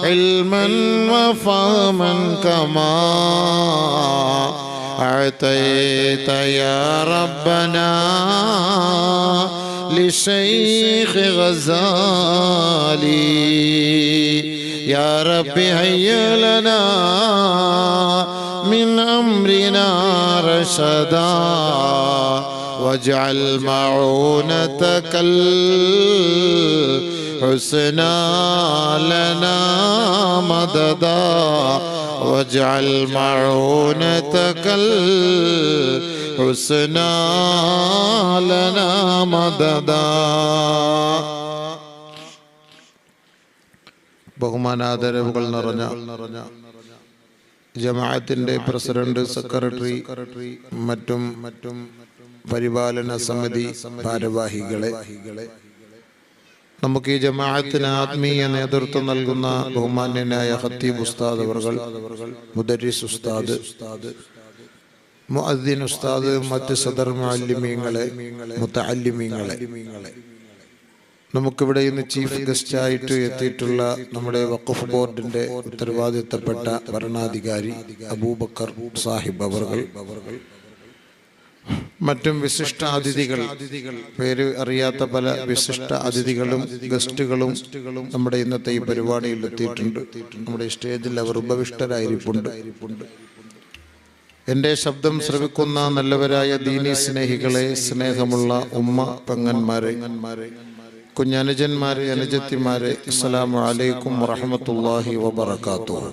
علما وفهما كما أعطيت يا ربنا لشيخ غزالي يا رب هيئ لنا من أمرنا رشدا واجعل معونتك الحسنى لنا مددا واجعل معونتك الحسنى لنا مددا. ബഹുമാനാദരവുകൾ നിറഞ്ഞ ജമാഅത്തിന്റെ president, secretary, മറ്റും പരിപാലന സമിതി ഭാരവാഹികളെ, നമുക്ക് ഈ ജമാഅത്തിന് ആത്മീയ നേതൃത്വം നൽകുന്ന ബഹുമാന്യനായ ഖത്തീബ് ഉസ്താദ് അവർകൾ, മുദരിസ് ഉസ്താദ്, മുഅദ്ദിൻ ഉസ്താദ്, മറ്റ് സദർ മുഅല്ലിമീങ്ങളെ, മുതഅല്ലിമീങ്ങളെ, നമുക്കിവിടെ ഇന്ന് ചീഫ് ഗസ്റ്റ് ആയിട്ട് എത്തിയിട്ടുള്ള നമ്മുടെ വഖഫ് ബോർഡിന്റെ ഉത്തരവാദിത്തപ്പെട്ട ഭരണാധികാരി അബൂബക്കർ സാഹിബ് അവർകൾ, മറ്റും വിശിഷ്ട അതിഥികൾ, പേര് അറിയാത്ത പല വിശിഷ്ട അതിഥികളും ഗസ്റ്റുകളും നമ്മുടെ ഇന്നത്തെ ഈ പരിപാടിയിൽ എത്തിയിട്ടുണ്ട്. നമ്മുടെ സ്റ്റേജിൽ അവർ ഉപവിഷ്ടരായിരിപ്പുണ്ട്. എൻ്റെ ശബ്ദം ശ്രവിക്കുന്ന നല്ലവരായ ദീനി സ്നേഹികളെ, സ്നേഹമുള്ള ഉമ്മ പെങ്ങന്മാരെ, കുഞ്ഞനുജന്മാരെ, അനുജത്തിമാരെ, അസ്സലാമു അലൈക്കും വറഹ്മത്തുള്ളാഹി വബറകാതുഹു.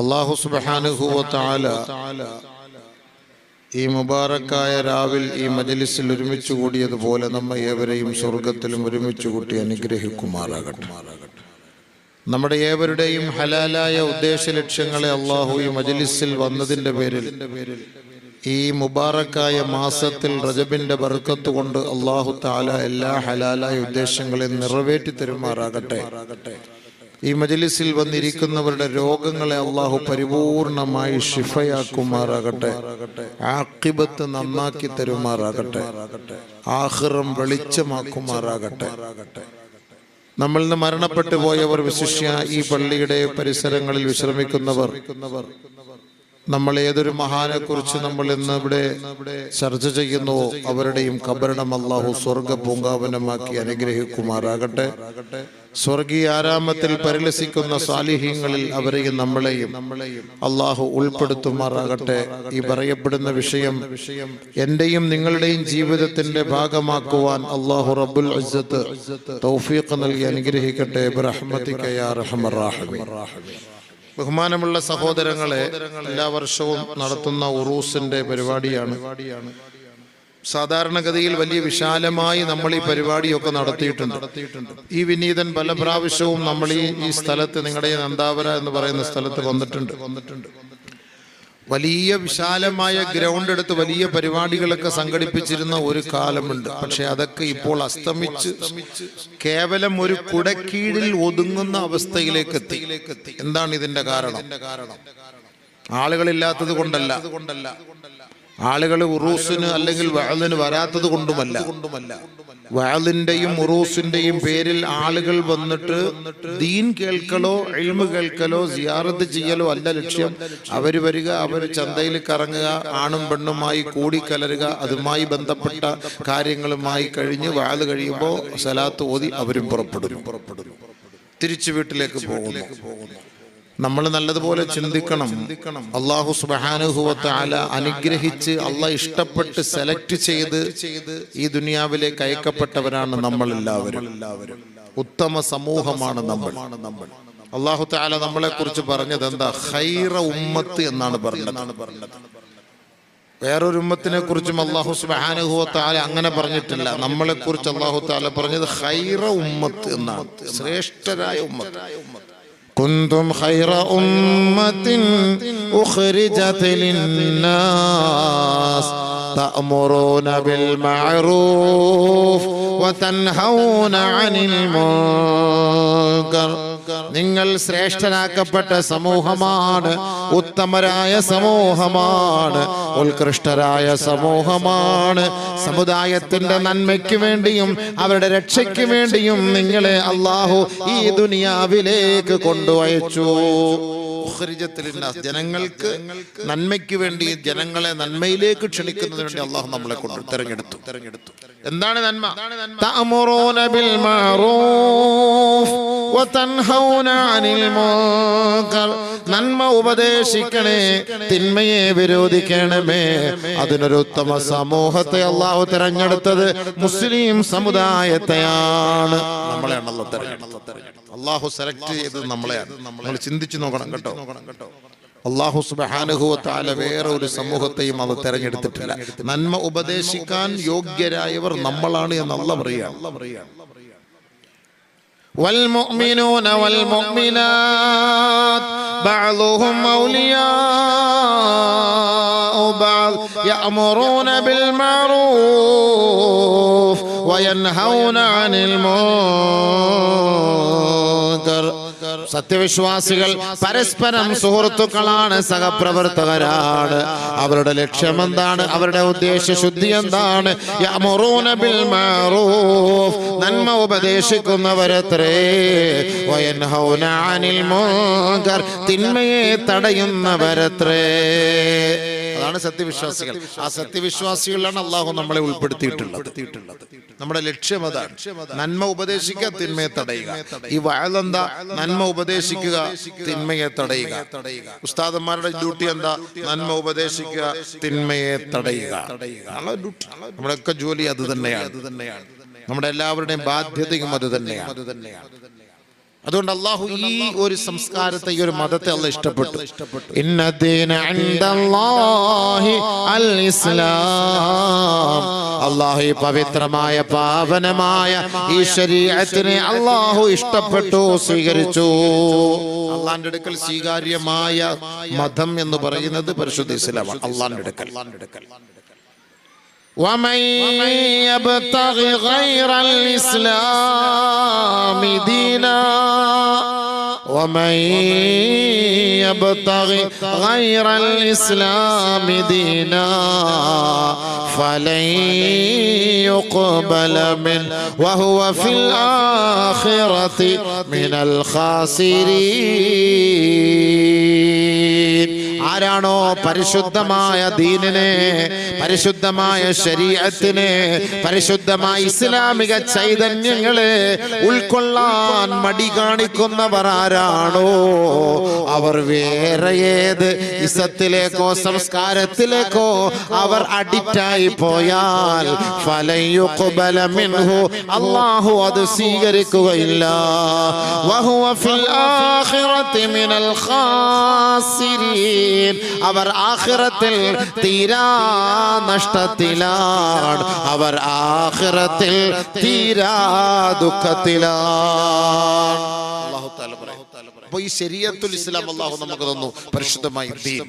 അല്ലാഹു സുബ്ഹാനഹു വ തആല ഈ മുബാറക്കായ രാവിൽ ഈ മജ്ലിസിൽ ഒരുമിച്ച് കൂടിയതുപോലെ നമ്മെ ഏവരെയും സ്വർഗത്തിലും ഒരുമിച്ച് കൂട്ടി അനുഗ്രഹിക്കുമാറാകട്ടെ. നമ്മുടെ ഏവരുടെയും ഹലാലായ ഉദ്ദേശ ലക്ഷ്യങ്ങളെ അല്ലാഹു ഈ മജ്ലിസിൽ വന്നതിൻ്റെ പേരിൽ ഈ മുബാറക്കായ മാസത്തിൽ റജബിന്റെ ബർക്കത്ത് കൊണ്ട് അല്ലാഹു തആല എല്ലാ ഹലാലായ ഉദ്ദേശങ്ങളെ നിറവേറ്റി തരുമാറാകട്ടെ. ഈ മജ്ലിസിൽ വന്നിരിക്കുന്നവരുടെ രോഗങ്ങളെ അല്ലാഹു പരിപൂർണമായി ശിഫയാക്കുമാറാകട്ടെ. ആഖിബത്ത് നന്നാക്കി തരുമാറാകട്ടെ. ആഖിറം വെളിച്ചമാക്കുമാറാകട്ടെ. നമ്മളിൽ നിന്ന് മരണപ്പെട്ടു പോയവർ, വിശിഷ്യ ഈ പള്ളിയുടെ പരിസരങ്ങളിൽ വിശ്രമിക്കുന്നവർ, നമ്മൾ ഏതൊരു മഹാനെ കുറിച്ച് നമ്മൾ ഇന്ന് ഇവിടെ ചർച്ച ചെയ്യുന്നുവോ അവരുടെയും ഖബറിടം അല്ലാഹു സ്വർഗ പൂങ്കാവനമാക്കി അനുഗ്രഹിക്കുമാറാകട്ടെ. സ്വർഗീയ ആരാമത്തിൽ പരിലസിക്കുന്ന സാലിഹീങ്ങളിൽ അവരെയും നമ്മളെയും അല്ലാഹു ഉൾപ്പെടുത്തുമാറാകട്ടെ. ഈ പറയപ്പെടുന്ന വിഷയം എന്റെയും നിങ്ങളുടെയും ജീവിതത്തിന്റെ ഭാഗമാക്കുവാൻ അല്ലാഹു റബ്ബുൽ ഇസ്സത്ത് തൗഫീഖ് നൽകി അനുഗ്രഹിക്കട്ടെ. ബിറഹ്മതിക യാ അർഹമർ റഹീമീൻ. ബഹുമാനമുള്ള സഹോദരങ്ങളെ, എല്ലാ വർഷവും നടത്തുന്ന ഉറൂസിന്റെ പരിപാടിയാണ്. സാധാരണഗതിയിൽ വലിയ വിശാലമായി നമ്മൾ ഈ പരിപാടിയൊക്കെ നടത്തിയിട്ടുണ്ട്. ഈ വിനീതൻ പല പ്രാവശ്യവും നമ്മൾ ഈ സ്ഥലത്ത്, നിങ്ങളുടെ നന്ദാവര എന്ന് പറയുന്ന സ്ഥലത്ത് വന്നിട്ടുണ്ട്. വലിയ വിശാലമായ ഗ്രൗണ്ട് എടുത്ത് വലിയ പരിപാടികളൊക്കെ സംഘടിപ്പിച്ചിരുന്ന ഒരു കാലമുണ്ട്. പക്ഷെ അതൊക്കെ ഇപ്പോൾ അസ്തമിച്ച് കേവലം ഒരു കുടക്കീഴിൽ ഒതുങ്ങുന്ന അവസ്ഥയിലേക്ക് എത്തി. എന്താണ് ഇതിന്റെ കാരണം? ആളുകളില്ലാത്തത് കൊണ്ടല്ല, ആളുകൾ ഉറൂസിന് അല്ലെങ്കിൽ വഅലിന് വരാത്തത് കൊണ്ടുമല്ല. വഅലിന്റെയും ഉറൂസിന്റെയും പേരിൽ ആളുകൾ വന്നിട്ട് ദീൻ കേൾക്കലോ ഇൽമു കേൾക്കലോ സിയാറത്ത് ചെയ്യലോ അല്ല ലക്ഷ്യം. അവര് വരിക, അവര് ചന്തയിൽ കറങ്ങുക, ആണും പെണ്ണുമായി കൂടിക്കലരുക, അതുമായി ബന്ധപ്പെട്ട കാര്യങ്ങളുമായി കഴിഞ്ഞ് വഅൽ കഴിയുമ്പോൾ സലാത്ത് ഓതി അവരും പുറപ്പെടുന്നു, തിരിച്ചു വീട്ടിലേക്ക് പോകുന്നു. നമ്മൾ നല്ലതുപോലെ ചിന്തിക്കണം. അല്ലാഹു സുബ്ഹാനഹു വ തആല അനുഗ്രഹിച്ച് അല്ലാഹ് ഇഷ്ടപ്പെട്ട് സെലക്ട് ചെയ്ത് ഈ ദുനിയാവിലേക്ക് അയക്കപ്പെട്ടവരാണ് നമ്മൾ എല്ലാവരും. ഉത്തമ സമൂഹമാണ് നമ്മൾ. അല്ലാഹു തആല നമ്മളെ കുറിച്ച് പറഞ്ഞത് എന്താ? ഖൈറ ഉമ്മത്ത് എന്നാണ് പറഞ്ഞത്. വേറൊരു ഉമ്മത്തിനെ കുറിച്ചും അല്ലാഹു സുബ്ഹാനഹു വ തആല അങ്ങനെ പറഞ്ഞിട്ടില്ല. നമ്മളെ കുറിച്ച് അല്ലാഹു തആല പറഞ്ഞത് ഖൈറ ഉമ്മത്ത് എന്നാണ്, ശ്രേഷ്ഠരായ ഉമ്മത്ത്. كنتم خير أمة أخرجت للناس تأمرون بالمعروف وتنهون عن المنكر നിങ്ങൾ ശ്രേഷ്ഠനാക്കപ്പെട്ട സമൂഹമാണ്, ഉത്തമരായ സമൂഹമാണ്, ഉത്കൃഷ്ടരായ സമൂഹമാണ്. സമുദായത്തിന്റെ നന്മയ്ക്ക് വേണ്ടിയും അവരുടെ രക്ഷയ്ക്ക് വേണ്ടിയും നിങ്ങളെ അല്ലാഹു ഈ ദുനിയാവിലേക്ക് കൊണ്ടുവച്ചു. ജനങ്ങൾക്ക് നന്മയ്ക്ക് വേണ്ടി, ജനങ്ങളെ നന്മയിലേക്ക് ക്ഷണിക്കുന്നതിന് വേണ്ടി അല്ലാഹു നമ്മളെ കൊണ്ട് തെരഞ്ഞെടുത്തു. എന്താണ് നന്മ? തഅമുറൂന ബിൽ മഅറൂഫ് വതൻഹൗന അനിൽ മുൻകർ. നന്മ ഉപദേശിക്കണേ, തിന്മയെ വിരോധിക്കണമേ. അതിനൊരു ഉത്തമ സമൂഹത്തെ അല്ലാഹു തെരഞ്ഞെടുത്തത് മുസ്ലിം സമുദായത്തെയാണ്. നമ്മളെയാണല്ലോ തെരഞ്ഞെടുത്തത്. അല്ലാഹു സെലക്ട് ചെയ്തത് നമ്മളെയാണ്. നമ്മൾ ചിന്തിച്ചു നോക്കണം കേട്ടോ. അല്ലാഹു സുബ്ഹാനഹു വ തആല വേറെ ഒരു സമൂഹത്തെയും അത് തെരഞ്ഞെടുത്തിട്ടില്ല. നന്മ ഉപദേശിക്കാൻ യോഗ്യരായവർ നമ്മളാണ് എന്ന് അല്ലാഹു പറയുകയാണ്. والمؤمنون والمؤمنات بعضهم أولياء بعض يأمرون بالمعروف وينهون عن المنكر. സത്യവിശ്വാസികൾ പരസ്പരം സുഹൃത്തുക്കളാണ്, സഹപ്രവർത്തകരാണ്. അവരുടെ ലക്ഷ്യം എന്താണ്? അവരുടെ ഉദ്ദേശശുദ്ധി എന്താണ്? യഅമുറൂന ബിൽ മഅറൂഫ്, നന്മ ഉപദേശിക്കുന്നവരത്രേ. വയൻഹൗന അനിൽ മുൻകർ, തിന്മയെ തടയുന്നവരത്രേ. അതാണ് സത്യവിശ്വാസികൾ. ആ സത്യവിശ്വാസികളിലാണ് അല്ലാഹു നമ്മളെ ഉൾപ്പെടുത്തിയിട്ടുള്ളത്. നമ്മുടെ ലക്ഷ്യം അതാണ്. നന്മ ഉപദേശിക്കുക, തിന്മയെ തടയുക. ഈ വഅദ് എന്താ? നന്മ ഉപദേശിക്കുക, തിന്മയെ തടയുക. ഉസ്താദന്മാരുടെ ഡ്യൂട്ടി എന്താ? നന്മ ഉപദേശിക്കുക, തിന്മയെ തടയുക. നമ്മുടെയൊക്കെ ജോലി അത് തന്നെയാണ്. നമ്മുടെ എല്ലാവരുടെയും ബാധ്യതയും അത് തന്നെയാണ്. അതുകൊണ്ട് അല്ലാഹു ഈ ഒരു സംസ്കാരത്തെ, ഈ ഒരു മതത്തെ അല്ലാഹു ഇഷ്ടപ്പെട്ടു. ഇന്ന ദീന ഇൻദല്ലാഹി അൽ ഇസ്ലാം. അല്ലാഹു ഈ പവിത്രമായ പാവനമായ ഈ ശരീഅത്തിനെ അല്ലാഹു ഇഷ്ടപ്പെട്ടു, സ്വീകരിച്ചു. അല്ലാഹുവിന്റെ അടുക്കൽ സ്വീകാര്യമായ മതം എന്ന് പറയുന്നത് പരിശുദ്ധ ഇസ്ലാമാണ്. അല്ലാഹുവിന്റെ അടുക്കൽ ومن يبتغي غير الإسلام دينا ومن يبتغي غير الإسلام دينا فلن يقبل منه وهو في الآخرة من الخاسرين. ആരാണോ പരിശുദ്ധമായ ദീനിനെ, പരിശുദ്ധമായ ശരീഅത്തിനെ, പരിശുദ്ധമായ ഇസ്ലാമിക ചൈതന്യങ്ങളെ ഉൾക്കൊള്ളാൻ മടി കാണിക്കുന്നവർ ആരാണോ, അവർ വേറെ ഏത് ഇസത്തിലേക്കോ സംസ്കാരത്തിലേക്കോ അവർ അഡിക്റ്റായി പോയാൽ ഫലൻ യുഖ്ബല മിൻഹു, അല്ലാഹു അത് സ്വീകരിക്കുകയില്ല. വഹുവ ഫിൽ ആഖിറതി മിനൽ ഖാസിരീൻ, അവർ ആഖിറത്തിൽ തീരാ നഷ്ടത്തിലാണ്, അവർ ആഖിറത്തിൽ തീരാ ദുഃഖത്തിലാണ്. അല്ലാഹു തആല പറയുന്നു. അപ്പോൾ ഈ ശരീഅത്തുൽ ഇസ്ലാം അല്ലാഹു നമുക്ക് തന്നു, പരിശുദ്ധമായ ദീൻ.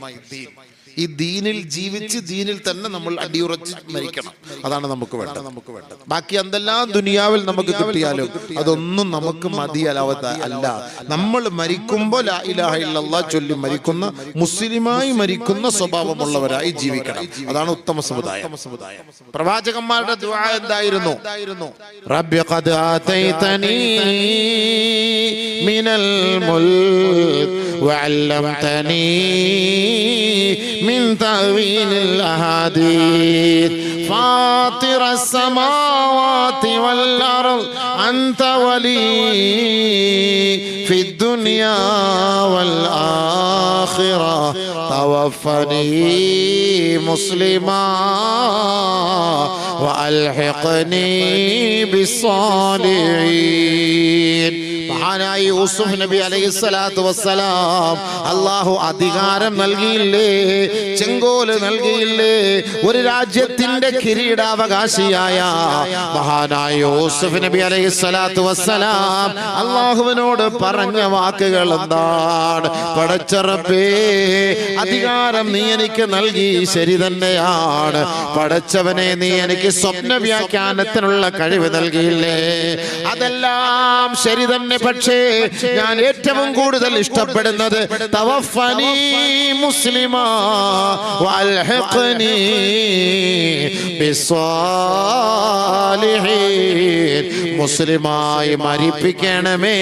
ഈ ദീനിൽ ജീവിച്ച് ദീനിൽ തന്നെ നമ്മൾ അടിയുറച്ച് മരിക്കണം. അതാണ് നമുക്ക് വേണ്ടത്. ബാക്കി എന്തെല്ലാം ദുനിയാവിൽ നമുക്ക് കിട്ടിയാലും അതൊന്നും നമുക്ക് മതിയാലാവത്ത അല്ല. നമ്മൾ മരിക്കുമ്പോൾ ലാ ഇലാഹ ഇല്ലല്ലാഹ് ചൊല്ലി മരിക്കുന്ന, മുസ്ലിമായി മരിക്കുന്ന സ്വഭാവമുള്ളവരായി ജീവിക്കണം. അതാണ് ഉത്തമ സമുദായം. പ്രവാചകന്മാരുടെ ദുആ എന്തായിരുന്നു? റബ്ബി ഖദ് ആതൈതനീ മിനൽ മുൽക് വഅല്ലംതനീ من تأويل الأحاديث فاطر السماوات والأرض أنت ولي في الدنيا والآخرة توفني مسلما وألحقني بالصالحين. മഹാനായ യൂസുഫ് നബി അലൈഹിസ്സലാത്തു വസ്സലാം അല്ലാഹു അധികാരം നൽകിയില്ലേ, ചെങ്കോല് നൽകിയില്ലേ? ഒരു രാജ്യത്തിന്റെ കിരീടാവകാശിയായ മഹാനായ യൂസുഫ് നബി അലൈഹിസ്സലാത്തു വസ്സലാം അല്ലാഹുവിനോട് പറഞ്ഞ വാക്കുകൾ എന്താണ്? പടച്ച റബ്ബേ, അധികാരം നീ എനിക്ക് നൽകി, ശരി തന്നെയാണ്. പടച്ചവനെ, നീ എനിക്ക് സ്വപ്ന വ്യാഖ്യാനത്തിനുള്ള കഴിവ് നൽകിയില്ലേ? അതെല്ലാം ശരി തന്നെ. പക്ഷേ ഞാൻ ഏറ്റവും കൂടുതൽ ഇഷ്ടപ്പെടുന്നത് തവഫനി മുസ്ലിമാ വൽഹിഖ്നി ബിസ്സാലിഹീൻ. മുസ്ലിമായി മരിപ്പിക്കണമേ,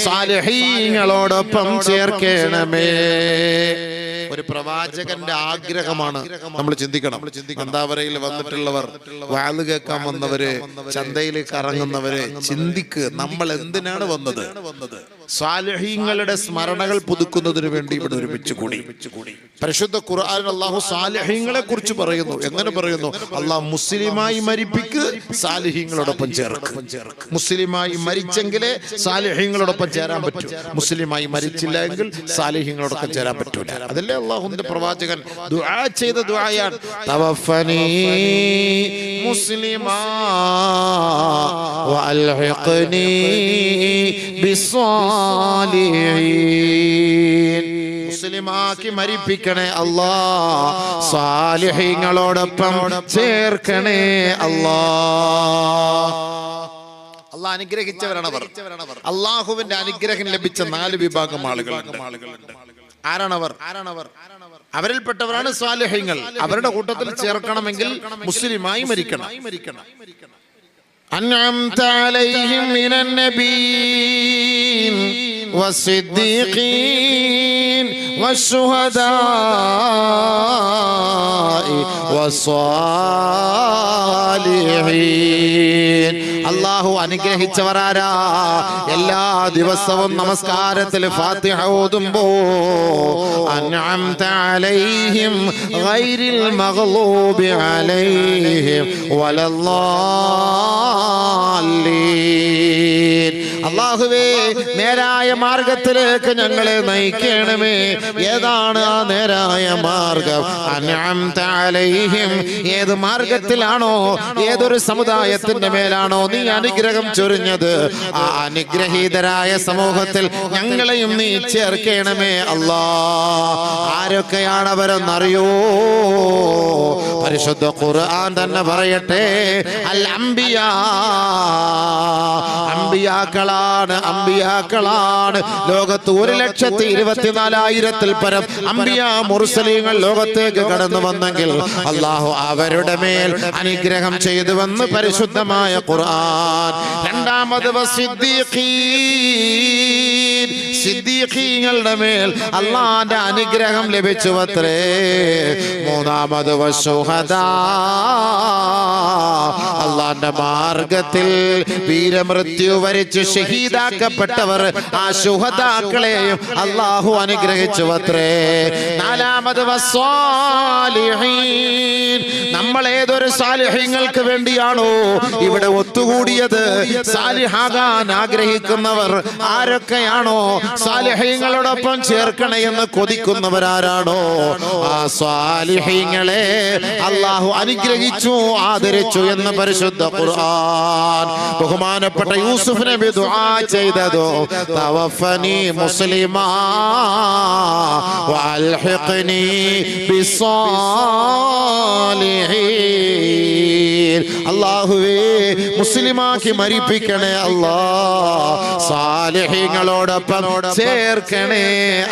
സാലിഹീങ്ങളോടൊപ്പം ചേർക്കണമേ. ഒരു പ്രവാചകന്റെ ആഗ്രഹമാണ്. നമ്മൾ ചിന്തിക്കണം. മന്ദാവരയിൽ വന്നിട്ടുള്ളവർ, വാള് കേൾക്കാൻ വന്നവര്, ചന്തയിലേക്ക് ഇറങ്ങുന്നവര്, ചിന്തിക്ക് നമ്മൾ എന്തിനാണ് വന്നത്? സാലിഹീങ്ങളുടെ സ്മരണകൾ പുതുക്കുന്നതിന് വേണ്ടി ഇവിടെ ഒരുമിച്ച് കൂടി. പരിശുദ്ധ ഖുർആനിൽ അല്ലാഹു സാലിഹീങ്ങളെ കുറിച്ച് പറയുന്നു. എങ്ങനെ പറയുന്നു? അല്ലാഹ് മുസ്ലിമായി മരിപ്പിക്ക്, സാലിഹീങ്ങളോടൊപ്പം ചേർക്ക്. മുസ്ലിമായി മരിച്ചെങ്കിലേ സാലിഹീങ്ങളോടൊപ്പം ചേരാൻ പറ്റൂ. മുസ്ലിമായി മരിച്ചില്ല എങ്കിൽ സാലിഹീങ്ങളോടൊപ്പം ചേരാൻ പറ്റൂല. അതല്ലേ അല്ലാഹുവിന്റെ പ്രവാചകൻ ദുആ ചെയ്ത ദുആയാണ്, തവഫനി മുസ്ലിമാ വഅൽഹിഖ്നി ബിസ്സാലിഹീൻ. മുസ്ലിമാക്കി മരിപ്പിക്കണേ അല്ലാ, സാലിഹീങ്ങളോടൊപ്പം ചേർക്കണേ അല്ലാ. അല്ലാഹ് അനുഗ്രഹിച്ചവരാണവർ. അല്ലാഹുവിന്റെ അനുഗ്രഹം ലഭിച്ച 4 വിഭാഗം ആളുകളുണ്ട്. ആരാണവർ? അവരിൽപ്പെട്ടവരാണ് സാലിഹീങ്ങൾ. അവരുടെ കൂട്ടത്തിൽ ചേർക്കണമെങ്കിൽ മുസ്ലിമായി മരിക്കണം. أنعمت عليهم من النبيين والصديقين والشهداء والصالحين. അല്ലാഹു അനുഗ്രഹിച്ചവരാരാ? എല്ലാ ദിവസവും നമസ്കാരത്തിൽ ഫാത്തിഹ ഓതുമ്പോ അൻഅംത അലൈഹിം ഗൈറിൽ മഗ്ളൂബി അലൈഹിം വലല്ലാലീൻ. അല്ലാഹുവേ, നേരായ മാർഗത്തിലേക്ക് ഞങ്ങളെ നയിക്കണമേ. ഏതാണ് ആ നേരായ മാർഗം? അൻഅംത അലൈഹിം. ഏത് മാർഗത്തിലാണോ, ഏതൊരു സമുദായത്തിന്റെ മേലാണോ നീ അനുഗ്രഹം ചൊരിഞ്ഞത്, ആ അനുഗ്രഹീതരായ സമൂഹത്തിൽ ഞങ്ങളെയും നീ ചേർക്കണമേ അല്ലാ. ആരൊക്കെയാണ് അവരെന്നറിയോ? പരിശുദ്ധ ഖുർആൻ തന്നെ പറയട്ടെ, അൽ അംബിയാ. അംബിയാക്കളാണ്. ലോകത്ത് 1,24,000-ൽ പരം അംബിയാ മുർസലീങ്ങൾ ലോകത്തേക്ക് കടന്നു വന്നെങ്കിൽ അല്ലാഹു അവരുടെ മേൽ അനുഗ്രഹം ചെയ്തുവെന്ന് പരിശുദ്ധമായ ഖുർആൻ. രണ്ടാമത് സിദ്ദീഖീങ്ങളുടെ മേൽ അല്ലാഹുവിന്റെ അനുഗ്രഹം ലഭിച്ചുവത്രേ. മൂന്നാമത് വശുഹദാ. അല്ലാഹുവിന്റെ മാർഗത്തിൽ വീരമൃത്യു വരിച്ച് ഷഹീദാക്കപ്പെട്ടവർ, ആ ശുഹദാക്കളെയും അല്ലാഹു അനുഗ്രഹിച്ചുവത്രേ. നാലാമത് വസ്സാലിഹീൻ. നമ്മൾ ഏതൊരു സാലിഹീങ്ങൾക്ക് വേണ്ടിയാണോ ഇവിടെ ഒത്തുകൂടിയത്, സാലിഹാകാൻ ആഗ്രഹിക്കുന്നവർ ആരൊക്കെയാണോ, സാലിഹീങ്ങളോടൊപ്പം ചേർക്കണേ എന്ന് കൊതിക്കുന്നവരാരാണോ, ആ സാലിഹീങ്ങളെ അല്ലാഹു അനുഗ്രഹിച്ചു, ആദരിച്ചു എന്ന് പരിശുദ്ധ ഖുർആൻ. ബഹുമാനപ്പെട്ട യൂസുഫ് നബി ദുആ ചെയ്തതോ, തവഫനി മുസ്ലിമാ വഅൽഹിഖ്നി ബിസ്സാലിഹീൻ. അല്ലാഹുവേ, മുസ്ലിമാക്കി മരിപ്പിക്കണേ അല്ലാ, സാലിഹീങ്ങളോടൊപ്പം ചേർക്കണേ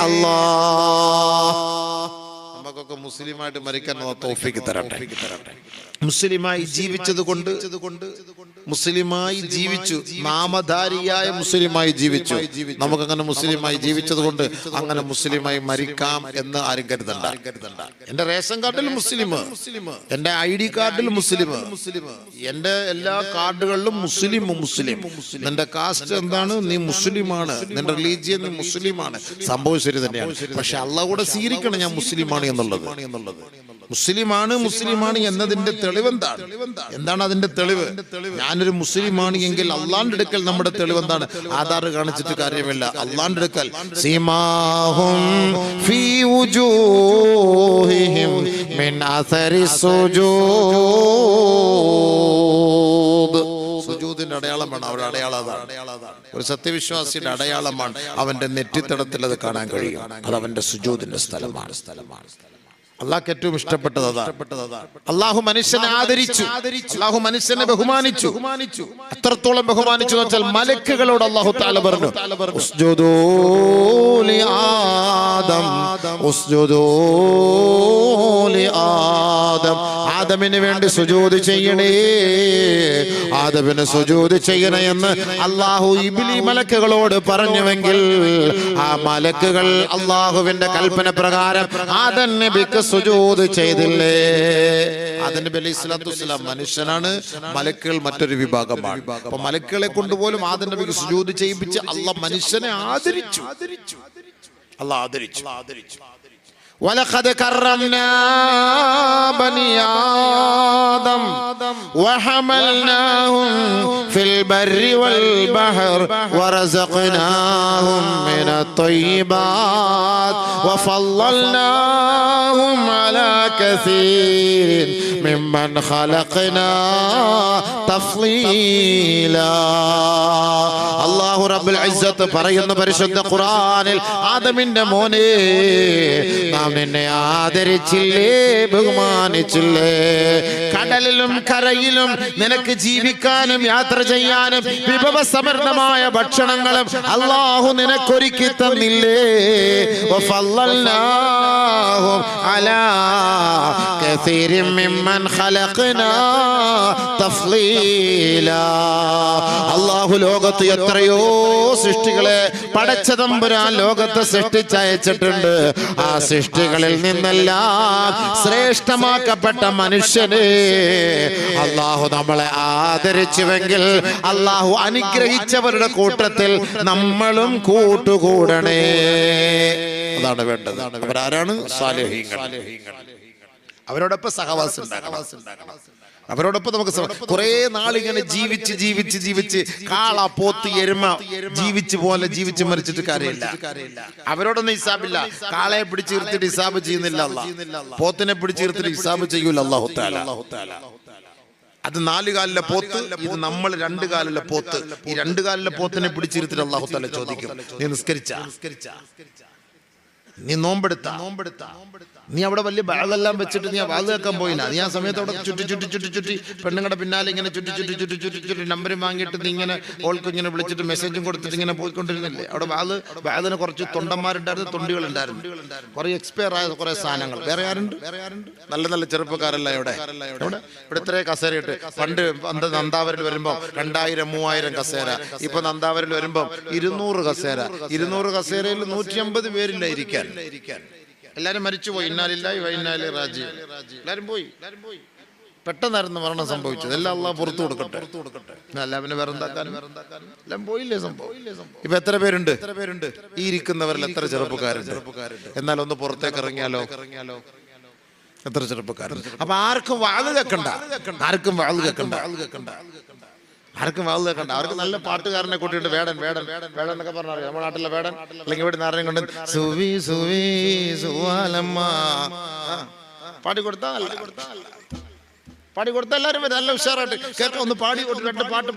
അല്ലാ. നമുക്കൊക്കെ മുസ്ലിമായിട്ട് മരിക്കാൻ തൗഫീഖ് തരട്ടെ. മുസ്ലിമായി ജീവിച്ചത് കൊണ്ട്, മുസ്ലിമായി ജീവിച്ചു, നാമധാരിയായ മുസ്ലിമായി ജീവിച്ചു. നമുക്കങ്ങനെ മുസ്ലിമായി ജീവിച്ചത് കൊണ്ട് അങ്ങനെ മുസ്ലിമായി മരിക്കാം എന്ന് ആരും കരുതണ്ട. എന്റെ റേഷൻ കാർഡിൽ മുസ്ലിം, എന്റെ ID കാർഡിൽ മുസ്ലിം, എന്റെ എല്ലാ കാർഡുകളിലും മുസ്ലിം. നിന്റെ കാസ്റ്റ് എന്താണ്? നീ മുസ്ലിമാണ്. നിന്റെ റിലീജിയൻ നീ മുസ്ലിമാണ്. സംഭവം ശരി തന്നെയാണ്. പക്ഷെ അള്ളാഹ് കൂടെ സ്വീകരിക്കണം ഞാൻ മുസ്ലിമാണ് എന്നുള്ളത്. മുസ്ലിമാണ് എന്നതിന്റെ തെളിവെന്താണ്? എന്താണ് അതിന്റെ തെളിവ്? ഞാനൊരു മുസ്ലിമാണ് എങ്കിൽ അള്ളാന്റെ അടുക്കൽ നമ്മുടെ തെളിവ് എന്താണ്? ആധാർ കാണിച്ചിട്ട് കാര്യമില്ല. അള്ളാന്റെ അടുക്കൽ സീമാഹും ഫീ വുജൂഹിഹിം മിൻ അസരി സുജൂദ്. സുജൂദിന്റെ അടയാളം വേണം. അവരുടെ അടയാളം അതാണ്. ഒരു സത്യവിശ്വാസിയുടെ അടയാളമാണ് അവന്റെ നെറ്റിത്തടത്തിൽ അത് കാണാൻ കഴിയും. അത് അവന്റെ സുജൂദിന്റെ സ്ഥലമാണ്. അള്ളാഹ്ക്ക് ഏറ്റവും ഇഷ്ടപ്പെട്ടത് അതാണ്. അള്ളാഹു മനുഷ്യനെ ആദരിച്ചു, അള്ളാഹു മനുഷ്യനെ ബഹുമാനിച്ചു. എത്രത്തോളം ബഹുമാനിച്ചു എന്ന് വെച്ചാൽ മലക്കുകളോട് അള്ളാഹു തആല പറഞ്ഞു, ഉസ്ജുദൂ ലി ആദം, ഉസ്ജുദൂ ലി ആദം, ആദമിന് വേണ്ടി സുജൂദ് ചെയ്യണേ, ആദമിന് സുജൂദ് ചെയ്യണേ എന്ന് അള്ളാഹു ഇബ്ലീ മലക്കുകളോട് പറഞ്ഞുവെങ്കിൽ ആ മലക്കുകൾ അള്ളാഹുവിന്റെ കൽപ്പന പ്രകാരം ആദം നബിക്ക് സുജൂദ് ചെയ്തില്ലേ? ആദം നബി അലൈഹി സ്വലാത്തു വസ്സലാം മനുഷ്യനാണ്, മലക്കുകൾ മറ്റൊരു വിഭാഗമാണ്. അപ്പൊ മലക്കുകളെ കൊണ്ടുപോലും ആദം നബിക്ക് സുജൂദ് ചെയ്യിപ്പിച്ച് അള്ളാഹ് മനുഷ്യനെ ആദരിച്ചു. അള്ളാഹ് ആദരിച്ചു. وَلَقَدْ كَرَّمْنَا بَنِي آدَمَ وَحَمَلْنَاهُمْ فِي الْبَرِّ وَالْبَحْرِ وَرَزَقْنَاهُمْ مِنَ الطَّيِّبَاتِ وَفَضَّلْنَاهُمْ عَلَى كَثِيرٍ مِّمَّنْ خَلَقْنَا تَفْضِيلًا. അല്ലാഹു റബ്ബുൽ ഇസ്സത്ത് പറയുന്ന പരിശുദ്ധ ഖുർആനിൽ, ആദമിന്റെ മോനെ നാം നിന്നെ ആദരിച്ചില്ലേ, ബഹുമാനിച്ചില്ലേ? കടലിലും കരയിലും നിനക്ക് ജീവിക്കാനും യാത്ര ചെയ്യാനും വിഭവസമൃദ്ധമായ ഭക്ഷണങ്ങളും അല്ലാഹു നിനക്കൊരുക്കി തന്നില്ലേ? വഫളൽനാഹും അലാ കസീരിൻ മിമ്മൻ ഖലഖനാ തഫ്ളീലാ. അല്ലാഹു ലോകത്ത് എത്രയോ സൃഷ്ടികളെ പടച്ച തമ്പുരാൻ ലോകത്തെ സൃഷ്ടിച്ചയച്ചിട്ടുണ്ട്. ആ സൃഷ്ടികളിൽ നിന്നെല്ലാം ശ്രേഷ്ഠമാക്കപ്പെട്ട മനുഷ്യനെ അല്ലാഹു നമ്മളെ ആദരിച്ചുവെങ്കിൽ അല്ലാഹു അനുഗ്രഹിച്ചവരുടെ കൂട്ടത്തിൽ നമ്മളും കൂട്ടുകൂടണേ. അതാണ് വേണ്ടത്. അവരാരാണ്? സാലിഹീങ്ങൾ. അവരോടൊപ്പം സഹവാസം ഉണ്ടാക്കണം. അവരോടൊപ്പം നമുക്ക് കുറെ നാളിങ്ങനെ ജീവിച്ച് കാള, പോത്ത്, എരുമ ജീവിച്ച് മരിച്ചിട്ട് കാര്യമില്ല. അവരോടൊന്നും ഹിസാബില്ല. കാളയെ പിടിച്ചിരുത്തിട്ട് ഹിസാബ് ചെയ്യുന്നില്ല അല്ലാഹ്. പോത്തിനെ പിടിച്ചിരുത്തിട്ട് ഹിസാബ് ചെയ്യൂല അല്ലാഹു തആല. അത് 4 കാലിലെ പോത്ത്, ഇത് നമ്മൾ 2 കാലിലെ പോത്ത്. ഈ 2 കാലിലെ പോത്തിനെ പിടിച്ചിരുത്തിട്ട് അല്ലാഹു തആല ചോദിക്കും, നീ നിസ്കരിച്ച, നീ നോമ്പെടുത്ത, നീ അവിടെ വലിയ ബാളെല്ലാം വെച്ചിട്ട് നീ വാത് കേൾക്കാൻ പോയില്ല. നീ ആ സമയത്ത് അവിടെ ചുറ്റി പെണ്ണുങ്ങളുടെ പിന്നാലെ ഇങ്ങനെ ചുറ്റി നമ്പരും വാങ്ങിയിട്ട് നീ ഇങ്ങനെ ഓൾക്ക് ഇങ്ങനെ വിളിച്ചിട്ട് മെസ്സേജും കൊടുത്തിട്ട് ഇങ്ങനെ പോയിക്കൊണ്ടിരുന്നില്ലേ? അവിടെ വാതിന് കുറച്ച് തൊണ്ടന്മാരുണ്ടായിരുന്നു, തൊണ്ടികളുണ്ടായിരുന്നു, കുറെ എക്സ്പയർ ആയ കുറെ സാധനങ്ങൾ. വേറെ ആരുണ്ട്? നല്ല നല്ല ചെറുപ്പക്കാരല്ല ഇവിടെ ഇത്രയും കസേരയിട്ട്. പണ്ട് നന്ദാവരിൽ വരുമ്പോ 2000-3000 കസേര. ഇപ്പൊ നന്ദാവരിൽ വരുമ്പോ 200 കസേര. 200 കസേരയിൽ 150 പേരില്ല ഇരിക്കാൻ. എല്ലാരും മരിച്ചുപോയി. ഇന്നാലില്ലാഹി വ ഇന്നാ ഇലൈഹി റാജിഊൻ. എല്ലാരും പോയി. പെട്ടെന്നായിരുന്നു മരണം സംഭവിച്ചത്. എല്ലാം അല്ലാഹ് പുറത്തു കൊടുക്കട്ടെ. അല്ല പിന്നെ വേറെന്താക്കാനും എല്ലാം പോയില്ലേ സംഭവം. ഇപ്പൊ എത്ര പേരുണ്ട്? ഈ ഇരിക്കുന്നവരിൽ എത്ര ചെറുപ്പക്കാരുണ്ട്? എന്നാൽ ഒന്ന് പുറത്തേക്ക് ഇറങ്ങിയാലോ എത്ര ചെറുപ്പക്കാരുണ്ട്? അപ്പൊ ആർക്കും വാത് കേൾക്കണ്ട, ആർക്കും വാത് കേൾക്കണ്ട. അവർക്ക് നല്ല പാട്ടുകാരനെ കൂട്ടിയിട്ട് വേടൻ എന്നൊക്കെ പറഞ്ഞാൽ നമ്മുടെ നാട്ടിലെ വേടൻ, അല്ലെങ്കിൽ ഇവിടെ നാരങ്ങ കൊണ്ട് സുവി സുവി സുവാലമ്മ പാടിക്കൊടുത്താൽ എല്ലാവരും വരും. നല്ല ഉഷാറായിട്ട് കേൾക്കാം. ഒന്ന് പാടി 2 പാട്ട്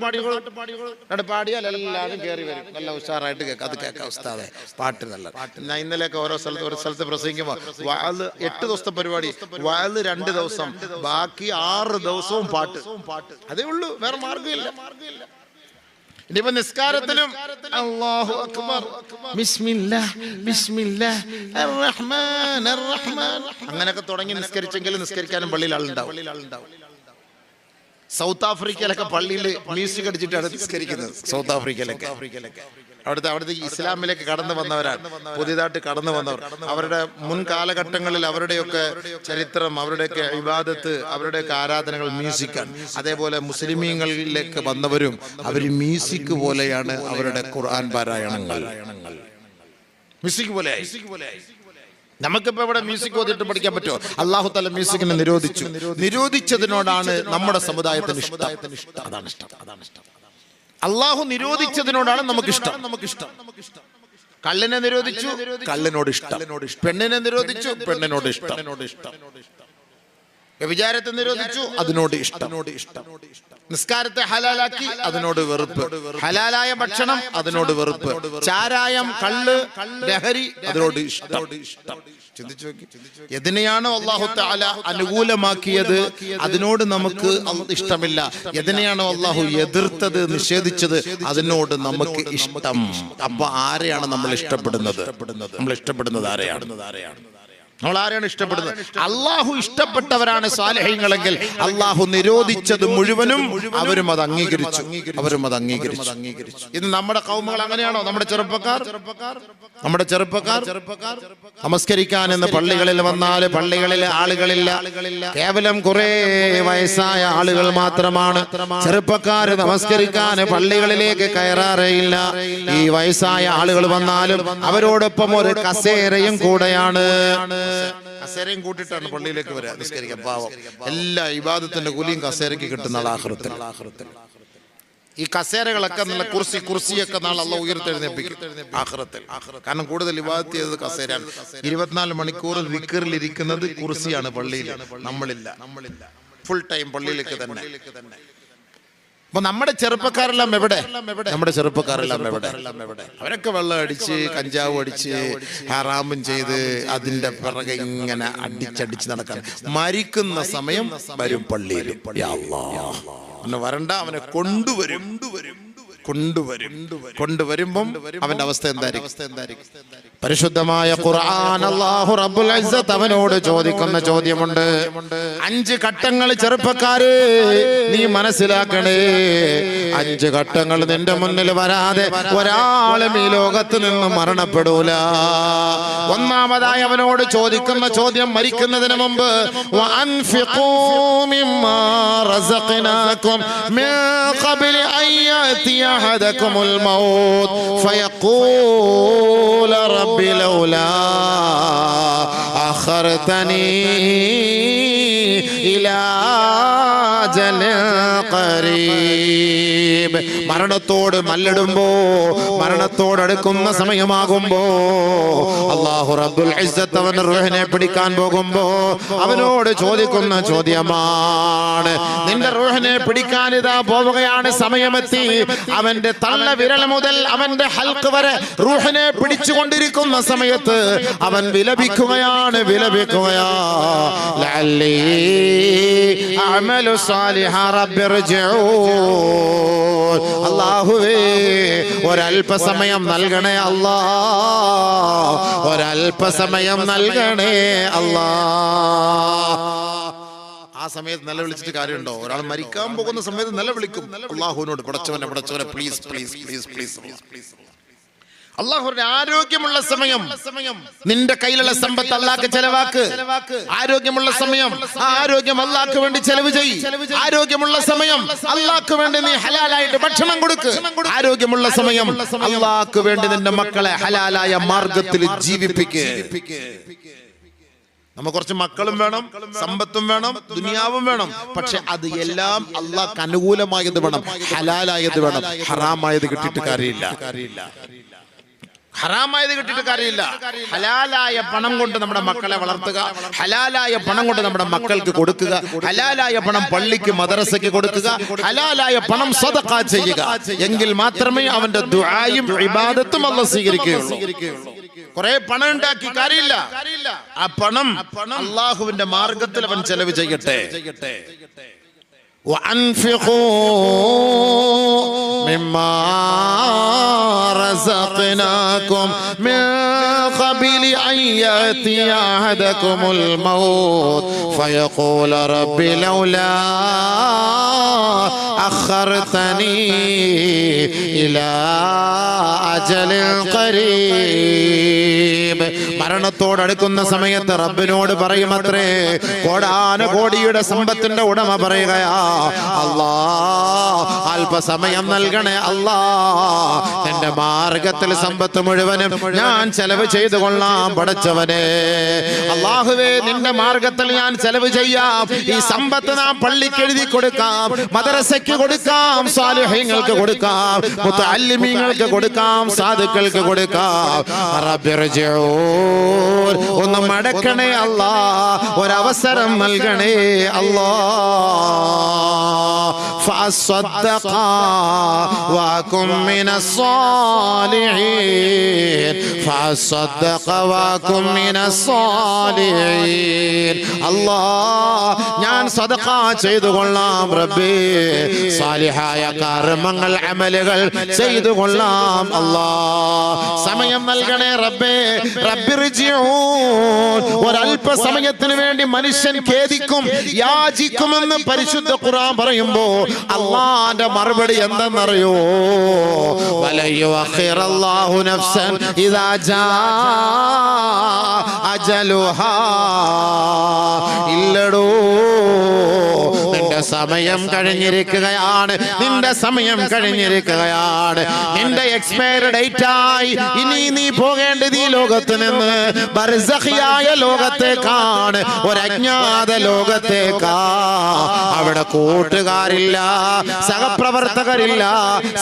പാടിയാൽ എല്ലാവരും കയറി വരും. നല്ല ഉഷാറായിട്ട് കേൾക്കാം. അത് കേൾക്കാം ഉസ്താദെ, പാട്ട് നല്ല. ഞാൻ ഇന്നലെയൊക്കെ ഒരു സ്ഥലത്ത് പ്രസംഗിക്കുമ്പോൾ വാല് 8 ദിവസത്തെ പരിപാടി, വാല് 2 ദിവസം, ബാക്കി 6 ദിവസവും പാട്ട്. അതേ ഉള്ളൂ, വേറെ മാർഗ്ഗമില്ല. ഇനിയിപ്പോ നിസ്കാരത്തിലും അല്ലാഹു അക്ബർ, ബിസ്മില്ലാഹ് ബിസ്മില്ലാഹ് അർറഹ്മാൻ അർറഹ്മാൻ അങ്ങനെയൊക്കെ തുടങ്ങി നിസ്കരിച്ചെങ്കിലും നിസ്കരിക്കാനും പള്ളിയിൽ ആളുണ്ടാവും. സൗത്ത് ആഫ്രിക്കയിലൊക്കെ പള്ളിയിൽ മ്യൂസിക് അടിച്ചിട്ടാണ് നിസ്കരിക്കുന്നത്. സൗത്ത് ആഫ്രിക്കയിലൊക്കെ അവിടുത്തെ ഇസ്ലാമിലേക്ക് കടന്നു വന്നവരാണ്, പുതിയതായിട്ട് കടന്നു വന്നവർ. അവരുടെ മുൻ കാലഘട്ടങ്ങളിൽ അവരുടെയൊക്കെ ചരിത്രം, അവരുടെയൊക്കെ ഇബാദത്ത്, അവരുടെയൊക്കെ ആരാധനകൾ മ്യൂസിക്കാണ്. അതേപോലെ മുസ്ലിമീങ്ങളിലേക്ക് വന്നവരും അവർ മ്യൂസിക് പോലെയാണ് അവരുടെ ഖുർആൻ പാരായണങ്ങൾ. മ്യൂസിക് പോലെയായി. നമുക്കിപ്പോ ഇവിടെ മ്യൂസിക് ഓതിട്ട് പഠിക്കാൻ പറ്റുമോ? അല്ലാഹു തആല മ്യൂസിക്കിനെ നിരോധിച്ചതിനോടാണ് നമ്മുടെ സമുദായത്തിന് ഇഷ്ടം. അതാണ് ഇഷ്ടം. അല്ലാഹു നിരോധിച്ചതിനോടാണ് നമുക്കിഷ്ടം. കള്ളിനെ നിരോധിച്ചു, കള്ളിനോട് ഇഷ്ടം. പെണ്ണിനെ നിരോധിച്ചു, പെണ്ണിനോട് ഇഷ്ടം. വ്യഭിചാരത്തെ നിരോധിച്ചു, അതിനോട് ഇഷ്ടം. നിസ്കാരത്തെ ഹലാലാക്കി, അതിനോട് വെറുപ്പ്. ഹലാലായ ഭക്ഷണം, അതിനോട് വെറുപ്പ്. ചാരായം, കള്ള്, ലഹരി, അതിനോട് ഇഷ്ടം. ചിന്തിച്ചു നോക്കി, എതിനെയാണോ അല്ലാഹു തആല അനുകൂലമാക്കിയത് അതിനോട് നമുക്ക് ഇഷ്ടമില്ല, എതിനെയാണോ അല്ലാഹു എതിർത്തത്, നിഷേധിച്ചത്, അതിനോട് നമുക്ക് ഇഷ്ടം. അപ്പൊ ആരെയാണ് നമ്മൾ ഇഷ്ടപ്പെടുന്നത്? നമ്മൾ ഇഷ്ടപ്പെടുന്നത് ആരെയാണ്? നമ്മൾ ആരെയാണ് ഇഷ്ടപ്പെടുന്നത്? അള്ളാഹു ഇഷ്ടപ്പെട്ടവരാണ് സാലിഹീങ്ങളെങ്കിൽ അള്ളാഹു നിരോധിച്ചത് മുഴുവനും അവരും അത് അംഗീകരിച്ചു. ഇന്ന് നമ്മുടെ കൗമുകൾ അങ്ങനെയാണോ? നമ്മുടെ ചെറുപ്പക്കാർ നമസ്കരിക്കാൻ എന്ന് പള്ളികളിൽ വന്നാൽ പള്ളികളിലെ ആളുകളില്ല, കേവലം കുറെ വയസ്സായ ആളുകൾ മാത്രമാണ്. ചെറുപ്പക്കാർ നമസ്കരിക്കാൻ പള്ളികളിലേക്ക് കയറാറേയില്ല. ഈ വയസ്സായ ആളുകൾ വന്നാലും അവരോടൊപ്പം ഒരു കസേരയും കൂടെയാണ്. കസേരയും കൂട്ടിട്ടാണ് പള്ളിയിലേക്ക് വരിക നിസ്കരിക്കാൻ. പാവം, എല്ലാ ഇബാദത്തിന്റെ കൂലിയും കസേരയ്ക്ക് കിട്ടുന്ന ആഖിറത്തിൽ. ഈ കസേരകളൊക്കെ നല്ല കുർസിയൊക്കെ നാളെ അല്ലാഹു ഉയർത്തെഴുന്നേൽപ്പിക്കും ആഖിറത്തിൽ. കാരണം കൂടുതൽ ഇബാദത്ത് ചെയ്തത് കസേരയാണ്. 24 മണിക്കൂർ ദിക്റിൽ ഇരിക്കുന്നത് കുർസിയാണ് പള്ളിയിൽ. നമ്മളില്ല, ഫുൾ ടൈം പള്ളിയിലേക്ക് തന്നെ. അപ്പൊ നമ്മുടെ ചെറുപ്പക്കാരെല്ലാം എവിടെ? അവരൊക്കെ വെള്ളം അടിച്ച്, കഞ്ചാവ് അടിച്ച്, ഹറാമും ചെയ്ത് അതിന്റെ പിറകെ ഇങ്ങനെ അടിച്ചടിച്ച് നടക്കാൻ. മരിക്കുന്ന സമയം വരും പള്ളിയിൽ. അവനെ വരണ്ട, അവനെ കൊണ്ടുവരുമ്പം അവന്റെ അവസ്ഥ എന്തായിരിക്കും? പരിശുദ്ധമായ ഖുർആൻ അല്ലാഹു റബ്ബുൽ ഇസ്സത്ത് അവനോട് ചോദിക്കുന്ന ചോദ്യമുണ്ട്. 5 ഘട്ടങ്ങൾ ചെറുപ്പക്കാരെ നീ മനസ്സിലാക്കണേ. 5 ഘട്ടങ്ങൾ നിന്റെ മുന്നിൽ വരാതെ ഒരാളും ഈ ലോകത്ത് നിന്ന് മരണപ്പെടൂല. ഒന്നാമതായി അവനോട് ചോദിക്കുന്ന ചോദ്യം, മരിക്കുന്നതിന് മുമ്പ് വഅൻഫിഖൂ മിമ്മാ റസഖ്നാകും മിൻ ഖബ്ലി അൻ യഅതിയ അഹദകുമുൽ മൗത്ത് ഫയഖൂല റബ്ബി ലൗലാ അഖർതനി ഇലാ അജലിൻ ഖരീബ്. മരണത്തോട് മല്ലിടുമ്പോ, മരണത്തോടടുക്കുന്ന സമയമാകുമ്പോ അല്ലാഹു റബ്ബുൽ ഇസ്സത്ത് അവന്റെ റൂഹിനെ പിടിക്കാൻ പോകുമ്പോ അവനോട് ചോദിക്കുന്ന ചോദ്യമാണ്. നിന്റെ റൂഹിനെ പിടിക്കാൻ ഇതാ പോവുകയാണ്, സമയമെത്തി. അവന്റെ തള്ള വിരൽ മുതൽ അവന്റെ ഹൽക്ക് വരെ റൂഹിനെ പിടിച്ചുകൊണ്ടിരിക്കുന്ന സമയത്ത് അവൻ വിലപിക്കുകയാണ്. ലഅല്ലി അഅമലു സാലിഹാ റബ്ബിർജിഊൻ. അല്ലാഹുവേ ഒരല്പസമയം നൽകണേ അല്ലാ, ഒരല്പസമയം നൽകണേ അല്ലാ. ആ സമയത്ത് നിലവിളിച്ചിട്ട് കാര്യമുണ്ടോ? ഒരാൾ മരിക്കാൻ പോകുന്ന സമയത്ത് നിലവിളിക്കും അല്ലാഹുവിനോട്, പടച്ചവനെ please please please please please. അല്ലാഹുവിന്റെ ആരോഗ്യമുള്ള സമയം, നിന്റെ കയ്യിലുള്ള സമ്പത്ത് അല്ലാഹ്ക്ക് ചെലവാക്ക്. ആരോഗ്യമുള്ള സമയം, ആ ആരോഗ്യം അല്ലാഹ്ക്ക് വേണ്ടി ചെലവ് ചെയ്യ്. ആരോഗ്യമുള്ള സമയം അല്ലാഹ്ക്ക് വേണ്ടി നീ ഹലാലായിട്ട് ഭക്ഷണം കൊടുക്ക്. ആരോഗ്യമുള്ള സമയം അല്ലാഹ്ക്ക് വേണ്ടി നിന്റെ മക്കളെ ഹലാലായ മാർഗത്തിൽ ജീവിപ്പിക്ക്. നമുക്ക് കുറച്ച് മക്കളും വേണം, സമ്പത്തും വേണം, ദുനിയാവും വേണം. പക്ഷെ അത് എല്ലാം അല്ലാഹ്ക്ക് അനുകൂലമായത് വേണം, ഹലാലായത് വേണം. ഹറാമായത് കിട്ടിയിട്ട് കാര്യമില്ല. ഹലാലായ പണം കൊണ്ട് നമ്മുടെ മക്കളെ വളർത്തുക, ഹലാലായ പണം കൊണ്ട് നമ്മുടെ മക്കൾക്ക് കൊടുക്കുക, ഹലാലായ പണം പള്ളിക്ക് മദ്രസയ്ക്ക് കൊടുക്കുക, ഹലാലായ പണം സദഖ ചെയ്യുക. എങ്കിൽ മാത്രമേ അവന്റെ ദുആയും ഇബാദത്തും അല്ലാഹ് സ്വീകരിക്കുകയുള്ളൂ. കുറെ പണം ഉണ്ടാക്കി കാര്യമില്ല. ആ പണം അല്ലാഹുവിന്റെ മാർഗത്തിൽ അവൻ ചെലവ് ചെയ്യട്ടെ. وأنفقوا مما رزقناكم من قبل أن يأتي أحدكم الموت فيقول رب لولا أخرتني إلى أجل قريب. മരണത്തോടടുക്കുന്ന സമയത്ത് റബ്ബിനോട് പറയുമത്രേ, കോടാനുകോടിയുടെ സമ്പത്തിന്റെ ഉടമ പറയുകയാ, അല്ലാ അല്പസമയം നൽകണേ അല്ലാ, എന്റെ മാർഗത്തിൽ സമ്പത്ത് മുഴുവനും ഞാൻ ചെലവ് ചെയ്തു കൊള്ളാം പടച്ചവനെ. അല്ലാഹുവേ നിന്റെ മാർഗത്തിൽ ഞാൻ ചെലവ് ചെയ്യാം. ഈ സമ്പത്ത് നാം പള്ളിക്ക് എഴുതി കൊടുക്കാം, മദ്രസയ്ക്ക് കൊടുക്കാം, സാലിഹീങ്ങൾക്ക് കൊടുക്കാം, മുതഅല്ലിമീങ്ങൾക്ക് കൊടുക്കാം, സാധുക്കൾക്ക് കൊടുക്കാം. റബ്ബിർജിഊൻ ഒന്ന് മടക്കണേ അല്ലാ, ഒരവസരം നൽകണേ അല്ലാ. فصدقا وكن من الصالحين فصدقا وكن من الصالحين. അല്ലാഹ് ഞാൻ സദഖ ചെയ്തു കൊള്ളാം റബ്ബേ, സാലിഹായ കർമ്മങ്ങൾ അമലുകൾ ചെയ്തു കൊള്ളാം അല്ലാഹ്. സമയം നൽകണേ റബ്ബേ. റബ്ബിർജിഊൻ. ഒരല്പ സമയത്തിന് വേണ്ടി മനുഷ്യൻ ഖേദിക്കും, യാചിക്കുമെന്ന് പരിശുദ്ധ ഖുർആൻ പറയുമ്പോ അല്ലാഹുവിന്റെ മറുപടി എന്തെന്നറിയോ? വലയുഅഖിറല്ലാഹു നഫ്സൻ ഇദാ ജാ അജലുഹാ. ഇല്ലടോ, നിന്റെ സമയം കഴിഞ്ഞിരിക്കുകയാണ്, നിന്റെ സമയം കഴിഞ്ഞിരിക്കുകയാണ്. നിന്റെ എക്സ്പയറി ഡേറ്റ് ആയി. ഇനി നീ പോകേണ്ടത് ഈ ലോകത്ത് നിന്ന് ബർസഖിയായ ലോകത്തേക്കാണ്, ഒരജ്ഞാത ലോകത്തേക്കാ. അവിടെ കൂട്ടുകാരില്ല, സഹപ്രവർത്തകരില്ല,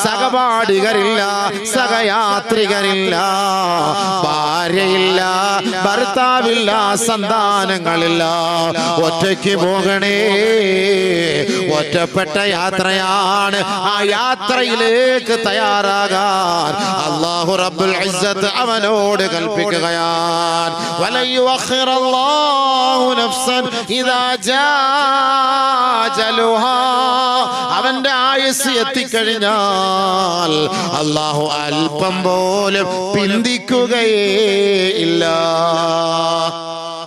സഹപാഠികരില്ല, സഹയാത്രികരില്ല, ഭാര്യയില്ല, ഭർത്താവില്ല, സന്താനങ്ങളില്ല. ഒറ്റയ്ക്ക് പോകണേ. ഒറ്റപ്പെട്ട യാത്രയാണ്. ആ യാത്രയിലേക്ക് തയ്യാറാകാൻ അല്ലാഹു റബ്ബുൽ ഇസ്സത്ത് അവനോട് കൽപ്പിക്കുകയാണ്. വലയുഅഖിറല്ലാഹു നഫ്സൻ ഇദാ ജാ അജലുഹാ. അവന്റെ ആയുസ് എത്തിക്കഴിഞ്ഞാൽ അല്ലാഹു അല്പം പോലും പിന്തിക്കുകയേ ഇല്ല.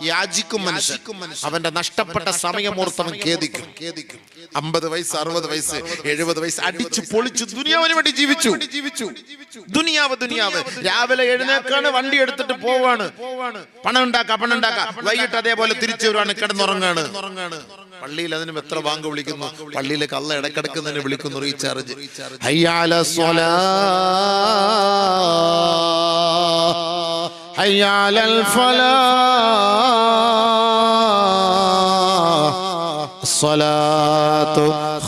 യാചിക്കും മനുഷ്യൻ, അവന്റെ നഷ്ടപ്പെട്ട സമയമോർത്തവൻ ഖേദിക്കും. 50 വയസ്സ്, 60 വയസ്സ്, 70 വയസ്സ് അടിച്ചു പൊളിച്ചു ദുനിയാവിന് വേണ്ടി ജീവിച്ചു. ദുനിയാവ് രാവിലെ എഴുന്നേക്കാണ്, വണ്ടി എടുത്തിട്ട് പോവാണ്, പണം ഉണ്ടാക്ക, വൈകിട്ട് അതേപോലെ തിരിച്ചു വരുവാണ്, കിടന്നുറങ്ങാണ്. പള്ളിയിൽ അതിനും എത്ര ബാങ്ക് വിളിക്കുന്നു, പള്ളിയിലേക്ക് അള്ള ഇടക്കിടക്കുന്നതിന് വിളിക്കുന്നു, റീചാർജ്. ഹയ്യ അലസ് സ്വലാഹ്, ഹയ്യ അലൽ ഫലാഹ്, الصلاة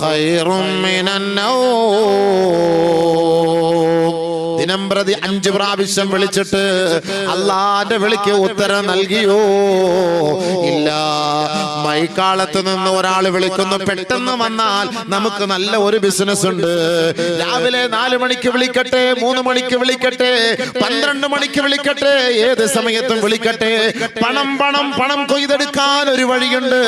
خير من النوم. ദിനം പ്രതി 5 പ്രാവശ്യം വിളിച്ചിട്ട് അള്ളാന്റെ വിളിക്ക് ഉത്തരം നൽകിയോ? ഇല്ല. മൈക്കാളത്ത് നിന്ന് ഒരാൾ വിളിക്കുന്നു, പെട്ടെന്ന് വന്നാൽ നമുക്ക് നല്ല ഒരു ബിസിനസ് ഉണ്ട്. രാവിലെ 4 മണിക്ക് വിളിക്കട്ടെ, 3 മണിക്ക് വിളിക്കട്ടെ, 12 മണിക്ക് വിളിക്കട്ടെ, ഏത് സമയത്തും വിളിക്കട്ടെ. പണം കൊയ്തെടുക്കാൻ ഒരു വഴിയുണ്ട്.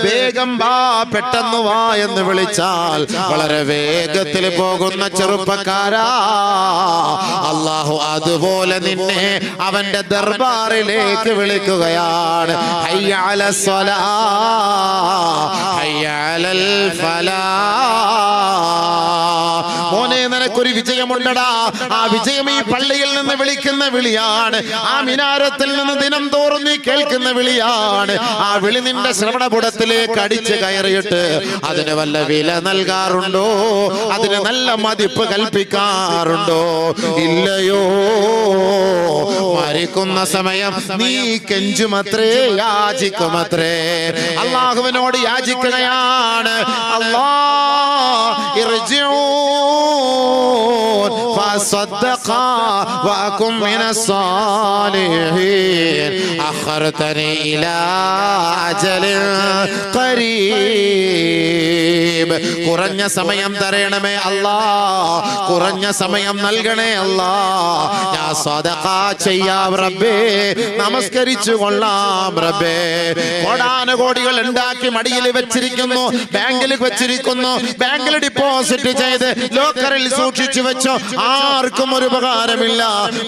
വേഗം വാ, പെട്ടെന്ന് വാ എന്ന് വിളിച്ചാൽ വളരെ വേഗത്തിൽ പോകുന്ന ചെറുപ്പക്കാരാ, അല്ലാഹു അതുപോലെ നിന്നെ അവന്റെ ദർബാറിലേക്ക് വിളിക്കുകയാണ്. ഹയ്യ അലസ് സ്വലാഹ്, ഹയ്യ അലൽ ഫലാഹ്. മോനെ, നിനക്കൊരു വിജയമുണ്ടടാ. ആ വിജയം ഈ പള്ളിയിൽ നിന്ന് വിളിക്കുന്ന വിളിയാണ്. ആ മിനാരത്തിൽ നിന്ന് ദിനം തോറും നീ കേൾക്കുന്ന വിളിയാണ്. ആ വിളി നിന്റെ ശ്രവണപുടത്തിലേക്ക് അടിച്ചു കയറിയിട്ട് അതിന് വല്ല വില നൽകാറുണ്ടോ? അതിന് നല്ല മതിപ്പ് കൽപ്പിക്കാറുണ്ടോ? ഇല്ലയോ. മരിക്കുന്ന സമയം നീ കെഞ്ചുമത്രേ, യാചിക്കുമത്രേ. അല്ലാഹുവിനോട് യാചിക്കുകയാണ്. അല്ലാഹ് ഇർജിഊൻ ഫസദ്ദഖാ വകും മിനസ് സാലിഹീൻ അഖർതനി ഇലാ അജലിൻ ഖരീബ്. കുറഞ്ഞ സമയം തരണമേ അല്ലാഹ്, കുറഞ്ഞ സമയം നൽകണേ അല്ലാഹ്. ഞാൻ സദഖ ചെയ്യാം റബ്ബേ, നമസ്കരിച്ചു കൊള്ളാം റബ്ബേ. കോടാനുകോടികൾ ഉണ്ടാക്കി മടിയിൽ വെച്ചിരിക്കുന്നു, ബാങ്കിൽ വെച്ചിരിക്കുന്നു, ബാങ്കിൽ ഡിപ്പോസിറ്റ് ചെയ്ത് ലോക്കറിൽ സൂക്ഷിച്ചു വെച്ചോ, ആർക്കും ഒരു ഉപകാരമില്ല.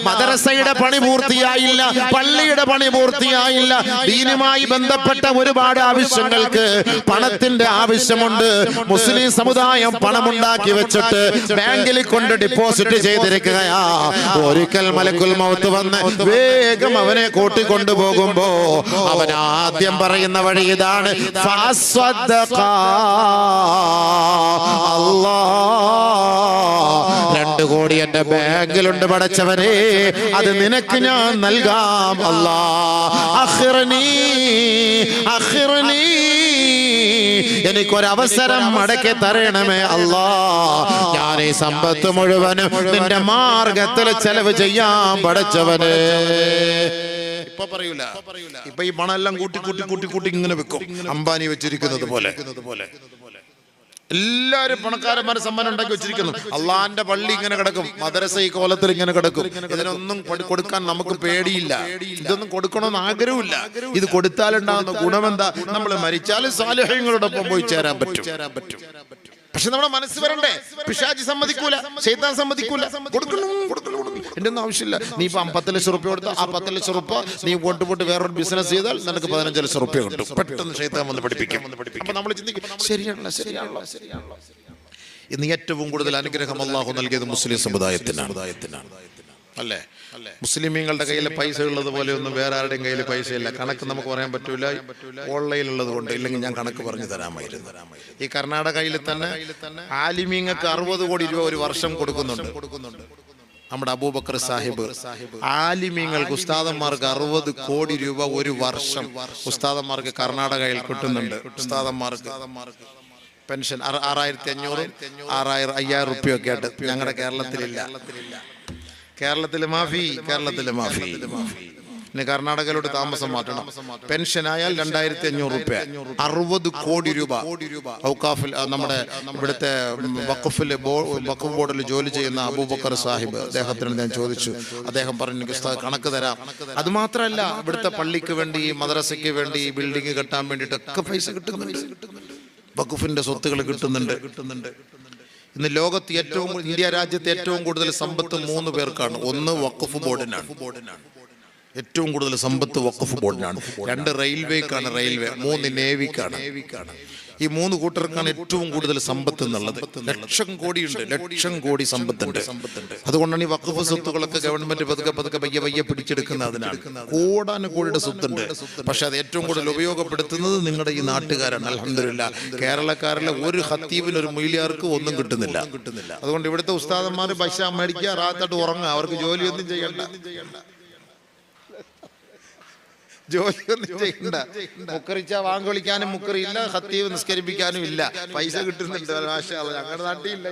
മദ്രസയുടെ പണി പൂർത്തിയായില്ല, പള്ളിയുടെ പണി പൂർത്തിയായില്ല. ദീനുമായി ബന്ധപ്പെട്ട ഒരുപാട് ആവശ്യങ്ങൾക്ക് പണത്തിന്റെ ആവശ്യമുണ്ട്. മുസ്ലിം സമുദായം പണമുണ്ടാക്കി വെച്ചിട്ട് ബാങ്കിൽ കൊണ്ട് ഡിപ്പോസിറ്റ് ചെയ്തിരിക്കുകയാ. ഒരിക്കൽ മലക്കുൽ മൗത്ത് വന്ന് വേഗം അവനെ കൂട്ടിക്കൊണ്ടുപോകുമ്പോ അവൻ ആദ്യം പറയുന്ന വഴി ഇതാണ്: ഫസ്വദ്ദഖാ. അല്ലാഹ് 2 കോടി എന്റെ ബാങ്കിലുണ്ട് പടച്ചവനെ, അത് നിനക്ക് ഞാൻ നൽകാം അല്ലാഹ്. അഖിർനി എനിക്കൊരവസരം മടക്കി തരണമേ അല്ലാഹ്. ഞാൻ ഈ സമ്പത്ത് മുഴുവനും നിന്റെ മാർഗത്തിൽ ചെലവ് ചെയ്യാൻ പടച്ചവനെ. ഇപ്പൊ പറയൂല. ഇപ്പൊ ഈ പണം എല്ലാം കൂട്ടി കൂട്ടി കൂട്ടി കൂട്ടി ഇങ്ങനെ വെക്കും, അംബാനി വെച്ചിരിക്കുന്നത് പോലെ. എല്ലാവരും പണക്കാരന്മാരെ സമ്മാനം ഉണ്ടാക്കി വെച്ചിരിക്കുന്നു. അള്ളാന്റെ പള്ളി ഇങ്ങനെ കിടക്കും, മദ്രസ ഈ കോലത്തിൽ ഇങ്ങനെ കിടക്കും. ഇതിനൊന്നും കൊടുക്കാൻ നമുക്ക് പേടിയില്ല, ഇതൊന്നും കൊടുക്കണമെന്ന് ആഗ്രഹമില്ല. ഇത് കൊടുത്താലുണ്ടാകുന്ന ഗുണമെന്താ? നമ്മൾ മരിച്ചാലും സാലിഹ്യങ്ങളോടൊപ്പം പോയി ചേരാൻ പറ്റും. പക്ഷെ നമ്മുടെ മനസ്സ് വരണ്ടേ? പിശാചി സമ്മതിക്കൂല, ശൈത്താൻ സമ്മതിക്കൂല. കൊടുക്കണം. എന്റെ ഒന്നും ആവശ്യമില്ല. നീ ഇപ്പൊ 50 ലക്ഷം റുപ്യ കൊടുത്താൽ ആ 10 ലക്ഷം റുപ്യ നീ പോട്ട് വേറൊരു ബിസിനസ് ചെയ്താൽ നിനക്ക് 15 ലക്ഷം റുപ്യ കിട്ടും. പെട്ടെന്ന് ശൈത്താൻ വന്ന് പഠിപ്പിക്കും. അപ്പൊ നമ്മൾ ചിന്തിക്കും, ശരിയാണല്ലോ. ഇന്ന് ഏറ്റവും കൂടുതൽ അനുഗ്രഹം അല്ലാഹു നൽകിയത് മുസ്ലിം സമുദായത്തിനാണ്, അല്ലേ? മുസ്ലിമീങ്ങളുടെ കയ്യിൽ പൈസ ഉള്ളത് പോലെ ഒന്നും വേറെ ആരുടെയും കയ്യിൽ പൈസ ഇല്ല. കണക്ക് നമുക്ക് പറയാൻ പറ്റൂല, ഓൺലൈനിലുള്ളത് കൊണ്ട്. ഇല്ലെങ്കിൽ ഞാൻ കണക്ക് പറഞ്ഞു തരാമായിരുന്നു. ഈ കർണാടകയിൽ തന്നെ ആലിമീങ്ങൾക്ക് 60 കോടി രൂപ ഒരു വർഷം കൊടുക്കുന്നുണ്ട്. നമ്മുടെ അബൂബക്കർ സാഹിബ് ആലിമീങ്ങൾക്ക്, ഉസ്താദന്മാർക്ക് 60 കോടി രൂപ ഒരു വർഷം ഉസ്താദന്മാർക്ക് കർണാടകയിൽ കിട്ടുന്നുണ്ട്. ഉസ്താദന്മാർക്ക് പെൻഷൻ 6500, 5000 റുപ്യ ഒക്കെ ആയിട്ട്. ഞങ്ങളുടെ കേരളത്തിലില്ല. കേരളത്തിലെ മാഫി. ഇനി കർണാടകയിലോട്ട് താമസം മാറ്റണം. പെൻഷനായാൽ 2500 റുപ്യ, 60 കോടി രൂപ. ഔക്കാഫിൽ, നമ്മുടെ ഇവിടുത്തെ വഖഫ് ബോർഡിൽ ജോലി ചെയ്യുന്ന അബൂബക്കർ സാഹിബ്, അദ്ദേഹത്തിന് ഞാൻ ചോദിച്ചു. അദ്ദേഹം പറഞ്ഞു, കണക്ക് തരാം. അത് മാത്രമല്ല, ഇവിടുത്തെ പള്ളിക്ക് വേണ്ടി, മദ്രസയ്ക്ക് വേണ്ടി, ബിൽഡിംഗ് കെട്ടാൻ വേണ്ടിയിട്ടൊക്കെ പൈസ കിട്ടുന്നുണ്ട്. വഖഫിന്റെ സ്വത്തുകൾ കിട്ടുന്നുണ്ട്. ഇന്ന് ലോകത്ത് ഇന്ത്യ രാജ്യത്ത് ഏറ്റവും കൂടുതൽ സമ്പത്ത് 3 പേർക്കാണ്. ഒന്ന് വഖഫ് ബോർഡിനാണ്, ഏറ്റവും കൂടുതൽ സമ്പത്ത് വഖഫ് ബോർഡിനാണ്. 2 റെയിൽവേക്കാണ്, 3 നേവിക്കാണ്. ഈ 3 കൂട്ടർക്കാണ് ഏറ്റവും കൂടുതൽ സമ്പത്ത് എന്നുള്ളത്. ലക്ഷം കോടി സമ്പത്തുണ്ട്. അതുകൊണ്ടാണ് ഈ വഖഫ് സ്വത്തുകളൊക്കെ ഗവൺമെന്റ് പതുക്കെ പയ്യെ പിടിച്ചെടുക്കുന്നത്. അതിനാണ് കോടാനുകോടിയുടെ സ്വത്തുണ്ട്. പക്ഷെ അത് ഏറ്റവും കൂടുതൽ ഉപയോഗപ്പെടുത്തുന്നത് നിങ്ങളുടെ ഈ നാട്ടുകാരാണ്. അൽഹംദുലില്ലാഹ്, കേരളക്കാരിലെ ഒരു ഖത്തീബിന്, ഒരു മൊയ്ലിയാർക്ക് ഒന്നും കിട്ടുന്നില്ല. അതുകൊണ്ട് ഇവിടുത്തെ ഉസ്താദന്മാർ പൈസ മേടിക്കുക, റാത്തായിട്ട് ഉറങ്ങുക, അവർക്ക് ജോലിയൊന്നും ചെയ്യണ്ട. മുക്കറിച്ച വാങ്ങി വിളിക്കാനും മുക്കറിയില്ല, ഖത്തീബ് നിസ്കരിപ്പിക്കാനും ഇല്ല. പൈസ കിട്ടുന്നുണ്ട്. ഞങ്ങളുടെ നാട്ടിലില്ല.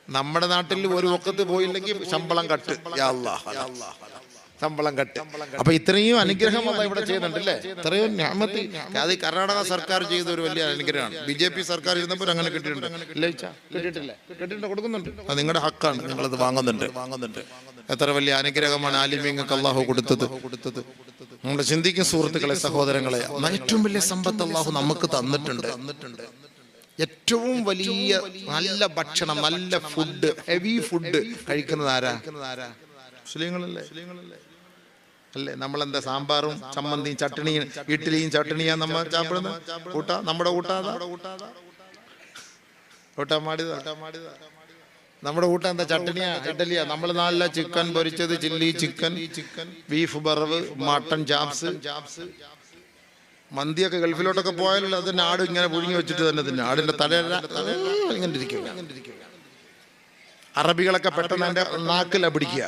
നമ്മുടെ നാട്ടിൽ ഒരു വക്കത്ത് പോയില്ലെങ്കിൽ ശമ്പളം കട്ട്. യാ അല്ലാഹ്, ശമ്പളം കട്ട്. അപ്പൊ ഇത്രയും അനുഗ്രഹം ഇവിടെ ചെയ്യുന്നുണ്ടല്ലേ? ഇത്രയും നിഅമത്ത്. അത് കർണാടക സർക്കാർ ചെയ്ത ഒരു വലിയ അനുഗ്രഹമാണ്. BJP സർക്കാർ ഇരുന്നപ്പോൾ അങ്ങനെ കിട്ടിയിട്ടുണ്ട്. കിട്ടിയിട്ടില്ല, കൊടുക്കുന്നുണ്ട്. അത് നിങ്ങളുടെ ഹക്കാണ്, നിങ്ങളത് വാങ്ങുന്നുണ്ട്. എത്ര വലിയ അനുഗ്രഹമാണ് ആലിമീങ്ങൾക്ക് അല്ലാഹു കൊടുത്തത്. നമ്മൾ ചിന്തിക്കും സുഹൃത്തുക്കളെ, സഹോദരങ്ങളെ, ഏറ്റവും വലിയ സമ്പത്ത് അല്ലാഹു നമുക്ക് തന്നിട്ടുണ്ട്. ഏറ്റവും വലിയ നല്ല ഭക്ഷണം, നല്ല ഫുഡ്, ഹെവി ഫുഡ് കഴിക്കുന്നത് ആരാ? മുസ്ലിങ്ങളല്ലേ? നമ്മളെന്താ സാമ്പാറും ചമ്മന്തിയും ചട്ടണിയും ഇഡ്ഡലിയും ചട്ടണിയാ നമ്മൾ സാപ്പിടുന്ന നമ്മുടെ നമ്മുടെ കൂട്ട എന്താ? ചട്ടണിയാ, ഇഡ്ഡലിയാ. നമ്മൾ നല്ല ചിക്കൻ പൊരിച്ചത്, ചില്ലി ചിക്കൻ, ബീഫ് ബറവ്, മട്ടൺ ചാപ്സ്, മന്തിയൊക്കെ ഗൾഫിലോട്ടൊക്കെ പോയാലും അതിന്റെ ആട് ഇങ്ങനെ പുഴുങ്ങി വെച്ചിട്ട് തന്നെ തിന്നെ. ആടിന്റെ തലയല്ല ഇങ്ങനെ ഇരിക്കും. അറബികളൊക്കെ പെട്ടെന്ന് എന്റെ നാക്കില പിടിക്കുക,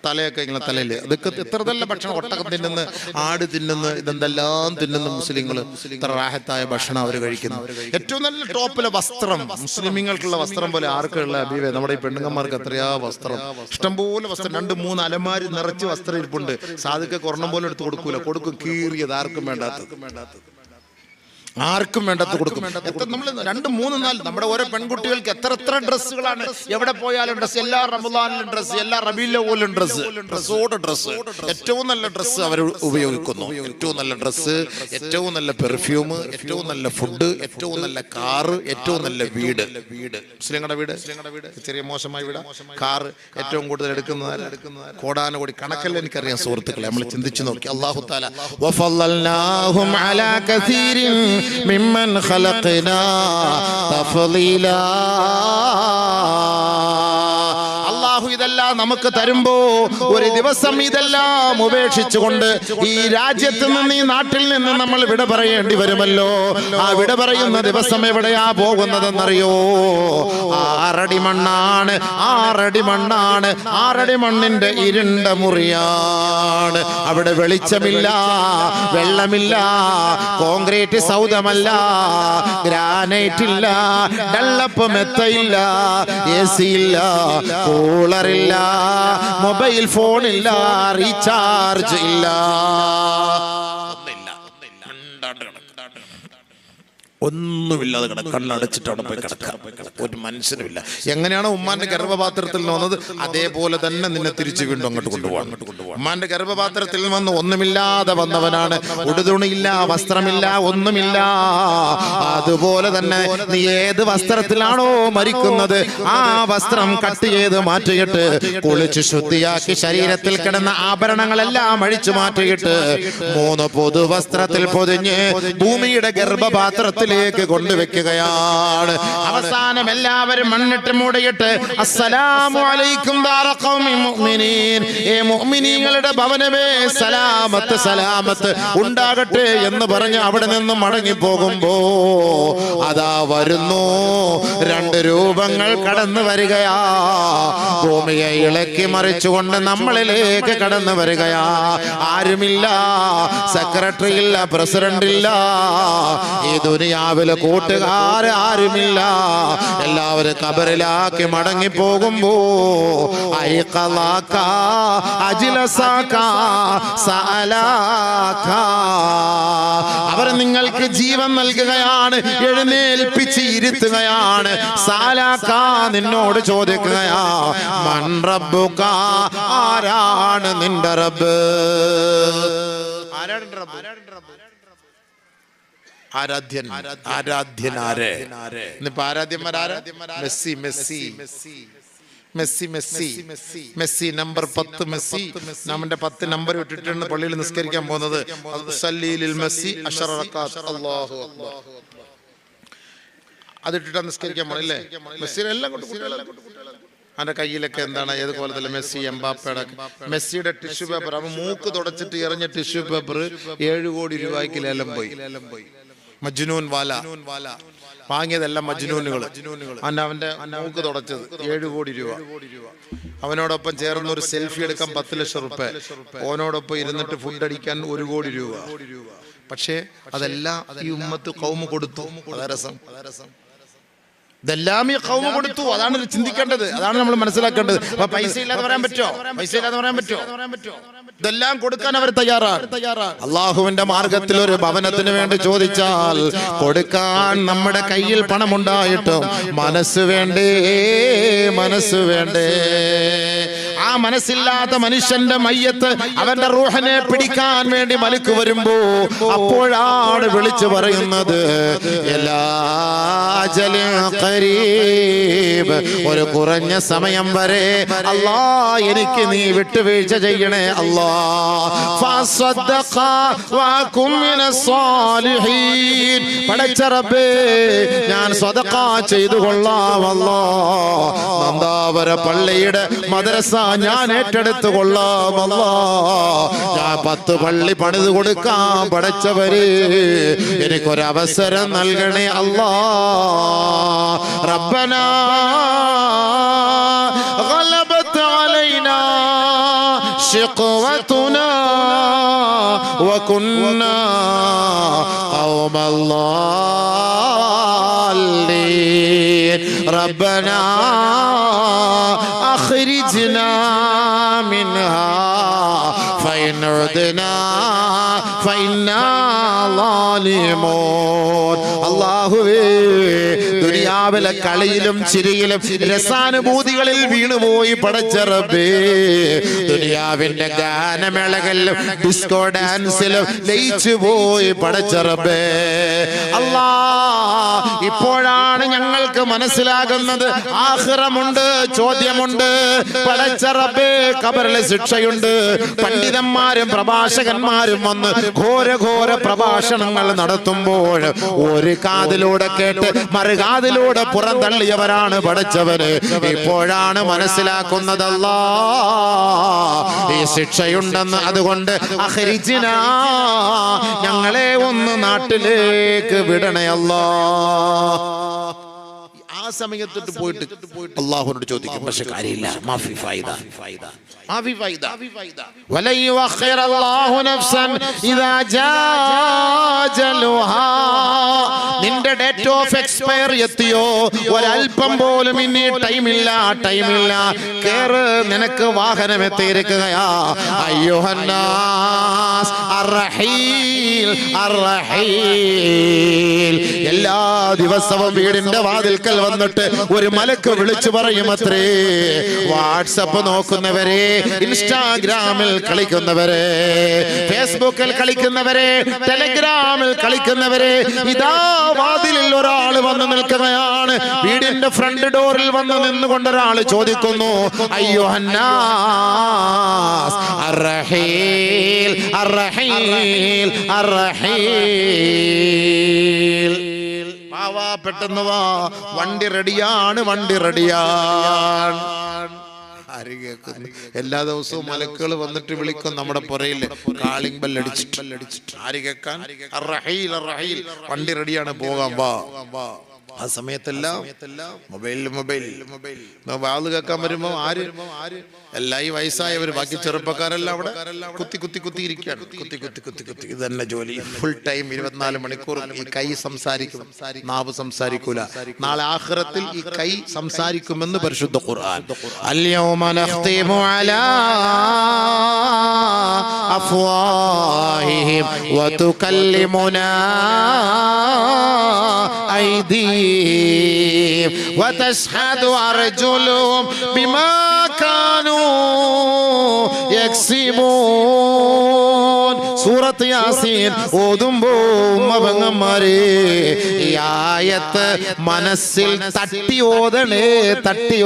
തലയൊക്കെ ഇങ്ങനെ തലയില്. അതൊക്കെ എത്ര നല്ല ഭക്ഷണം. ഒട്ടകം തിന്നുന്ന, ആട് തിന്നുന്ന, ഇതെന്തെല്ലാം തിന്നുന്ന മുസ്ലിങ്ങൾ. ഇത്ര റാഹത്തായ ഭക്ഷണം അവർ കഴിക്കുന്നു. ഏറ്റവും നല്ല ടോപ്പിലെ വസ്ത്രം, മുസ്ലിമീങ്ങൾക്കുള്ള വസ്ത്രം പോലെ ആർക്കുള്ള അബീവേ? നമ്മുടെ ഈ പെണ്ണുങ്ങന്മാർക്ക് എത്രയാ വസ്ത്രം, ഇഷ്ടംപോലെ വസ്ത്രം. 2-3 അലമാരി നിറച്ച് വസ്ത്രം ഇരിപ്പുണ്ട്. സാധുക്കെ കൊറണം പോലും എടുത്ത് കൊടുക്കും. കീറിയത്, ആർക്കും വേണ്ടാത്തത് കൊടുക്കും. നമ്മൾ 2-3-4 നമ്മുടെ ഓരോ പെൺകുട്ടികൾക്ക് എത്ര ഡ്രസ്സുകളാണ്. എവിടെ പോയാലും ഡ്രസ്സ്, എല്ലാ റമദാനിലും ഡ്രസ്സ്, എല്ലാ റബീഉൽ അവ്വലിലും ഡ്രസ്സ്. ഏറ്റവും നല്ല ഡ്രസ്സ് അവർ ഉപയോഗിക്കുന്നു. ഏറ്റവും നല്ല ഡ്രസ്സ്, ഏറ്റവും നല്ല പെർഫ്യൂം, ഏറ്റവും നല്ല ഫുഡ്, ഏറ്റവും നല്ല കാറ്, ഏറ്റവും നല്ല വീട്. മുസ്ലിങ്ങളുടെ വീട് ചെറിയ മോശമായ വീട്. കാറ് ഏറ്റവും കൂടുതൽ എടുക്കുന്നത് കോടാനുകോടി കണക്കല്ല. എനിക്കറിയാം സുഹൃത്തുക്കളെ, നമ്മൾ ചിന്തിച്ചു നോക്കി. അല്ലാഹു തആല വഫളൽനാഹും അലാ കസീരിൻ മിമ്മൻ ഖലഖനാ തഫളീലാ. അല്ലാഹു ഇതെല്ലാം നമുക്ക് തരുമ്പോ ഒരു ദിവസം ഇതെല്ലാം ഉപേക്ഷിച്ചുകൊണ്ട് ഈ രാജ്യത്ത് നിന്ന്, ഈ നാട്ടിൽ നിന്ന് നമ്മൾ വിട പറയേണ്ടി വരുമല്ലോ. ആ വിട പറയുന്ന ദിവസം എവിടെയാ പോകുന്നതെന്നറിയോ? 6 അടി മണ്ണാണ്. 6 അടി മണ്ണിന്റെ ഇരുണ്ട മുറിയാണ്. അവിടെ വെളിച്ചമില്ല, വെള്ളമില്ല, കോൺക്രീറ്റ് സൗധമല്ല, ഗ്രാനൈറ്റ് ഇല്ല, ഡള്ളപ്പ് മെത്തയില്ല, AC ഇല്ല, കൂളറില്ല, മൊബൈൽ ഫോണില്ല, റീചാർജ് ഇല്ല, ഒന്നുമില്ലാതെ കണ്ണടച്ചിട്ടാണ് പോയി കിടക്കുക. ഒരു മനുഷ്യനുമില്ല. എങ്ങനെയാണോ ഉമ്മാന്റെ ഗർഭപാത്രത്തിൽ വന്നത് അതേപോലെ തന്നെ നിന്നെ തിരിച്ചു വീണ്ടും അങ്ങോട്ട് കൊണ്ടുപോകണം. ഉമ്മാന്റെ ഗർഭപാത്രത്തിൽ വന്ന് ഒന്നുമില്ലാതെ വന്നവനാണ്. ഉടുതുണിയില്ല, വസ്ത്രമില്ല, ഒന്നുമില്ല. അതുപോലെ തന്നെ നീ ഏത് വസ്ത്രത്തിലാണോ മരിക്കുന്നത് ആ വസ്ത്രം കട്ട് ചെയ്ത് മാറ്റിയിട്ട് കുളിച്ച് ശുദ്ധിയാക്കി ശരീരത്തിൽ കിടന്ന ആഭരണങ്ങളെല്ലാം അഴിച്ചു മാറ്റിയിട്ട് 3 പൊതുവസ്ത്രത്തിൽ പൊതിഞ്ഞ് ഭൂമിയുടെ ഗർഭപാത്രത്തിൽ കൊണ്ടുവെക്കുകയാണ്. അവസാനം എല്ലാവരും മണ്ണിട്ട് മൂടിയിട്ട് അസ്സലാമു അലൈക്കും ദാറ ഖൗമി മുഅ്മിനീൻ, ഏ മുഅ്മിനീങ്ങളുടെ ഭവനമേ സലാമത്ത് സലാമത്ത് ഉണ്ടാകട്ടെ എന്ന് പറഞ്ഞ് അവിടെ നിന്ന് മടങ്ങി പോകുമ്പോ അതാ വരുന്നു 2 രൂപങ്ങൾ കടന്നു വരികയാ. ഭൂമിയെ ഇളക്കി മറിച്ചുകൊണ്ട് നമ്മളിലേക്ക് കടന്നു വരികയാ. ആരുമില്ല, സെക്രട്ടറി ഇല്ല, പ്രസിഡന്റ് ഇല്ല, ഈ ദുനിയാവിലെ കൂട്ടുകാർ ആരുമില്ല. എല്ലാവരും ഖബറിലാക്കി മടങ്ങി പോകുമ്പോ അവർ നിങ്ങൾക്ക് ജീവൻ നൽകുകയാണ്, എഴുന്നേൽപ്പിച്ച് ഇരുത്തുകയാണ്. സാലാക്ക നിന്നോട് ചോദിക്കുകയാ, മൻ റബ്ബുക, ആരാണ് നിന്റെ റബ്ബ്? ആരാണ് റബ്ബ്? ആരാധ്യൻ, ആരാധ്യനാരെ? ഇന്നിപ്പോ ആരാധ്യന്മാരാരെ? Messi, Messi, Messi, Messi, Messi number 10. Messi നമ്മുടെ 10 നമ്പർ ഇട്ടിട്ടാണ് പള്ളിയിൽ നിസ്കരിക്കാൻ പോകുന്നത്. മെസ്സി അല്ലാഹു അക്ബർ അതിട്ടിട്ടാണ് നിസ്കരിക്കാൻ പോണല്ലേ. മെസ്സിനെ എല്ലാം അവന്റെ കയ്യിലൊക്കെ എന്താണ്, ഏത് കോലത്തില് മെസ്സി, എംബാപ്പയുടെ മെസ്സിയുടെ ടിഷ്യൂ പേപ്പർ, അവൻ മൂക്ക് തുടച്ചിട്ട് എറിഞ്ഞ ടിഷ്യൂ പേപ്പർ 7 കോടി രൂപയ്ക്ക് ലേലം പോയി. മജ്നൂൻ വാല വാങ്ങിയതെല്ലാം മജ്നൂനുകൾ. അവന്റെ മൂക്ക് തുടച്ചത് 7 കോടി രൂപ. അവനോടൊപ്പം ചേർന്ന് ഒരു സെൽഫി എടുക്കാൻ 10 ലക്ഷം റുപ്യ, ഓനോടൊപ്പം ഇരുന്നിട്ട് ഫുഡ് അടിക്കാൻ 1 കോടി രൂപ. പക്ഷേ അതെല്ലാം ഈ ഉമ്മത്ത് ഖൗമ് കൊടുത്തു. രസം ഇതെല്ലാം ഈ ഖൗമ് കൊടുത്തു. അതാണ് ചിന്തിക്കേണ്ടത്, അതാണ് നമ്മൾ മനസ്സിലാക്കേണ്ടത്. അപ്പൊ പൈസ ഇല്ലാതെ പറയാൻ പറ്റോ? പൈസ ഇല്ലാതെ പറയാൻ പറ്റോ? ഇതെല്ലാം കൊടുക്കാൻ അവർ തയ്യാറാണ്. അള്ളാഹുവിന്റെ മാർഗത്തിൽ ഒരു ഭവനത്തിന് വേണ്ടി ചോദിച്ചാൽ കൊടുക്കാൻ നമ്മുടെ കയ്യിൽ പണമുണ്ടായിട്ടും മനസ്സ് വേണ്ടേ? മനസ്സ് വേണ്ടേ? ആ മനസ്സില്ലാത്ത മനുഷ്യന്റെ മയ്യത്ത് അവന്റെ റൂഹിനെ പിടിക്കാൻ വേണ്ടി മലക്ക് വരുമ്പോ അപ്പോഴാണ് വിളിച്ചു പറയുന്നത്, ഒരു കുറഞ്ഞ സമയം വരെ അല്ലാ എനിക്ക് നീ വിട്ടുവീഴ്ച ചെയ്യണേ അല്ലാ. പടച്ച റബ്ബേ ഞാൻ സ്വതഖ ചെയ്തു കൊള്ളാം അല്ലാ. നന്ദാവര പള്ളിയുടെ മദ്രസ ഞാൻ ഏറ്റെടുത്തു കൊള്ളാം അല്ലാ. ഞാൻ 10 പള്ളി പണിത് കൊടുക്കാം പടച്ചവര്, എനിക്കൊരവസരം നൽകണേ അല്ലാ. റബ്ബനാ ഗലബത് അലൈനാ ശിഖ്വതുനാ വകുന്നാ ഖൗമൽ ളാലിൻ. റബ്ബനാ അഖ്രിജ്നാ മിൻഹാ ഫഇൻ ഉദ്നാ ഫഇന്നാ ളാലിമൂൻ. അല്ലാഹുവേ, ദുനിയാവിലെ കളിയിലും ചിരിയിലും രസാനുഭൂതികളിൽ വീണുപോയി പടച്ച റബ്ബേ, ദുനിയാവിന്റെ ഗാനമേളകളിലും ഡിസ്കോ ഡാൻസിലും ലയിച്ചു പോയി പടച്ച റബ്ബേ. അല്ലാ, ഇപ്പോഴാണ് ഞങ്ങൾക്ക് മനസ്സിലാകുന്നത് ആഖിറമുണ്ട്, ചോദ്യമുണ്ട് പടച്ച റബ്ബേ. ഖബറിലെ ശിക്ഷയുണ്ട്. പണ്ഡിതന്മാരും പ്രഭാഷകന്മാരും വന്ന് ഘോര പ്രഭാഷണങ്ങൾ നടത്തുമ്പോൾ ഒരു കാതിലൂടെ കേട്ട് മറുകാതിലൂടെ പുറന്തള്ളിയവരാണ് പടച്ചവര്. ഇപ്പോഴാണ് മനസ്സിലാക്കുന്നതല്ലാ ഈ ശിക്ഷയുണ്ടെന്ന്. അതുകൊണ്ട് അഖ്രിജ്നാ, ഞങ്ങളെ ഒന്ന് നാട്ടിലേക്ക് വിടണേ അല്ലാ. ആ ആ സമയത്തിട്ട് പോയിട്ട് അല്ലാഹുവിനോട് ചോദിക്കും. പക്ഷെ കാര്യമില്ല. മാഫി ഫൈദ മാഫി ഫൈദ വലൻ യുഅഖിറല്ലാഹു നഫ്സൻ ഇദാ ജാഅജലുഹാ. നിന്റെ ഡേറ്റ് ഓഫ് എക്സ്പയർ എത്തിയോ, ഒരല്പം പോലും ഇനി ടൈമില്ല. കേറ്, നിനക്ക് വാഹനം എത്തിയിരിക്കുകയാ. അയ്യുഹന്നാസ് അർറഹീൽ അർറഹീൽ. എല്ലാ ദിവസവും വീടിന്റെ വാതിൽക്കൽ വന്നിട്ട് ഒരു മലക്ക് വിളിച്ചു പറയും അത്രേ. വാട്സപ്പ് നോക്കുന്നവരെ, ഇൻസ്റ്റാഗ്രാമിൽ കളിക്കുന്നവരെ, ഫേസ്ബുക്കിൽ കളിക്കുന്നവരെ, ടെലിഗ്രാമിൽ കളിക്കുന്നവരെ, ഇതാ വാതിലിൽ ഒരാൾ വന്ന് നിൽക്കുകയാണ്. വീടിന്റെ ഫ്രണ്ട് ഡോറിൽ വന്ന് നിന്നുകൊണ്ട് ഒരാൾ ചോദിക്കുന്നു, അയ്യുഹന്നാസ് അർറഹീൽ അർറഹീൽ അർറഹീൽ. വാ, പെട്ടെന്ന് വാ, വണ്ടി റെഡിയാണ്. ആര് കേൾക്കുന്നു? എല്ലാ ദിവസവും മലക്കുകൾ വന്നിട്ട് വിളിക്കും നമ്മുടെ പുറയില്, കാളിംഗ് ബെൽ അടിച്ചിട്ട്. ആര് കേൾക്കാൻ? അർറഹീൽ അർറഹീൽ, വണ്ടി റെഡിയാണ്, പോകാം വാ. ആ സമയത്തെല്ലാം മൊബൈൽ വാള് കേൾക്കാൻ വരുമ്പോ ആര് എല്ലാ ഈ വയസ്സായവർ, ബാക്കി ചെറുപ്പക്കാരെല്ലാം അവിടെ കുത്തി ഇരിക്കുകയാണ്. കുത്തി ഇത് തന്നെ ജോലി. ഫുൾ ടൈം 24 മണിക്കൂർ ഈ കൈ സംസാരിക്കും, നാവ് സംസാരിക്കൂല. നാളെ ആഖിറത്തിൽ ഈ കൈ സംസാരിക്കുമെന്ന് പരിശുദ്ധ ഖുർആൻ. അൽയൗമ നഖ്തിമു അലാ അഫ്വാഹിഹിം വതുകല്ലിമുനാ أيديهم وتشهد أرجلهم بما كانوا يكسبون. സൂറത്ത് യാസീൻ ഓതുമ്പോ മവങ്ങന്മാരെ ഈ ആയത്ത് മനസ്സിൽ തട്ടി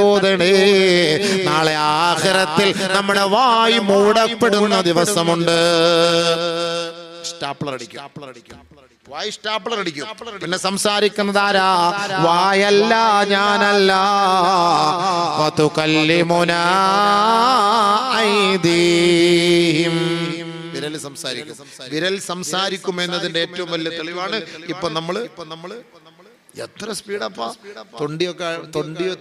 ഓതണേ. നാളെ ആഖിറത്തിൽ നമ്മുടെ വായ് മൂടപ്പെടുന്ന ദിവസമുണ്ട്. സ്റ്റാപ്ലർ അടിക്കും. വായ് സ്റ്റാപ്ലർ അടിക്കും. പിന്നെ സംസാരിക്കുന്നത് ആരാ? വായല്ല, ഞാനല്ല. വതുകല്ലിമുനാ ഐദീഹിം. വിരൽ സംസാരിക്കും എന്നതിന്റെ ഏറ്റവും വലിയ തെളിവാണ് ഇപ്പൊ നമ്മള് എത്ര സ്പീഡപ്പാ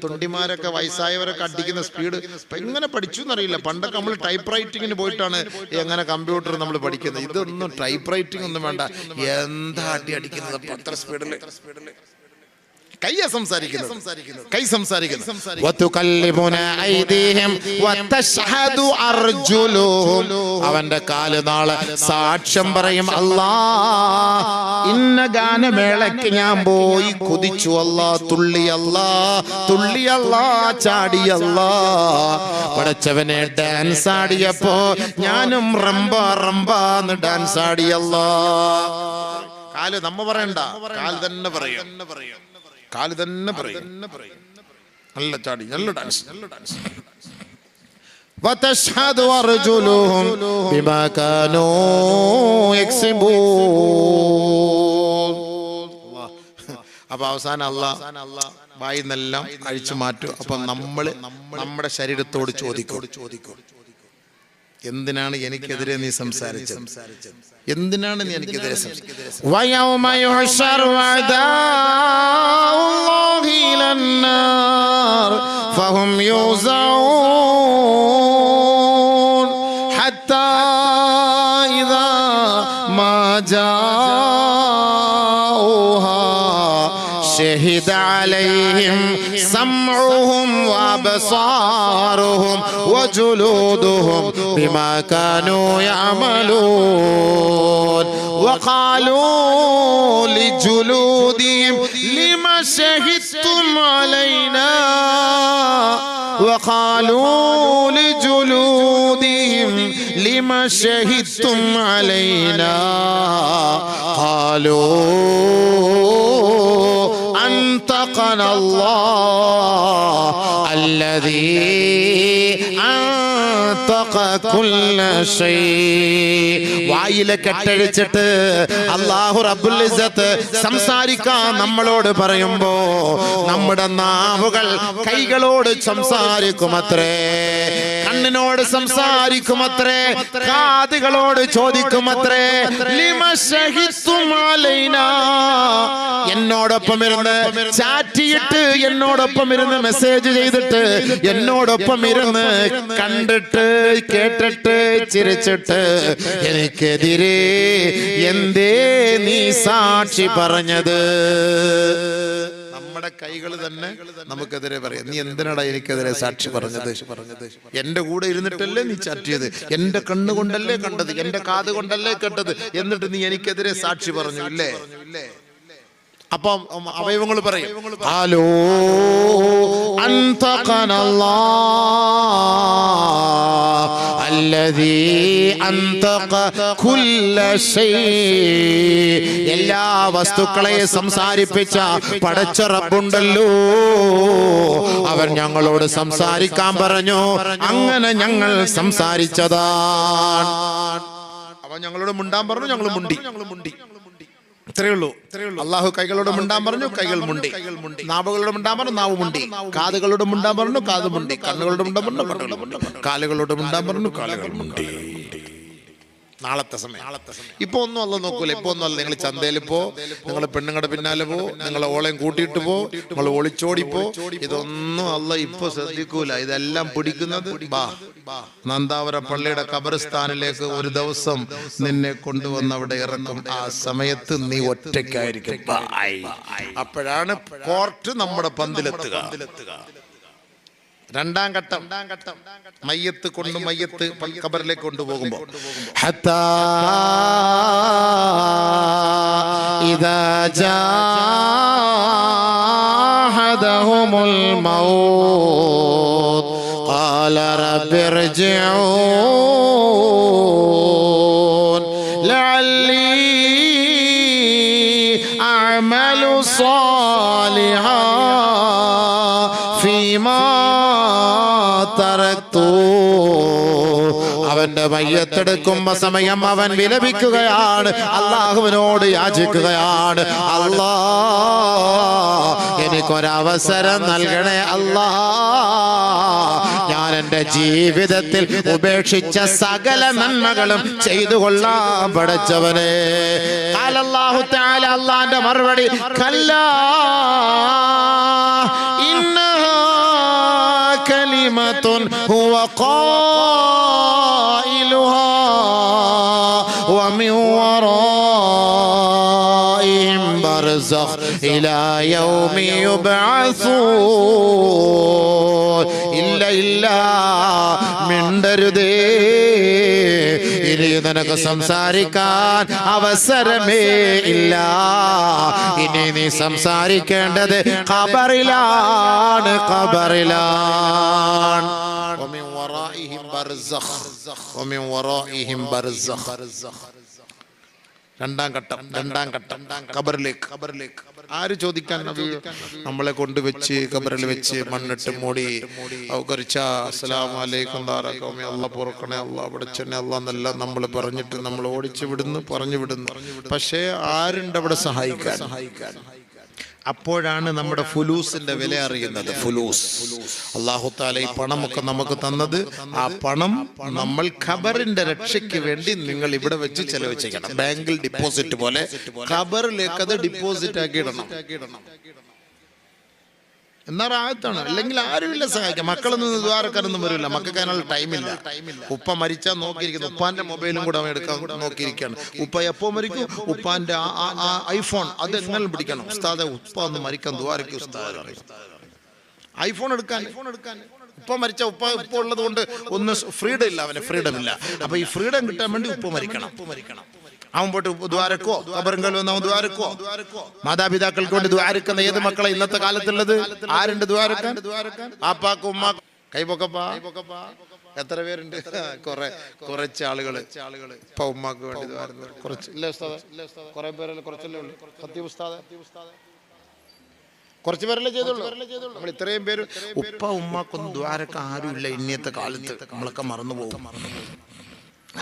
തൊണ്ടിമാരൊക്കെ വയസ്സായവരൊക്കെ അടിക്കുന്ന സ്പീഡ് എങ്ങനെ പഠിച്ചു എന്നറിയില്ല. പണ്ടൊക്കെ നമ്മൾ ടൈപ്പ് റൈറ്റിങ്ങിന് പോയിട്ടാണ് എങ്ങനെ കമ്പ്യൂട്ടർ നമ്മൾ പഠിക്കുന്നത്. ഇതൊന്നും ടൈപ്പ് റൈറ്റിംഗ് ഒന്നും വേണ്ട. എന്താ അടിക്കുന്നത് അത്ര സ്പീഡില്. കൈ സംസാരിക്കുന്നു. അവന്റെ കാല് നാളെ സാക്ഷ്യം പറയും. അല്ലാ, ഇന്ന ഗാനമേളയ്ക്ക് ഞാൻ പോയി കുതിച്ചു അല്ലാ, തുള്ളി അല്ലാ, ചാടിയല്ലാ. പടച്ചവനെ ഡാൻസ് ആടിയപ്പോ ഞാനും റംബാന്ന് ഡാൻസ് ആടിയല്ലാ. കാല് നമ്മ പറയണ്ട, കാല് തന്നെ പറയും. നല്ല ചാടി, നല്ല ഡാൻസ്. وتشهد أرجلهم بما كانوا يكسبون. അപ്പൊ അവസാനം അല്ലാഹ് വായിന്നെല്ലാം അഴിച്ചു മാറ്റും. അപ്പൊ നമ്മുടെ ശരീരത്തോട് ചോദിക്കും, എന്തിനാണ് എനിക്കെതിരെ നീ സംസാരിച്ചത്? എന്തിനാണ് നീ എനിക്കെതിരെ സംസാരിച്ചത്? വയൗമ യുഹ്ശറു അദാഉല്ലാഹി ഇലന്നാർ ഫഹും യൂസഊൻ ഹത്താ ഇദാ മാ ജാഊഹാ شهد عليهم سمعهم وأبصارهم وجلودهم بما كانوا يعملون وقالوا لجلودهم لما شهدتم علينا وقالوا لجلودهم لما شهدتم علينا قالوا أنطقنا الله الذي أنطق كل شيء. വായിലെ കെട്ടഴിച്ചിട്ട് അല്ലാഹു റബ്ബുൽ ഇസ്സത്ത് സംസാരിക്കാൻ നമ്മളോട് പറയുമ്പോ നമ്മുടെ നാവുകൾ കൈകളോട് സംസാരിക്കുമത്രേ. കണ്ണിനോട് സംസാരിക്കുമത്രേ, കാതുകളോട് ചോദിക്കുമത്രേ. ലിമ ശഹിദ്തും അലൈനാ, എന്നോടൊപ്പം ഇരുന്ന് ചാറ്റിയിട്ട്, എന്നോടൊപ്പം ഇരുന്ന് മെസ്സേജ് ചെയ്തിട്ട്, എന്നോടൊപ്പം ഇരുന്ന് കണ്ടിട്ട് കേട്ടിട്ട് ചിരിച്ചിട്ട് എനിക്കെതിരെ എന്തേ നീ സാക്ഷി പറഞ്ഞത്? നമ്മുടെ കൈകൾ തന്നെ നമുക്കെതിരെ പറയാം. നീ എന്തിനാടാ എനിക്കെതിരെ സാക്ഷി പറഞ്ഞത്? എന്റെ കൂടെ ഇരുന്നിട്ടല്ലേ നീ ചാറ്റ് ചെയ്ത്, എന്റെ കണ്ണുകൊണ്ടല്ലേ കണ്ടത്, എന്റെ കാത് കൊണ്ടല്ലേ കേട്ടത്, എന്നിട്ട് നീ എനിക്കെതിരെ സാക്ഷി പറഞ്ഞു ഇല്ലേ? അപ്പം അവയവങ്ങൾ പറയും, ഹലോ എല്ലാ വസ്തുക്കളെയും സംസാരിപ്പിച്ച പടച്ച റബ്ബുണ്ടല്ലോ, അവൻ ഞങ്ങളോട് സംസാരിക്കാൻ പറഞ്ഞു. അങ്ങനെ ഞങ്ങൾ സംസാരിച്ചതാണ്. അവൻ ഞങ്ങളോട് മിണ്ടാൻ പറഞ്ഞു, ഞങ്ങൾ മുണ്ടി. ഇത്രയേ ഉള്ളൂ. അള്ളാഹു കൈകളോട് മിണ്ടാൻ പറഞ്ഞു, കൈകൾ മുണ്ടി. നാവുകളോട് മിണ്ടാൻ പറഞ്ഞു, നാവ് മുണ്ടി. കാതുകളോട് മിണ്ടാൻ പറഞ്ഞു, കാത് മുണ്ടി. കണ്ണുകളോട് മിണ്ടാൻ പറഞ്ഞു, കണ്ണുകൾ മുണ്ടി. കാലുകളോട് മിണ്ടാൻ പറഞ്ഞു, കാലുകൾ മുണ്ടി. നാളത്തെ സമയം. ഇപ്പൊ ഒന്നും അല്ല നോക്കൂല. ഇപ്പൊ ഒന്നും അല്ല. നിങ്ങൾ ചന്തയിൽ പോ, നിങ്ങൾ പെണ്ണുങ്ങളുടെ പിന്നാലെ പോ, നിങ്ങൾ ഓളയും കൂട്ടിയിട്ട് പോ, നിങ്ങൾ ഒളിച്ചോടിപ്പോ, ഇതൊന്നും അല്ല ഇപ്പൊ ശ്രദ്ധിക്കൂല. ഇതെല്ലാം പിടിക്കുന്നത് നന്ദാവര പള്ളിയുടെ ഖബർസ്ഥാനിലേക്ക് ഒരു ദിവസം നിന്നെ കൊണ്ടുവന്ന് അവിടെ ഇറക്കും. ആ സമയത്ത് നീ ഒറ്റയ്ക്കായിരിക്കും. അപ്പോഴാണ് കോർട്ട് നമ്മുടെ പന്തിലെത്തുക. രണ്ടാം ഘട്ടം മയ്യത്ത് ഖബറിലേക്ക് കൊണ്ടുപോകുമ്പോൾ ഹത്താ ഇദാ ജാഹദഹുമുൽ മൗത്ത് ഖാല റബ്ബിർജിഊൻ ലഅല്ലി അഅമലു സാലിഹാ ഫീമാ തറക്തു. അവന്റെ മയ്യത്തെടുക്കുമ്പോ സമയം അവൻ വിലപിക്കുകയാണ്, അള്ളാഹുവിനോട് യാചിക്കുകയാണ്, അല്ലാ എനിക്കൊരവസരം നൽകണേ അല്ലാ, ഞാൻ എൻ്റെ ജീവിതത്തിൽ ഉപേക്ഷിച്ച സകല നന്മകളും ചെയ്തു കൊള്ളാൻ പഠിച്ചവനെ. അല്ലാഹു തആല അല്ലാഹുവിന്റെ മറുപടി, കല്ലാ കലിമത്തുൻ ഹുവ ഖായിലുഹാ വമിൻ വറാഇഹിം ബർസഖ് ഇലാ യൗമി യുബ്അസൂൻ. ഇല്ല ഇല്ല, മിണ്ടരുതേ, ഇനി നിനക്ക് സംസാരിക്കാൻ അവസരമേ ഇല്ല. ഇനി നീ സംസാരിക്കേണ്ടത് ഖബറിലാണ്, ഖബറിലാണ്. വമിൻ വറാഇഹിം ബർസഖ്, വമിൻ വറാഇഹിം ബർസഖ്. രണ്ടാം ഘട്ടം ഖബറിലേക്ക്. ആര് ചോദിക്കാൻ? നമ്മളെ കൊണ്ടുവച്ച് ഖബറിൽ വെച്ച് മണ്ണിട്ട് മൂടി അസ്സലാമു അലൈക്കും താറക്കൗമി, അല്ലാഹ് പൊറുക്കണേ, അല്ലാഹ് പഠിച്ചനെ, അല്ലാഹ് എന്നെല്ലാം നമ്മൾ പറഞ്ഞിട്ട് നമ്മൾ ഓടിച്ചു വിടുന്നു, പറഞ്ഞു വിടുന്നു. പക്ഷേ ആരുണ്ട് അവിടെ സഹായിക്കാൻ? അപ്പോഴാണ് നമ്മുടെ ഫുലൂസിന്റെ വില അറിയുന്നത്. ഫുലൂസ്, അല്ലാഹു തആല ഈ പണമൊക്കെ നമുക്ക് തന്നത്, ആ പണം നമ്മൾ ഖബറിന്റെ രക്ഷയ്ക്ക് വേണ്ടി നിങ്ങൾ ഇവിടെ വെച്ച് ചെലവഴിക്കണം. ബാങ്കിൽ ഡിപ്പോസിറ്റ് പോലെ ഖബറിലേക്ക് അത് ഡിപ്പോസിറ്റ് ആക്കി ഇടണം. എന്നാ റാഹത്താണ്. അല്ലെങ്കിൽ ആരുമില്ല സഹായിക്കാം. മക്കളൊന്നും ദ്വാരക്കാരൊന്നും വരില്ല. മക്കൾക്ക് അതിനുള്ള ടൈമില്ല. ഉപ്പ മരിച്ചാൽ നോക്കിയിരിക്കുന്നു, ഉപ്പാന്റെ മൊബൈലും കൂടെ അവൻ എടുക്കാൻ നോക്കിയിരിക്കുകയാണ്. ഉപ്പ എപ്പോ മരിക്കും? ഉപ്പാന്റെ ഐഫോൺ അത് എങ്ങനെ പിടിക്കണം? ഉസ്താദെ, ഉപ്പ ഒന്ന് മരിക്കാൻ ദ്വാരക്ക് ഉസ്താദ് ഐഫോൺ എടുക്കാൻ. ഉപ്പ മരിച്ച ഉപ്പ ഉള്ളത് കൊണ്ട് ഒന്ന് ഫ്രീഡം ഇല്ല, അവന് ഫ്രീഡം ഇല്ല. അപ്പൊ ഈ ഫ്രീഡം കിട്ടാൻ വേണ്ടി ഉപ്പ മരിക്കണം. അവൻ പോയിട്ട് ദ്വാരക്കോ ഖബറിങ്കൽ വന്ന് അവൻ ദ്വാരക്കോ? മാതാപിതാക്കൾക്ക് വേണ്ടി ദ്വാരക്കുന്ന ഏത് മക്കളെ ഇന്നത്തെ കാലത്തുള്ളത്? ആരുണ്ട് ദ്വാരക്കാൻ? ആപ്പാക്കും ഉമ്മാക്കും. കൈപൊക്കപ്പാ. എത്ര പേരുണ്ട്? കുറച്ച് ആളുകള് ഇപ്പൊ ഉമ്മാക്ക് വേണ്ടി ദ്വാരുന്നത് കുറച്ച് ഇല്ല ഉസ്താദ്? കുറെ പേരല്ലേ? കുറച്ചല്ലേ ഉള്ളൂ. ഖത്തീബ് ഉസ്താദ് കുറച്ച് പേരല്ലേ ചെയ്തുള്ളൂ. നമ്മൾ ഇത്രയും പേര് ഉപ്പ ഉമ്മാക്കൊന്നും ദ്വാരക്ക ആരുമില്ല ഇന്നത്തെ കാലത്ത്. നമ്മളൊക്കെ മറന്നു പോകും.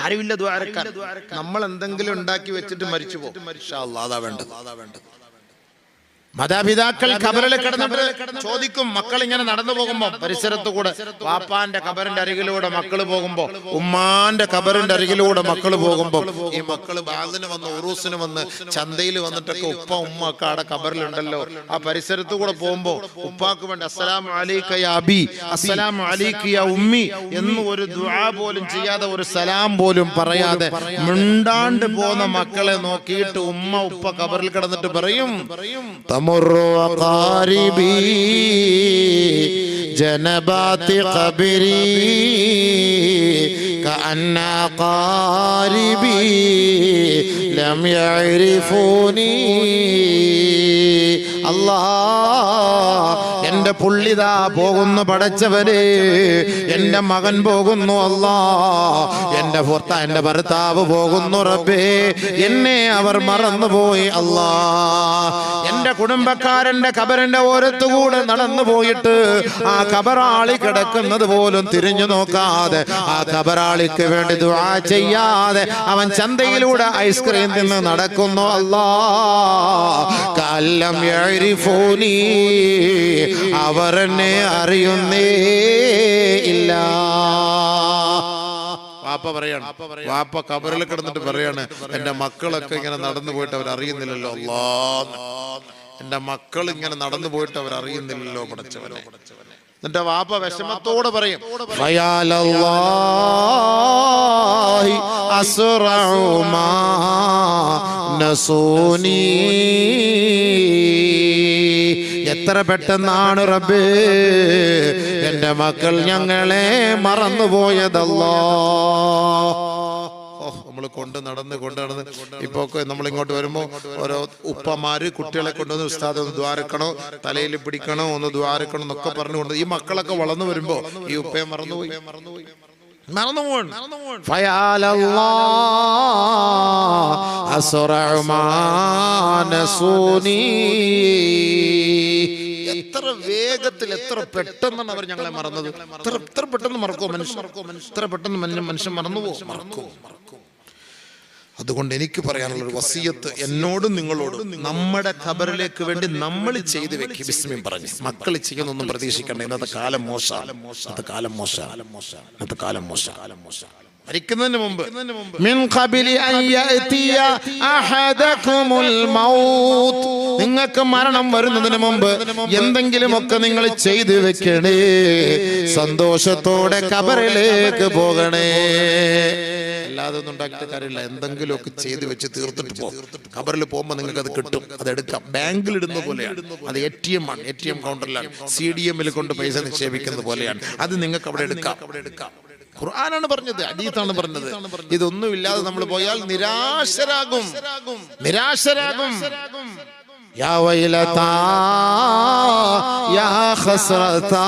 ആരുമില്ല ദ്വാരക്കാൻ. നമ്മൾ എന്തെങ്കിലും ഉണ്ടാക്കി വെച്ചിട്ട് മരിച്ചു പോകും. ഇൻഷാ അല്ലാഹ് അതാ വേണ്ടത്. മാതാപിതാക്കൾ ഖബറിൽ കിടന്നിട്ട് ചോദിക്കും, മക്കൾ ഇങ്ങനെ നടന്നു പോകുമ്പോ പരിസരത്ത് കൂടെ വാപ്പാന്റെ ഖബറിന്റെ അരികിലൂടെ മക്കള് പോകുമ്പോ, ഉമ്മാന്റെ ഖബറിന്റെ അരികിലൂടെ മക്കള് പോകുമ്പോ, ഈ മക്കള് ബാദിന് വന്ന് ഉറൂസിന് വന്ന് ചന്തയിൽ വന്നിട്ടൊക്കെ ഉപ്പ ഉമ്മ ഒക്കെ അവിടെ ഖബറിലുണ്ടല്ലോ, ആ പരിസരത്ത് കൂടെ പോകുമ്പോ ഉപ്പാക്ക് വേണ്ടി അസ്സലാമു അലൈക യാ അബി, അസ്സലാമു അലൈക യാ ഉമ്മി എന്ന് ഒരു ദുആ പോലും ചെയ്യാതെ, ഒരു സലാം പോലും പറയാതെ മിണ്ടാണ്ട് പോകുന്ന മക്കളെ നോക്കിയിട്ട് ഉമ്മ ഉപ്പ ഖബറിൽ കിടന്നിട്ട് പറയും, തമുറു അഖാരിബി ജനബാതി ഖബരി കഅന്ന ഖാരിബി ലം യഅരിഫൂനി. അല്ലാഹ്, എന്റെ പുള്ളിതാ പോകുന്നു പടച്ചവരെ, എന്റെ മകൻ പോകുന്നു അല്ലാഹ്, എന്റെ ഭർത്താവ് പോകുന്നു റബ്ബേ, എന്നെ അവർ മറന്നുപോയി അല്ലാഹ്. എന്റെ കുടുംബക്കാരന്റെ ഖബറിന്റെ ഓരത്തുകൂടെ നടന്നു പോയിട്ട് ആ ഖബറാളി കിടക്കുന്നത് പോലും തിരിഞ്ഞു നോക്കാതെ, ആ ഖബറാളിക്ക് വേണ്ടി ദുആ ചെയ്യാതെ അവൻ ചന്തയിലൂടെ ഐസ്ക്രീം തിന്ന് നടക്കുന്നു അല്ലാഹ്. കല്ലം യഅരിഫൂനി, അവർ എന്നെ അറിയുന്നേ ഇല്ല. വാപ്പ പറയാണ്, വാപ്പ ഖബറിൽ കിടന്നിട്ട് പറയാണ്, എന്റെ മക്കളൊക്കെ ഇങ്ങനെ നടന്നു പോയിട്ട് അവർ അറിയുന്നില്ലല്ലോ അല്ലാഹ്, എന്റെ മക്കൾ ഇങ്ങനെ നടന്നു പോയിട്ട് അവർ അറിയുന്നില്ലല്ലോ പടച്ചവനെ. എന്നിട്ട് വാപ്പ വിഷമത്തോടെ പറയും, ഫയാലല്ലാഹി അസ്റഉ മാ നസൂനി. എത്ര പെട്ടെന്നാണ് റബ്ബേ എന്റെ മക്കൾ ഞങ്ങളെ മറന്നുപോയതല്ലോ. നമ്മൾ കൊണ്ട് നടന്ന് ഇപ്പൊ നമ്മൾ ഇങ്ങോട്ട് വരുമ്പോ ഓരോ ഉപ്പമാര് കുട്ടികളെ കൊണ്ടുവന്ന് ഉസ്താദ് ഒന്ന് ദ്വാരക്കണോ, തലയിൽ പിടിക്കണോ, ഒന്ന് ദ്വാരക്കണോ എന്നൊക്കെ പറഞ്ഞുകൊണ്ട് ഈ മക്കളൊക്കെ വളർന്നു വരുമ്പോ ഈ ഉപ്പയെ മറന്നുപോയി. എത്ര വേഗത്തിൽ, എത്ര പെട്ടെന്നാണ് അവർ ഞങ്ങളെ മറന്നത്. എത്ര പെട്ടെന്ന് മറക്കോ മനുഷ്യൻ, എത്ര പെട്ടെന്ന് മനുഷ്യൻ മറക്കും. അതുകൊണ്ട് എനിക്ക് പറയാനുള്ള ഒരു വസിയത്ത് എന്നോടും നിങ്ങളോടും, നമ്മുടെ ഖബറിലേക്ക് വേണ്ടി നമ്മൾ ചെയ്തു വെക്കി ബിസ്മിൻ പറഞ്ഞു മക്കൾ ചെയ്യുന്നൊന്നും പ്രതീക്ഷിക്കണ്ട. ഇന്നത്തെ കാലം മോശം. മരിക്കുന്നതിന് മുമ്പ് മിൻ ഖബലി അൻ യഅതിയ അഹദകുമുൽ മൗത്ത്, നിങ്ങൾക്ക് മരണം വരുന്നതിന് മുമ്പ് എന്തെങ്കിലുമൊക്കെ നിങ്ങൾ ചെയ്തു വെക്കണേ. സന്തോഷത്തോടെ ഖബറിലേക്ക് പോകണേ. അല്ലാതെ ഒന്നും ഉണ്ടാക്കിയിട്ട് കാര്യമില്ല. എന്തെങ്കിലുമൊക്കെ ചെയ്തു വെച്ച് തീർത്തിട്ട് പോകും. ഖബറിൽ പോകുമ്പോൾ നിങ്ങൾക്ക് അത് കിട്ടും, അത് എടുക്കാം. ബാങ്കിൽ ഇടുന്ന പോലെയാണ് അത്. ATM ആണ്, ATM കൗണ്ടറിലാണ്. CDM-ൽ കൊണ്ട് പൈസ നിക്ഷേപിക്കുന്നത് പോലെയാണ് അത്. നിങ്ങൾക്ക് അവിടെ എടുക്കാം. ഖുർആനാണ് പറഞ്ഞത്, ഹദീസാണ് പറഞ്ഞത്. ഇതൊന്നും ഇല്ലാതെ നമ്മൾ പോയാൽ നിരാശരാകും. യാ വൈലതാ യാ ഖസ്റതാ,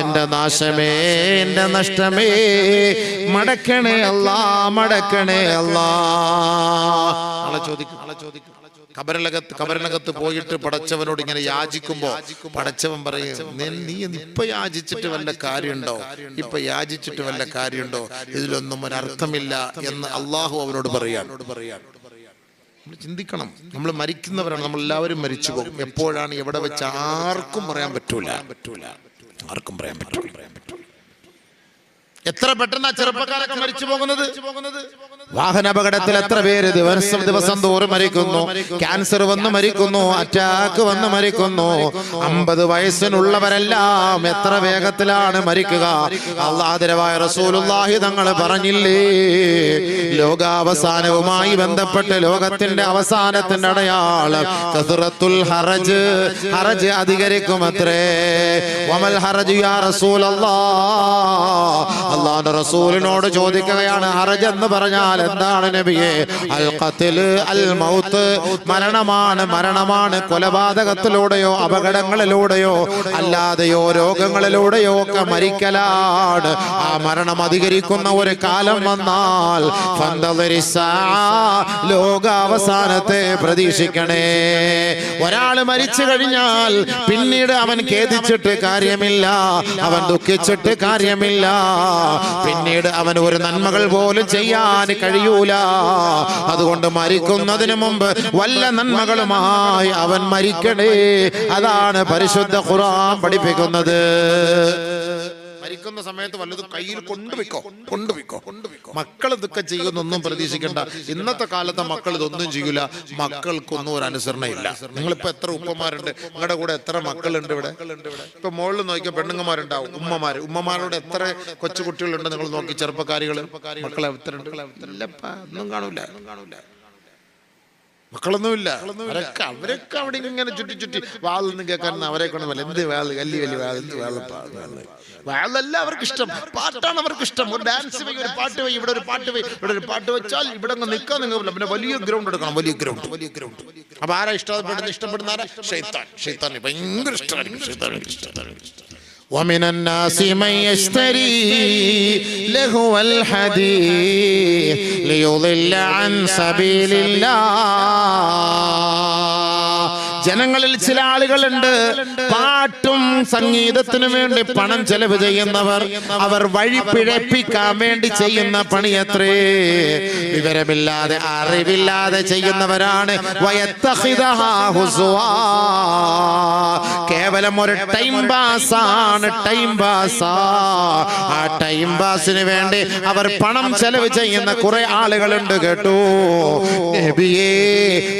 എന്റെ നാശമേ, എന്റെ നഷ്ടമേ, മടക്കണേ അല്ലാ, മടക്കണേ അല്ലാ. ആളെ ചോദിക്കും ഖബറിനകത്ത് പോയിട്ട് പടച്ചവനോട് ഇങ്ങനെ യാചിക്കുമ്പോ പടച്ചവൻ പറയും, നീ ഇപ്പൊ യാചിച്ചിട്ട് വല്ല കാര്യമുണ്ടോ? ഇതിലൊന്നും ഒരർത്ഥമില്ല എന്ന് അള്ളാഹു അവനോട് പറയാൻ. നമ്മൾ ചിന്തിക്കണം, നമ്മൾ മരിക്കുന്നവരാണ്, നമ്മൾ എല്ലാവരും മരിച്ചു പോകും. എപ്പോഴാണ്, എവിടെ വെച്ച് ആർക്കും പറയാൻ പറ്റൂല. എത്ര പെട്ടെന്ന് ചെറുപ്പക്കാരൊക്കെ മരിച്ചു പോകുന്നത്. വാഹനാപകടത്തിൽ എത്ര പേര് ദിവസം തോറും മരിക്കുന്നു. ക്യാൻസർ വന്ന് മരിക്കുന്നു, അറ്റാക്ക് വന്ന് മരിക്കുന്നു. 50 വയസ്സിനുള്ളവരെല്ലാം എത്ര വേഗത്തിലാണ് മരിക്കുക. അല്ലാഹുവിന്റെ റസൂലുള്ളാഹി തങ്ങൾ പറഞ്ഞില്ലേ, ലോകാവസാനവുമായി ബന്ധപ്പെട്ട് ലോകത്തിന്റെ അവസാനത്തിന്റെ അടയാളം കസ്റത്തുൽ ഹറജ്, ഹറജ് അധികരിക്കുമത്രേ. വമൽ ഹറജ് യാ റസൂലല്ലാഹ്, അല്ലാഹുവിന്റെ റസൂലിനോട് ചോദിക്കുകയാണ്, ഹറജ് എന്ന് പറഞ്ഞാൽ എന്താണ് നബിയെ? അൽ ഖത്ൽ അൽ മൗത്ത്, മരണമാണ്. കൊലപാതകത്തിലൂടെയോ അപകടങ്ങളിലൂടെയോ അല്ലാതെയോ രോഗങ്ങളിലൂടെയോ ഒക്കെ മരിക്കലാണ്. ആ മരണം അധികരിക്കുന്ന ഒരു കാലം വന്നാൽ ലോകാവസാനത്തെ പ്രതീക്ഷിക്കണേ. ഒരാൾ മരിച്ചു കഴിഞ്ഞാൽ പിന്നീട് അവൻ ഖേദിച്ചിട്ട് കാര്യമില്ല, അവൻ ദുഃഖിച്ചിട്ട് കാര്യമില്ല. പിന്നീട് അവന് ഒരു നന്മകൾ പോലും ചെയ്യാൻ കഴിയൂല. അതുകൊണ്ട് മരിക്കുന്നതിന് മുമ്പ് വല്ല നന്മകളുമായി അവൻ മരിക്കണേ. അതാണ് പരിശുദ്ധ ഖുർആൻ പഠിപ്പിക്കുന്നത്. മരിക്കുന്ന സമയത്ത് വല്ലതും കയ്യിൽ കൊണ്ടുപോയിക്കോ. മക്കൾ ഇതൊക്കെ ചെയ്യുന്നൊന്നും പ്രതീക്ഷിക്കണ്ട. ഇന്നത്തെ കാലത്തെ മക്കൾ ഇതൊന്നും ചെയ്യൂല. മക്കൾക്കൊന്നും ഒരു അനുസരണയില്ല. നിങ്ങളിപ്പോ എത്ര ഉപ്പമാരുണ്ട്, നിങ്ങളുടെ കൂടെ എത്ര മക്കളുണ്ട് ഇവിടെ? ഇപ്പൊ മുകളിൽ നോക്കിയ പെണ്ണുങ്ങന്മാരുണ്ടാവും, ഉമ്മമാരോട് എത്ര കൊച്ചുകുട്ടികളുണ്ട് നിങ്ങൾ നോക്കി. ചെറുപ്പക്കാരികൾ മക്കളെ എത്ര ഉണ്ട്? ഒന്നും കാണൂല. മക്കളൊന്നുമില്ല. അവരൊക്കെ അവിടെ ഇങ്ങനെ ചുറ്റി വാളൊന്നും കേൾക്കാൻ അവരെ കൊണ്ട് എന്ത് വേള് വലിയ എന്ത് വേളല്ല അവർക്ക് ഇഷ്ടം. പാട്ടാണ് അവർക്ക് ഇഷ്ടം. ഒരു ഡാൻസ് വൈ, ഒരു പാട്ട് വൈ, ഇവിടെ ഒരു പാട്ട് വൈ, ഇവിടെ ഒരു പാട്ട് വെച്ചാൽ ഇവിടെ നിൽക്കാൻ നിങ്ങൾ. പിന്നെ വലിയ ഗ്രൗണ്ട് എടുക്കണം. വലിയ ഗ്രൗണ്ട്. അപ്പൊ ആരാ ഇഷ്ടപ്പെടുന്ന ആരാ? ഷൈത്താൻ ഭയങ്കര ഇഷ്ടമാണ്. ومن الناس من يشتري لهو الحديث ليضل عن سبيل الله. ജനങ്ങളിൽ ചില ആളുകളുണ്ട് പാട്ടും സംഗീതത്തിനു വേണ്ടി പണം ചെലവ് ചെയ്യുന്നവർ. അവർ വഴി പിഴപ്പിക്കാൻ വേണ്ടി ചെയ്യുന്ന പണിയത്രേ. വിവരമില്ലാതെ അറിവില്ലാതെ ചെയ്യുന്നവരാണ്. കേവലം ഒരു ടൈം പാസാണ്. ആ ടൈം പാസിന് വേണ്ടി അവർ പണം ചെലവ് ചെയ്യുന്ന കുറെ ആളുകളുണ്ട് കേട്ടോ. നബിയേ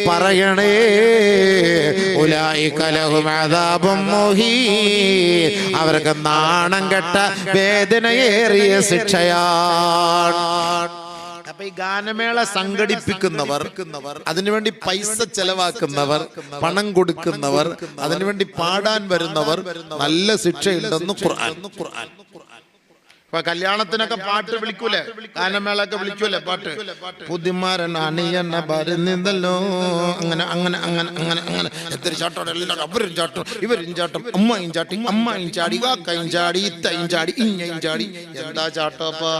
പറയണേ, അവർക്ക് നാണം കെട്ട വേദനയേറിയ ശിക്ഷയാണ്. അപ്പൊ ഈ ഗാനമേള സംഘടിപ്പിക്കുന്നവർ, അതിനുവേണ്ടി പൈസ ചെലവാക്കുന്നവർ, പണം കൊടുക്കുന്നവർ, അതിനുവേണ്ടി പാടാൻ വരുന്നവർ നല്ല ശിക്ഷയുണ്ടെന്ന് ഖുർആൻ. ഇപ്പൊ കല്യാണത്തിനൊക്കെ പാട്ട് വിളിക്കൂലേ, ഗാനമേളൊക്കെ വിളിക്കൂലേ പാട്ട്? പുതിമാരൻ അണിയണ്ണ വരുന്നല്ലോ. അങ്ങനെ അങ്ങനെ അങ്ങനെ അങ്ങനെ അങ്ങനെ എത്ര ചാട്ടോടെ എല്ലാവരും അവരും ചാട്ടും ഇവരും ചാട്ടും. അമ്മയും ചാട്ടി, അമ്മയും ചാടി, കാക്കയും ചാടി, ഇത്തയും ചാടി, ഇഞ്ഞയും ചാടി. എന്താ ചാട്ടോപ്പാ?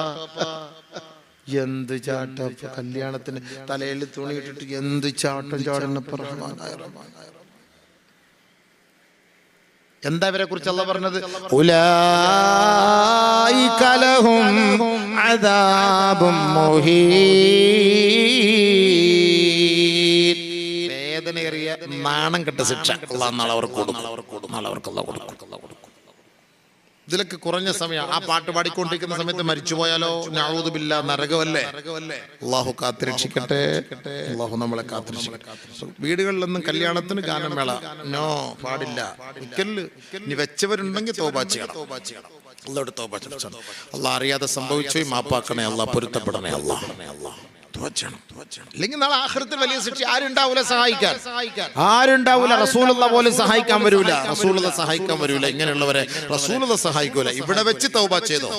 എന്ത് ചാട്ടപ്പ? കല്യാണത്തിന് തലയിൽ തുണിയിട്ടിട്ട് എന്ത് ചാട്ടം ചാടുന്ന. എന്താ ഇവരെ കുറിച്ച് അല്ലാഹു പറഞ്ഞത്? ഉലൈക ലഹും അദാബും മുഹീൻ. വേദനയേറിയ നാണം കെട്ട ശിക്ഷ അല്ലാഹു നാളെ അവർക്ക് കൊടുക്കും. ഇതിലൊക്കെ കുറഞ്ഞ സമയം ആ പാട്ട് പാടിക്കൊണ്ടിരിക്കുന്ന സമയത്ത് മരിച്ചുപോയാലോ? നഊദു ബില്ലാഹ്, നരകമല്ലേ? അല്ലാഹു കാത്തുരക്ഷിക്കട്ടെ. അല്ലാഹു നമ്മളെ കാത്തുരക്ഷിക്കട്ടെ. വീടുകളിലൊന്നും കല്യാണത്തിന് ഗാനമേള നോ, പാടില്ല. ഇനി വെച്ചവരുണ്ടെങ്കിൽ തൗബ ചെയ്യണം. അല്ലാഹുവോട് തൗബ ചെയ്യണം. അല്ലാഹ് അറിയാതെ സംഭവിച്ചു മാപ്പാക്കണേ. അല്ലാഹ് പൊരുത്തപ്പെടണേ. അല്ലാഹ് അല്ലെങ്കിൽ നാളെ ആഖിറത്തിൽ വലിയ ശിക്ഷ. ആരുണ്ടാവൂല സഹായിക്കാൻ? ആരുണ്ടാവൂല. റസൂലുള്ളാഹി പോലും സഹായിക്കാൻ വരൂല. ഇങ്ങനെയുള്ളവരെ റസൂലുള്ളാഹി സഹായിക്കൂല. ഇവിടെ വെച്ച് തൗബ ചെയ്തോ.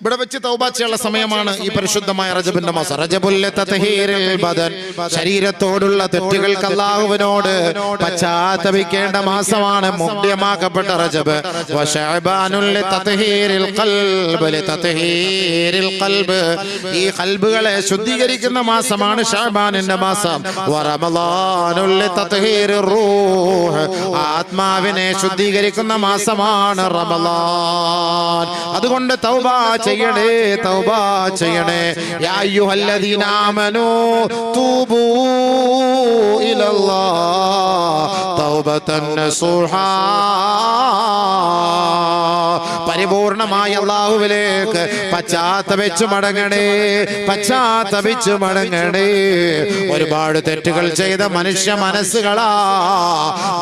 ഇവിടെ വെച്ച് തൗബ ചെയ്യാനുള്ള സമയമാണ് ഈ പരിശുദ്ധമായ റജബിന്റെ മാസം. റജബുൽ തത്ഹീരിൽ ബദൻ, ശരീരത്തോടുള്ള തെറ്റുകൾക്ക് അല്ലാഹുവിനോട് പശ്ചാത്തപിക്കേണ്ട മാസമാണ് മുഖ്യമാക്കപ്പെട്ട റജബ്. വശഅബാനുൽ തത്ഹീരിൽ ഖൽബ്, തത്ഹീരിൽ ഖൽബ്, ഈ ഖൽബുകളെ ശുദ്ധീകരിക്കുന്ന മാസമാണ് ശഅബാനിന്റെ മാസം. വറമളാനുൽ തത്ഹീരിർ റൂഹ്, ആത്മാവിനെ ശുദ്ധീകരിക്കുന്ന മാസമാണ് റമളാൻ. അതുകൊണ്ട് തൗബ ചെയ്യണേ. യാ അയ്യുഹല്ലദീന ആമനൂ തൂബൂ ഇലല്ലാഹ് തൗബതൻ നസൂഹാ. പരിപൂർണമായ അല്ലാഹുവിലേക്ക് പശ്ചാത്തപിച്ചു മടങ്ങണേ. ഒരുപാട് തെറ്റുകൾ ചെയ്ത മനുഷ്യ മനസ്സുകളാ.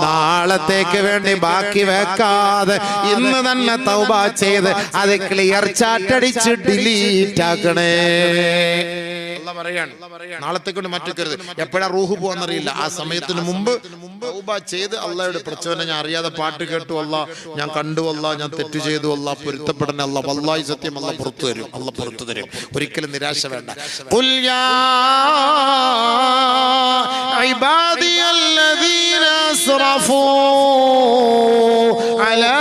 നാളത്തേക്ക് വേണ്ടി ബാക്കി വെക്കാതെ ഇന്ന് തന്നെ തൗബ ചെയ്ത് അത് ക്ലിയർ ചാറ്റടിച്ച് ഡിലീറ്റ് ആക്കണേ. നാളത്തേക്ക് മറ്റൊരുത്. എപ്പോഴാ റൂഹ് പോവാന്നറിയില്ല. ആ സമയത്തിന് മുമ്പ് തൗബ ചെയ്ത് അള്ളാഹുടെ പ്രചോദനം, ഞാൻ അറിയാതെ പാട്ട് കേട്ടു അല്ലാ, ഞാൻ കണ്ടു അല്ലാ, ഞാൻ തെറ്റ് ചെയ്തു അല്ലാ, പൊരുത്തപ്പെടണേ അല്ലാ. വല്ലാഹി സത്യം, അല്ലാഹ് പുറത്തു തരും. ഒരിക്കലും നിരാശ വേണ്ട. ഖുൽ യാ ഇബാദിയല്ലദീന അസ്റഫൂ അലാ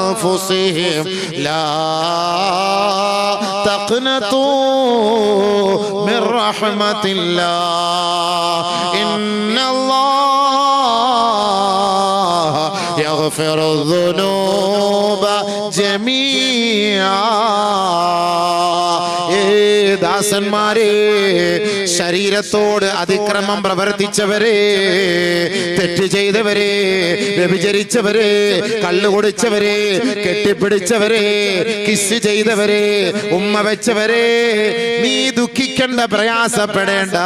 അൻഫുസിഹിം ലാ تقنطوا من رحمة الله إن الله يغفر الذنوب الذنوب جميعا. ദാസന്മാരെ, ശരീരത്തോട് അതിക്രമം പ്രവർത്തിച്ചവരെ, തെറ്റ് ചെയ്തവരെ, വ്യഭിചരിച്ചവരെ, കള്ളു കുടിച്ചവരെ, കെട്ടിപ്പിടിച്ചവരെ, കിസ് ചെയ്തവരെ, ഉമ്മ വെച്ചവരെ, നീ ദുഃഖിക്കേണ്ട, പ്രയാസപ്പെടേണ്ട.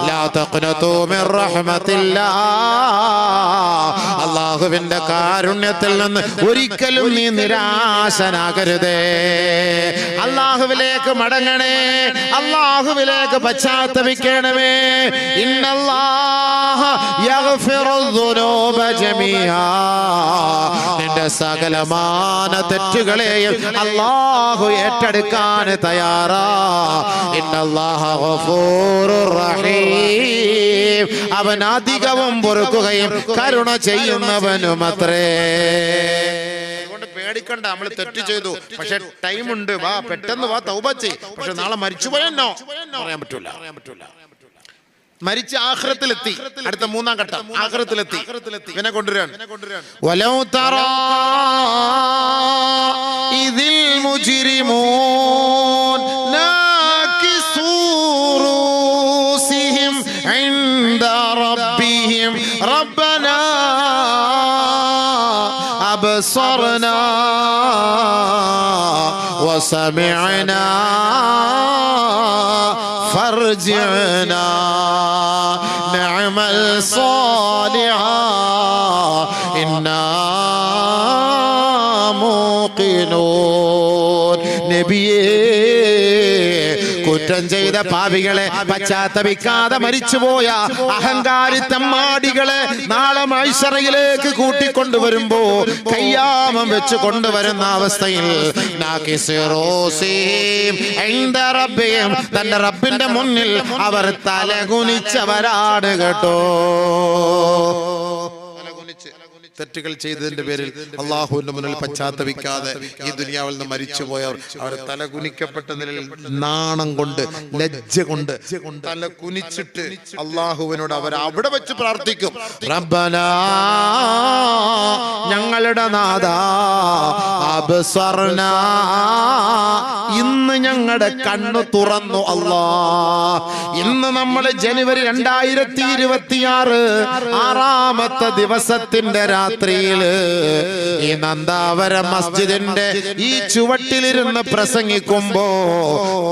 ലാ തഖ്നതു മിർ റഹ്മത്തില്ലാഹ്, അല്ലാഹുവിന്റെ കാരുണ്യത്തിൽ നിന്ന് ഒരിക്കലും നീ നിരാശനാകരുതേ. അല്ലാഹുവിലേക്ക് മടങ്ങണേ, അല്ലാഹുവിലേക്ക് പശ്ചാത്തപിക്കണമേ. ഇന്നല്ലാഹ യഗ്ഫിറുദ്ദുനൂബ ജമീആ, നിന്റെ സകലമാന തെറ്റുകളെയും അല്ലാഹു ഏറ്റെടുക്കാൻ തയ്യാറാ. ഇന്നല്ലാഹ ഗഫൂറുർ റഹീം, അവൻ അധികവും പൊറുക്കുകയും കരുണ ചെയ്യുന്നവനുമത്രേ. പേടിക്കണ്ട, നമ്മൾ തെറ്റ് ചെയ്തു, പക്ഷെ ടൈം ഉണ്ട്, വാ പെട്ടെന്ന് വാ തൗബ ചെയ്. പക്ഷെ നാളെ മരിച്ചുപോയെന്നോ പറയാൻ പറ്റൂല. മരിച്ച ആഖിറത്തിലെത്തി. അടുത്ത മൂന്നാം ഘട്ടം ആഖിറത്തിലെത്തി. ഇവനെ കൊണ്ടുവരാൻ വലൗ തറാ ഇദിൽ മുജ്രിമൂൻ നാകിസൂ റൂസിഹിം ഇൻദ റബ്ബിഹിം റബ്ബനാ أبصرنا وسمعنا فارجعنا نعمل صالحا إنا موقنون. നബിയേ, കുറ്റം ചെയ്ത പാപികളെ, പശ്ചാത്തപിക്കാതെ മരിച്ചുപോയ അഹങ്കാരി തെമ്മാടികളെ നാളെ മഹ്ശറിലേക്ക് കൂട്ടിക്കൊണ്ടുവരുമ്പോ കയ്യാമം വെച്ച് കൊണ്ടുവരുന്ന അവസ്ഥയിൽ തന്റെ റബ്ബിന്റെ മുന്നിൽ അവർ തലകുനിച്ചവരാണ് കേട്ടോ. തെറ്റുകൾ ചെയ്തതിന്റെ പേരിൽ അള്ളാഹുവിന്റെ മുന്നിൽ പശ്ചാത്തപിക്കാതെ ഈ ദുനിയാവിൽ നിന്ന് മരിച്ചുപോയവർ അവർ തലകുനിക്കപ്പെട്ട നിലയിൽ നാണം കൊണ്ട്, ലജ്ജ കൊണ്ട് തല കുനിച്ചിട്ട് അള്ളാഹുവിനോട് അവർ അവിടെ വെച്ച് പ്രാർത്ഥിക്കും. റബ്ബനാ, ഞങ്ങളുടെ നാഥാ, അബ്സർനാ, ഇന്ന് ഞങ്ങളുടെ കണ്ണു തുറന്നു അല്ലാ. ഇന്ന് നമ്മൾ ജനുവരി 2026 ആറാമത്തെ ദിവസത്തിന്റെ രാത്രിയില് ഈ നന്ദാവരം മസ്ജിദിന്റെ ഈ ചുവട്ടിലിരുന്ന് പ്രസംഗിക്കുമ്പോ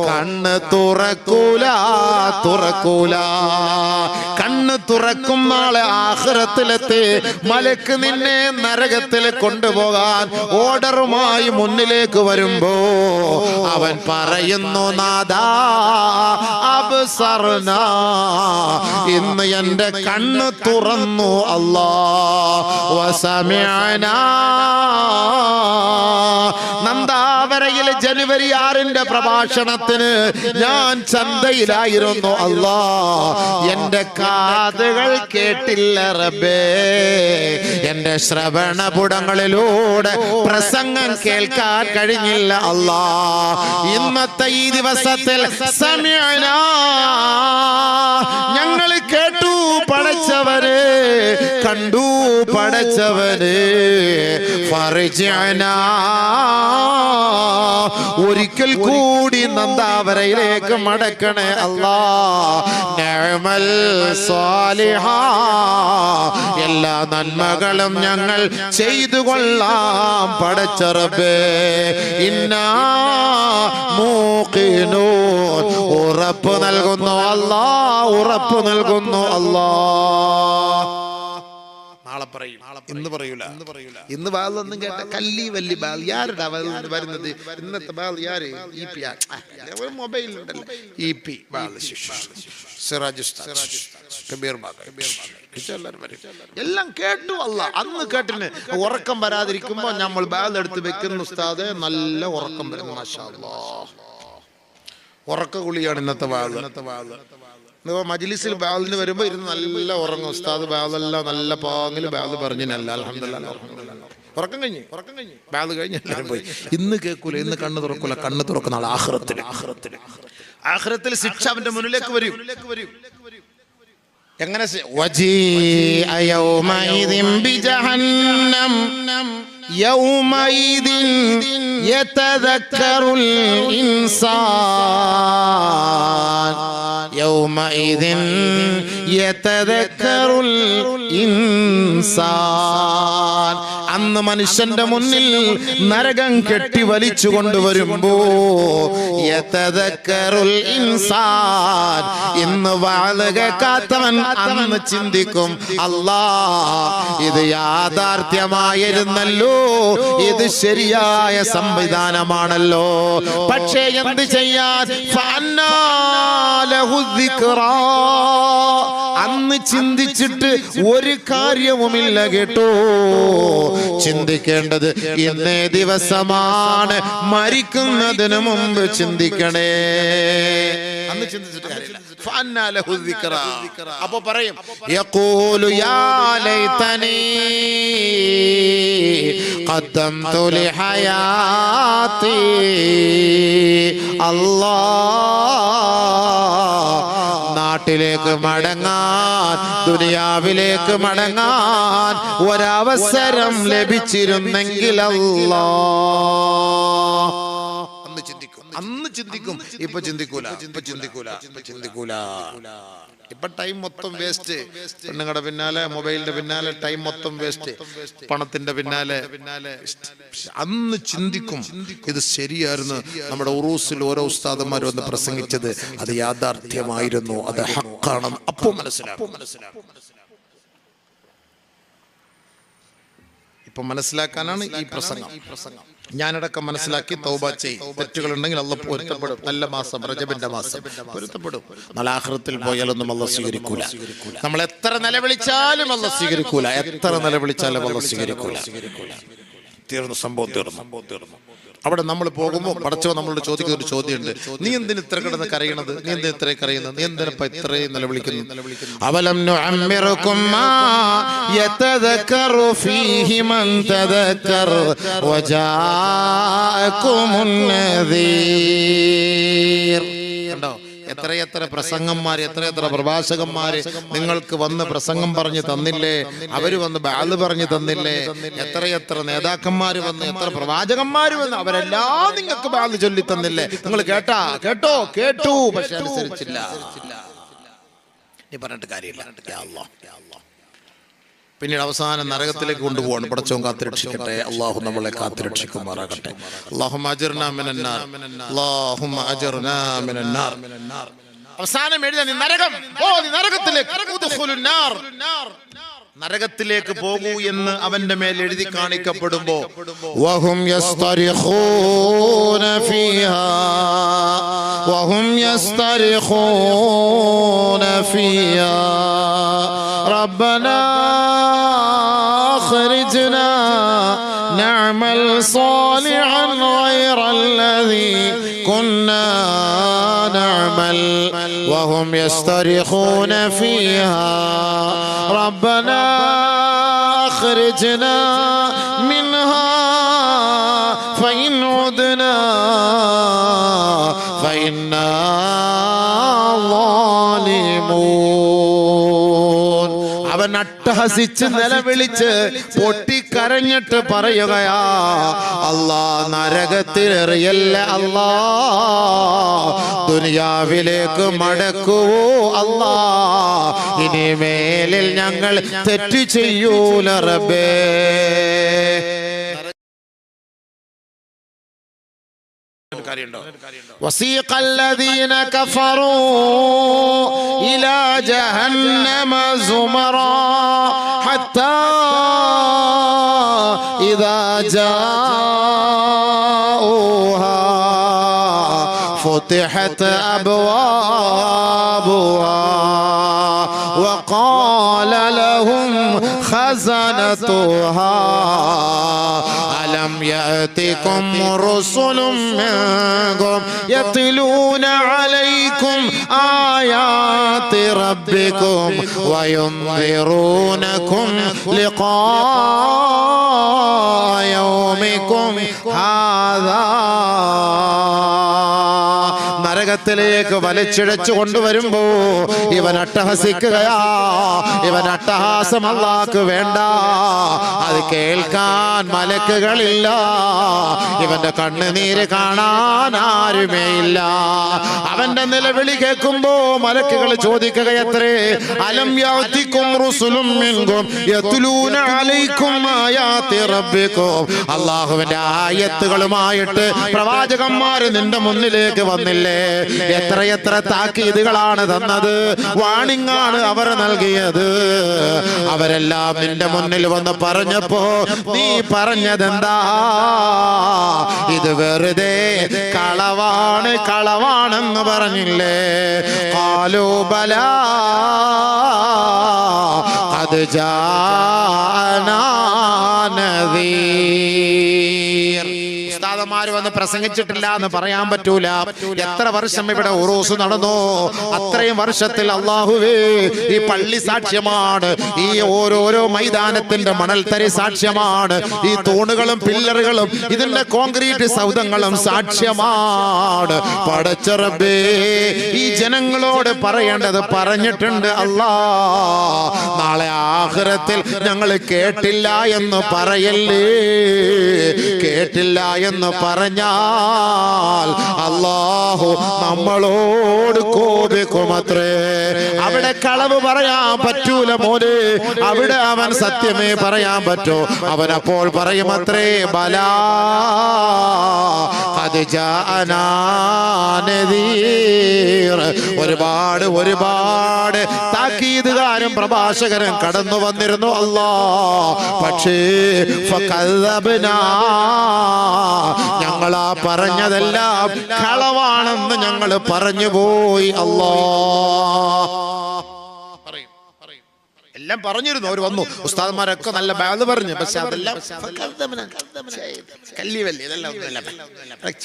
കണ്ണ് തുറക്കൂല. കണ്ണ് തുറക്കും നാളെ ആഖിറത്തിലെത്തി മലക്ക് നിന്നെ നരകത്തിൽ കൊണ്ടുപോകാൻ ഓർഡറുമായി മുന്നിലേക്ക് വരുമ്പോ അവൻ പറയുന്നു, നാദാ അബ്സർനാ, ഇന്ന് എന്റെ കണ്ണ് തുറന്നു അല്ലാ. വസമിഅനാ, നന്ദാവരയിലെ ജനുവരി 6 പ്രഭാഷണത്തിന് ഞാൻ ചന്തയിലായിരുന്നു അല്ലാ. എന്റെ കാതുകൾ കേട്ടില്ല റബ്ബേ, എന്റെ ശ്രവണപുടങ്ങളിലൂടെ പ്രസംഗം കേൾക്കാൻ കഴിഞ്ഞില്ല അല്ലാ. ഇന്നത്തെ ഈ ദിവസത്തിൽ സമിഅനാ, ഞങ്ങൾ കേട്ടു പടച്ചവരെ, കണ്ടു പടച്ചവരെ, ഫർജിഅനാ, ഒരിക്കൽ കൂടി നന്ദാവരയിലേക്ക് മടക്കണേ അല്ലാ. നഅമൽ സാലിഹാ, എല്ലാ നന്മകളും ഞങ്ങൾ ചെയ്തു കൊള്ളാം പടച്ച റബ്ബേ. ഇന്നാ മൂഖിനൂൻ, ഉറപ്പ് നൽകുന്നു അല്ലാ, ഉറപ്പ് നൽകുന്നു അല്ലാ. നാളെ പറയും, ഇന്ന് പറയൂല. ഇന്ന് ബാലൊന്നും കേട്ട കല്ലി വല്ലി ബാൽ യാരുടെ വരുന്നത്? ഇന്നത്തെ ബാൽ യാര്? മൊബൈലുണ്ടല്ലോ, EP ബാൽ, സിറാജ് ഉസ്താദ്, കബീർ ബാബ, എല്ലാം കേട്ടു അല്ല. അന്ന് കേട്ടിന് ഉറക്കം വരാതിരിക്കുമ്പോ നമ്മൾ ബാൽ എടുത്ത് വെക്കുന്ന ഉസ്താദ്, നല്ല ഉറക്കം വരുന്നു. മാഷാ അല്ലാഹ്, ഉറക്ക കുളിയാണ് ഇന്നത്തെ ബാൽ. മജ്ലിസിൽ ബാലിന് വരുമ്പോ ഇരുന്ന് നല്ല ഉറങ്ങും ഉസ്താദ്. ബാലെല്ലാം നല്ല പാങ്ങിൽ ബാല് പറഞ്ഞില്ല, അൽഹംദുലില്ലാഹ്. ഉറക്കം കഴിഞ്ഞ് ബാല് കഴിഞ്ഞ് എല്ലാവരും പോയി. ഇന്ന് കേൾക്കൂല, ഇന്ന് കണ്ണ് തുറക്കൂല. കണ്ണ് തുറക്കുന്ന ആൾ ആഖിറത്തിൽ ശിക്ഷ അവന്റെ മുന്നിലേക്ക് വരും. എങ്ങനെ? വജീഅ യൗമഇദിൻ ബിജഹന്നം യൗമഇദിൻ യതദക്കറുൽ ഇൻസാൻ യൗമഇദിൻ യതദക്കറുൽ ഇൻസാൻ അന്ന് മനുഷ്യന്റെ മുന്നിൽ നരകം കെട്ടി വലിച്ചു കൊണ്ടുവരുമ്പോ യതദക്കറുൽ ഇൻസാൻ ഇന്ന് വാള് കേൾക്കാത്തവൻ അന്ന് ചിന്തിക്കും, അല്ലാ ഇത് യാഥാർത്ഥ്യമായിരുന്നല്ലോ, ഇത് ശരിയായ സംവിധാനമാണല്ലോ. പക്ഷേ എന്ത് ചെയ്യാൻ? ഫഅന്നാ ലഹു ദിക്റാ അന്ന് ചിന്തിച്ചിട്ട് ഒരു കാര്യവുമില്ല കേട്ടോ. ചിന്തിക്കേണ്ടത് ഇന്നേ ദിവസമാണ്, മരിക്കുന്നതിന് മുമ്പ് ചിന്തിക്കണേ. അന്ന് ചിന്തിച്ചിട്ട് കാര്യമില്ല. ഫഅന്നാ ലഹു ദിക്റാ അപ്പോൾ പറയും, യഖൂലു യാ ലൈതനി ഖദ്ദംതു ലിഹയാതി അല്ലാഹ് നാട്ടിലേക്ക് മടങ്ങാൻ, ദുനിയാവിലേക്ക് മടങ്ങാൻ ഒരവസരം ലഭിച്ചിരുന്നെങ്കിൽ അല്ലാഹ്. അന്ന് ചിന്തിക്കും, ഇപ്പൊ ചിന്തിക്കൂല. ഇപ്പൊ ടൈം മൊത്തം വേസ്റ്റ്. പെണ്ണുങ്ങളുടെ പിന്നാലെ, മൊബൈലിന്റെ പിന്നാലെ ടൈം മൊത്തം വേസ്റ്റ്, പണത്തിന്റെ പിന്നാലെ. അന്ന് ചിന്തിക്കും, ഇത് ശരിയായിരുന്നു. നമ്മുടെ ഉറൂസിൽ ഓരോ ഉസ്താദന്മാർ വന്ന് പ്രസംഗിച്ചത് അത് യാഥാർത്ഥ്യമായിരുന്നു, അത് ഹക്കാണെന്ന് അപ്പൊ മനസ്സിലാക്കും. ഇപ്പൊ മനസ്സിലാക്കാനാണ് ഈ പ്രസംഗം. ഞാനടക്കം മനസ്സിലാക്കി തൗബ ചെയ്യും. തെറ്റുകളുണ്ടെങ്കിൽ അള്ളാഹ് പൊരുത്തപ്പെടും. നല്ല മാസം, റജബിന്റെ മാസം പൊരുത്തപ്പെടും. നാളെ ആഖിറത്തിൽ പോയാലൊന്നും അള്ളാഹ് സ്വീകരിക്കൂല. നമ്മൾ എത്ര നിലവിളിച്ചാലും അള്ളാഹ് സ്വീകരിക്കൂല. എത്ര നിലവിളിച്ചാലും അള്ളാഹ് സ്വീകരിക്കൂല. തീർന്നു, സംഭവം തീർന്നു. അവിടെ നമ്മൾ പോകുമ്പോൾ പടച്ചവൻ നമ്മളോട് ചോദിക്കുന്ന ഒരു ചോദ്യമുണ്ട്, നീ എന്തിന് ഇത്ര കിടന്ന് കരയണത്? നീ എന്തിന് ഇത്ര കരയുന്നത്? നീ എന്തിനപ്പ ഇത്രയും നിലവിളിക്കുന്നു? അവലം നുഅമ്മിറുകും മാ യതദക്കറു ഫീഹി മൻ തദക്കർ വജാഅകുമുൻ നദീർ. കണ്ടോ, എത്രയെത്ര പ്രസംഗന്മാര്, എത്രയെത്ര പ്രഭാഷകന്മാര് നിങ്ങൾക്ക് വന്ന് പ്രസംഗം പറഞ്ഞു തന്നില്ലേ? അവര് വന്ന് ബാല് പറഞ്ഞു തന്നില്ലേ? എത്രയെത്ര നേതാക്കന്മാര് വന്ന്, എത്ര പ്രവാചകന്മാര് വന്ന്, അവരെല്ലാം നിങ്ങൾക്ക് ബാല് ചൊല്ലി തന്നില്ലേ? നിങ്ങൾ കേട്ടു, പക്ഷെ അനുസരിച്ചില്ല. നീ പറഞ്ഞിട്ട് കാര്യമില്ല. പിന്നീട് അവസാനം നരകത്തിലേക്ക് കൊണ്ടുപോകണം. പടച്ചവൻ കാത്തുരക്ഷിക്കട്ടെ. അള്ളാഹു നമ്മളെ കാത്തുരക്ഷിക്കുമാറാകട്ടെ. അല്ലാഹുമ്മ അജിർനാ മിനന്നാർ, അല്ലാഹുമ്മ അജിർനാ മിനന്നാർ. അവസാനം എഴുതാ, നീ നരകം പോ, നീ നരകത്തിലേക്ക്, നരകത്തിലേക്ക് പോകൂ എന്ന് അവന്റെ മേൽ എഴുതി കാണിക്കപ്പെടുമ്പോ വഹും യസ്തരിഖൂന ഫീഹാ വഹും യസ്തരിഖൂന ഫീഹാ റബ്ബനാ അഖ്രിജ്നാ നഅമൽ സാലിഹൻ ഗൈറല്ലദീ കുന്നാ നഅമൽ വഹും യസ്തരിഖൂന ഫീഹാ റബ്ബനാ أخرجنا منها فإن عدنا فإنا ظالمون. അവൻ അട്ടഹസിച്ച് നിലവിളിച്ച് പൊട്ടിക്കരഞ്ഞിട്ട് പറയുകയാ, അല്ലാ നരകത്തിലെറിയല്ല അല്ലാ, ദുനിയാവിലേക്ക് മടക്കുവോ അല്ലാ, ഇനി മേലിൽ ഞങ്ങൾ തെറ്റ് ചെയ്യൂല റബ്ബേ. وسيق الذين كفروا إلى جهنم زمرا حتى إذا جاءوها فتحت أبوابها وقال لهم خزنتها ألم يأتكم رسل منكم يتلون عليكم آيات ربكم وينذرونكم لقاء يومكم هذا. നരകത്തിലേക്ക് വലിച്ചിഴച്ചു കൊണ്ടുവരുമ്പോ ഇവൻ അട്ടഹസിക്കുകയാ. ഇവൻ അട്ടഹാസം അല്ലാഹ്ക്ക് വേണ്ട. അത് കേൾക്കാൻ മലക്കുകളില്ല. ഇവന്റെ കണ്ണുനീര് കാണാൻ ആരുമേയില്ല. അവന്റെ നിലവിളി കേൾക്കുമ്പോ മലക്കുകൾ ചോദിക്കുകയത്രേ, അലം യഅതികും റുസുലും മിൻകും യത്ലൂന അലൈക്കും ആയാതി റബ്ബിക്കും. അല്ലാഹുവിന്റെ ആയത്തുകളുമായിട്ട് പ്രവാചകന്മാര് നിന്റെ മുന്നിലേക്ക് വന്നില്ലേ? എത്രയെത്ര താക്കീതുകളാണ് തന്നത്, വാണിങ്ങാണ് അവർ നൽകിയത്. അവരെല്ലാം നിന്റെ മുന്നിൽ വന്ന് പറഞ്ഞപ്പോ നീ പറഞ്ഞതെന്താ? ഇത് വെറുതെ കളവാണ്, കളവാണെന്ന് പറഞ്ഞില്ലേ? ഖാലൂ ബലാ ഖദ് ജാഅനാ നദീർ. ഉസ്താദന്മാര് വന്ന് പ്രസംഗിച്ചിട്ടില്ല എന്ന് പറയാൻ പറ്റൂല. എത്ര വർഷം ഇവിടെ ഉറൂസ് നടന്നു, അത്രയും വർഷത്തിൽ അല്ലാഹുവേ ഈ പള്ളി സാക്ഷ്യമാണ്, ഈ ഓരോരോ മൈതാനത്തിന്റെ മണൽത്തരി സാക്ഷ്യമാണ്, ഈ തൂണുകളും പില്ലറുകളും ഇതിന്റെ കോൺക്രീറ്റ് സൗധങ്ങളും സാക്ഷ്യമാണ്. പടച്ച റബ്ബേ, ഈ ജനങ്ങളോട് പറയേണ്ടത് പറഞ്ഞിട്ടുണ്ട് അല്ലാ. നാളെ ആഖിറത്തിൽ ഞങ്ങൾ കേട്ടില്ല എന്ന് പറയല്ലേ. കേട്ടില്ല എന്ന് പറഞ്ഞാൽ അല്ലാഹു നമ്മളോട് കോപിക്കുമത്രേ. അവിടെ കളവ് പറയാൻ പറ്റൂല മോനെ. അവിടെ അവൻ സത്യമേ പറയാൻ പറ്റൂ. അവൻ അപ്പോൾ പറയുമത്രേ, ബലാ ഖദ് ജാഅനാ നദീർ. ഒരുപാട് ഒരുപാട് താക്കീതുകാരും പ്രഭാഷകരും കടന്നു വന്നിരുന്നു അല്ലാ. പക്ഷേ ഫകദബ്നാ, ഞങ്ങളാ പറഞ്ഞതെല്ലാം കളവാണെന്ന് ഞങ്ങൾ പറഞ്ഞു പോയി അല്ലാ. എല്ലാം പറഞ്ഞിരുന്നു. അവർ വന്നു, ഉസ്താദന്മാരൊക്കെ നല്ല ബാധ പറഞ്ഞു. പക്ഷെ അതെല്ലാം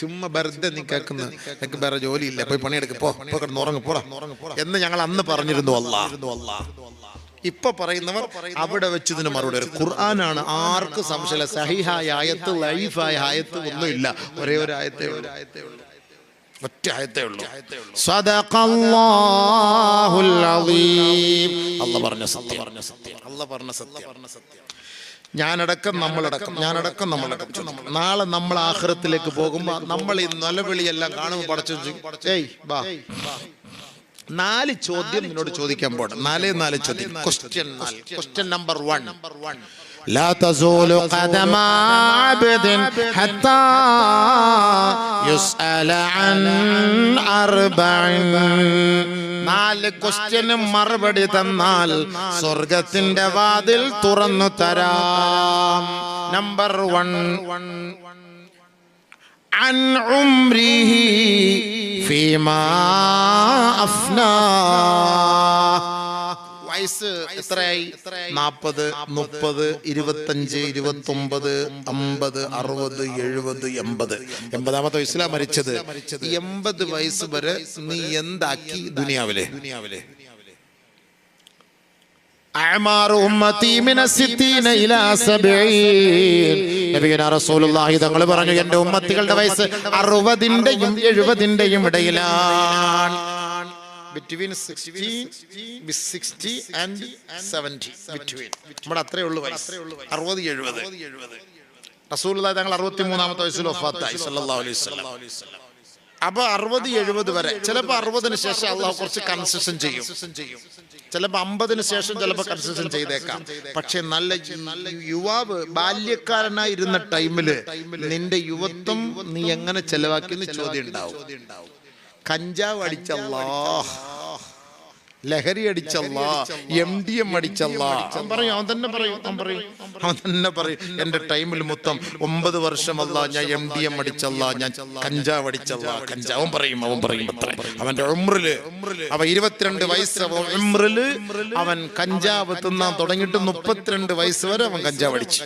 ചുമ്മാ വെറുതെ നീ കേൾക്കുന്ന, എനിക്ക് വേറെ ജോലിയില്ല, പോയി പണിയെടുക്ക്, ഉറങ്ങ് പോടാ എന്ന് ഞങ്ങൾ അന്ന് പറഞ്ഞിരുന്നു അല്ലാ. ഇപ്പൊ പറയുന്നവർ അവിടെ വെച്ച് ഇതിന് മറുപടി വരും. ഖുർആനാണ്, ആർക്ക് സംശയമില്ല. സഹിഹായ ആയത്ത്, ലൈഫായ ആയത്ത് ഒന്നുമില്ല. ഒരേ ഒരു ആയത്തേ ഉള്ളൂ, ഒറ്റ ആയത്തേ ഉള്ളൂ. സദഖല്ലാഹുൽ അളീം. അല്ലാഹ് പറഞ്ഞ സത്യം, അല്ലാഹ് പറഞ്ഞ സത്യം. ഞാനടക്കം നമ്മളടക്കം നാളെ നമ്മൾ ആഖിറത്തിലേക്ക് പോകുമ്പോ നമ്മൾ ഈ നിലവിളിയെല്ലാം കാണുമ്പോൾ പടച്ചു, ഏയ് ബാ, 4 ചോദ്യം നിന്നോട് ചോദിക്കാൻ പോട്ടെ. 4 ചോദ്യം. Question number 1. لا تزول قدم عبد حتى يسأل عن 4. 4 ക്വസ്റ്റ്യനും മറുപടി തന്നാൽ സ്വർഗത്തിന്റെ വാതിൽ തുറന്നു തരാം. നമ്പർ 1, عن عمره فيما أفناه. വയസ്സ് എത്രയായി? 40, 30, 25, 29, 50, 60, 70, 80. 80ാമത്തെ വയസ്സിലാണ് മരിച്ചത്. 80 വയസ്സ് വരെ നീ എന്താക്കി ദുനിയാവിലെ? അഅ്മാറു ഉമ്മത്തി മിന 60 ഇലാ 70. നബിയുനാ റസൂലുള്ളാഹി തങ്ങൾ പറഞ്ഞു, എൻ്റെ ഉമ്മത്തികളുടെ വയസ്സ് 60ന്റെയും 70ന്റെയും ഇടയിലാണ്. Between 60 and 70. നമ്മുടെ അത്രേ ഉള്ളൂ വയസ്സ്, 60, 70. റസൂലുള്ളാഹി തങ്ങൾ 63ാമത്തെ വയസ്സിൽ വഫാത്തായി സല്ലല്ലാഹു അലൈഹി വസല്ലം. അപ്പൊ 60, 70 വരെ. ചിലപ്പോ 60ന് ശേഷം അള്ളാഹു കുറച്ച് കൺസെഷൻ ചെയ്യും. ചിലപ്പോ 50ന് ശേഷം ചിലപ്പോ കൺസെഷൻ ചെയ്തേക്കാം. പക്ഷെ നല്ല യുവാവ് ബാല്യക്കാരനായി ഇരുന്ന ടൈമില് നിന്റെ യുവത്വം നീ എങ്ങനെ ചെലവാക്കിയെന്ന് ചോദ്യം ഉണ്ടാവും. കഞ്ചാവ് അടിച്ചല്ലാ, ലഹരി അടിച്ചല്ലാ, MDM അടിച്ചല്ലാ, അവൻ തന്നെ പറയും എന്റെ ടൈമിൽ മൊത്തം 9 വർഷം അല്ല ഞാൻ MDM അടിച്ചല്ലാ, ഞാൻ കഞ്ചാവ് അടിച്ചല്ലാ. അവൻ പറയും അത്ര. അവന്റെ ഉംറില് അവൻ 22 വയസ്സ് ഉംറില് അവൻ കഞ്ചാവ് തിന്നാൻ തുടങ്ങിയിട്ട് 32 വയസ്സ് വരെ അവൻ കഞ്ചാവ് അടിച്ചു.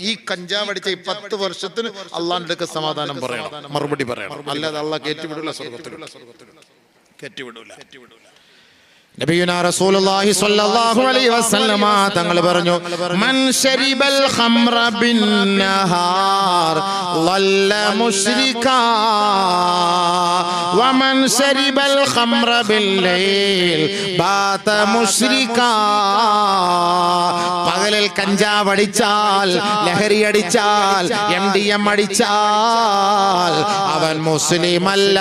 ഈ കഞ്ചാവ് അടിച്ച ഈ 10 വർഷത്തിന് അള്ളാന്റെ അടുക്ക സമാധാനം പറയണം, മറുപടി പറയണം. അല്ലാതെ അള്ളാഹ് കയറ്റിവിടൂല, സ്വർഗത്തിലുള്ള കയറ്റിവിടൂല. നബിയുനാ റസൂലുള്ളാഹി സ്വല്ലല്ലാഹു അലൈഹി വസല്ലമ തങ്ങൾ പറഞ്ഞു, മൻ ശരിബൽ ഖംറ ബിന്നഹാർ ളല്ല മുശ്രികാ വമൻ ശരിബൽ ഖംറ ബില്ലൈൽ ബാത മുശ്രികാ. പകലിൽ കഞ്ചാവ് അടിച്ചാൽ, ലഹരി അടിച്ചാൽ, MDM അടിച്ചാൽ അവൻ മുസ്ലിം അല്ല,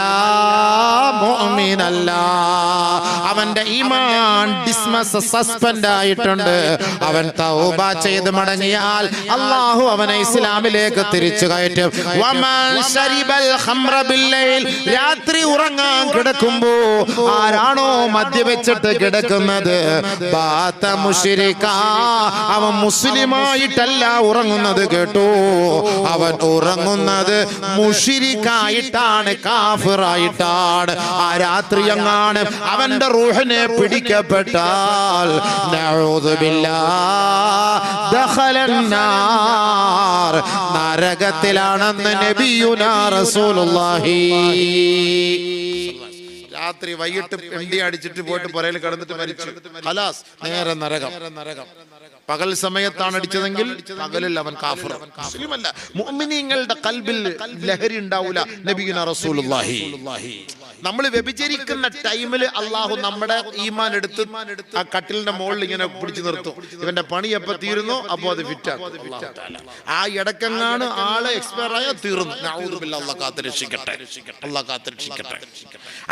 മുഅ്മിനല്ല. അവന്റെ ഈമാൻ സസ്പെൻഡ് ആയിട്ടുണ്ട്. അവൻ തൗബ ചെയ്ത് മടങ്ങിയാൽ അല്ലാഹു അവനെ ഇസ്ലാമിലേക്ക് തിരിച്ചു കയറ്റും. വമൻ ശരിബൽ ഖംറ ബില്ലൈൽ, രാത്രി ഉറങ്ങാൻ കിടക്കുമ്പോ ആരാണോ മദ്യപിച്ചിട്ട് കിടക്കുന്നത്, ബാത മുശ്രികാ, അവൻ മുസ്ലിമായിട്ടല്ല ഉറങ്ങുന്നത് കേട്ടോ, അവൻ ഉറങ്ങുന്നത് മുശ്രിക്കായിട്ടാണ്, കാഫിറായിട്ടാണ്. ആ രാത്രി എങ്ങാനും അവന്റെ റൂഹിനെ പിടിക്കപ്പെട്ടാൽ നഊദു ബില്ലാഹ് ദഖലൻ നാർ, നരകത്തിലാണെന്ന് നബിയുനാ റസൂലുള്ളാഹി. രാത്രി വൈകിട്ട് MD അടിച്ചിട്ട് പോയിട്ട് പുറയിൽ കിടന്നിട്ട് മരിച്ചു, ഖലാസ്, നേരെ നരകം. പകൽ സമയത്താണ് അടിച്ചതെങ്കിൽ പകലിൽ അവൻ കാഫിർ, മുസ്ലിമല്ല. മുഅ്മിനീങ്ങളുടെ ഖൽബിൽ ലഹരി ഉണ്ടാവൂല. നബിയുനാ റസൂലുള്ളാഹി. നമ്മൾ വ്യഭിചരിക്കുന്ന ടൈമിൽ അള്ളാഹു നമ്മുടെ ഈമാൻ എടുത്ത് ആ കട്ടിലിന്റെ മുകളിൽ ഇങ്ങനെ പിടിച്ചു നിർത്തും. ഇവന്റെ പണി എപ്പോ തീരുന്നു അപ്പോ അത് ഫിറ്റാക്കും. ആ ഇടക്കെങ്ങാണ് ആള് എക്സ്പയർ ആയാൽ തീർന്നു. നഊദു ബില്ലാഹ്, അല്ലാഹു കാത്തുരക്ഷിക്കട്ടെ, അല്ലാഹു കാത്തുരക്ഷിക്കട്ടെ.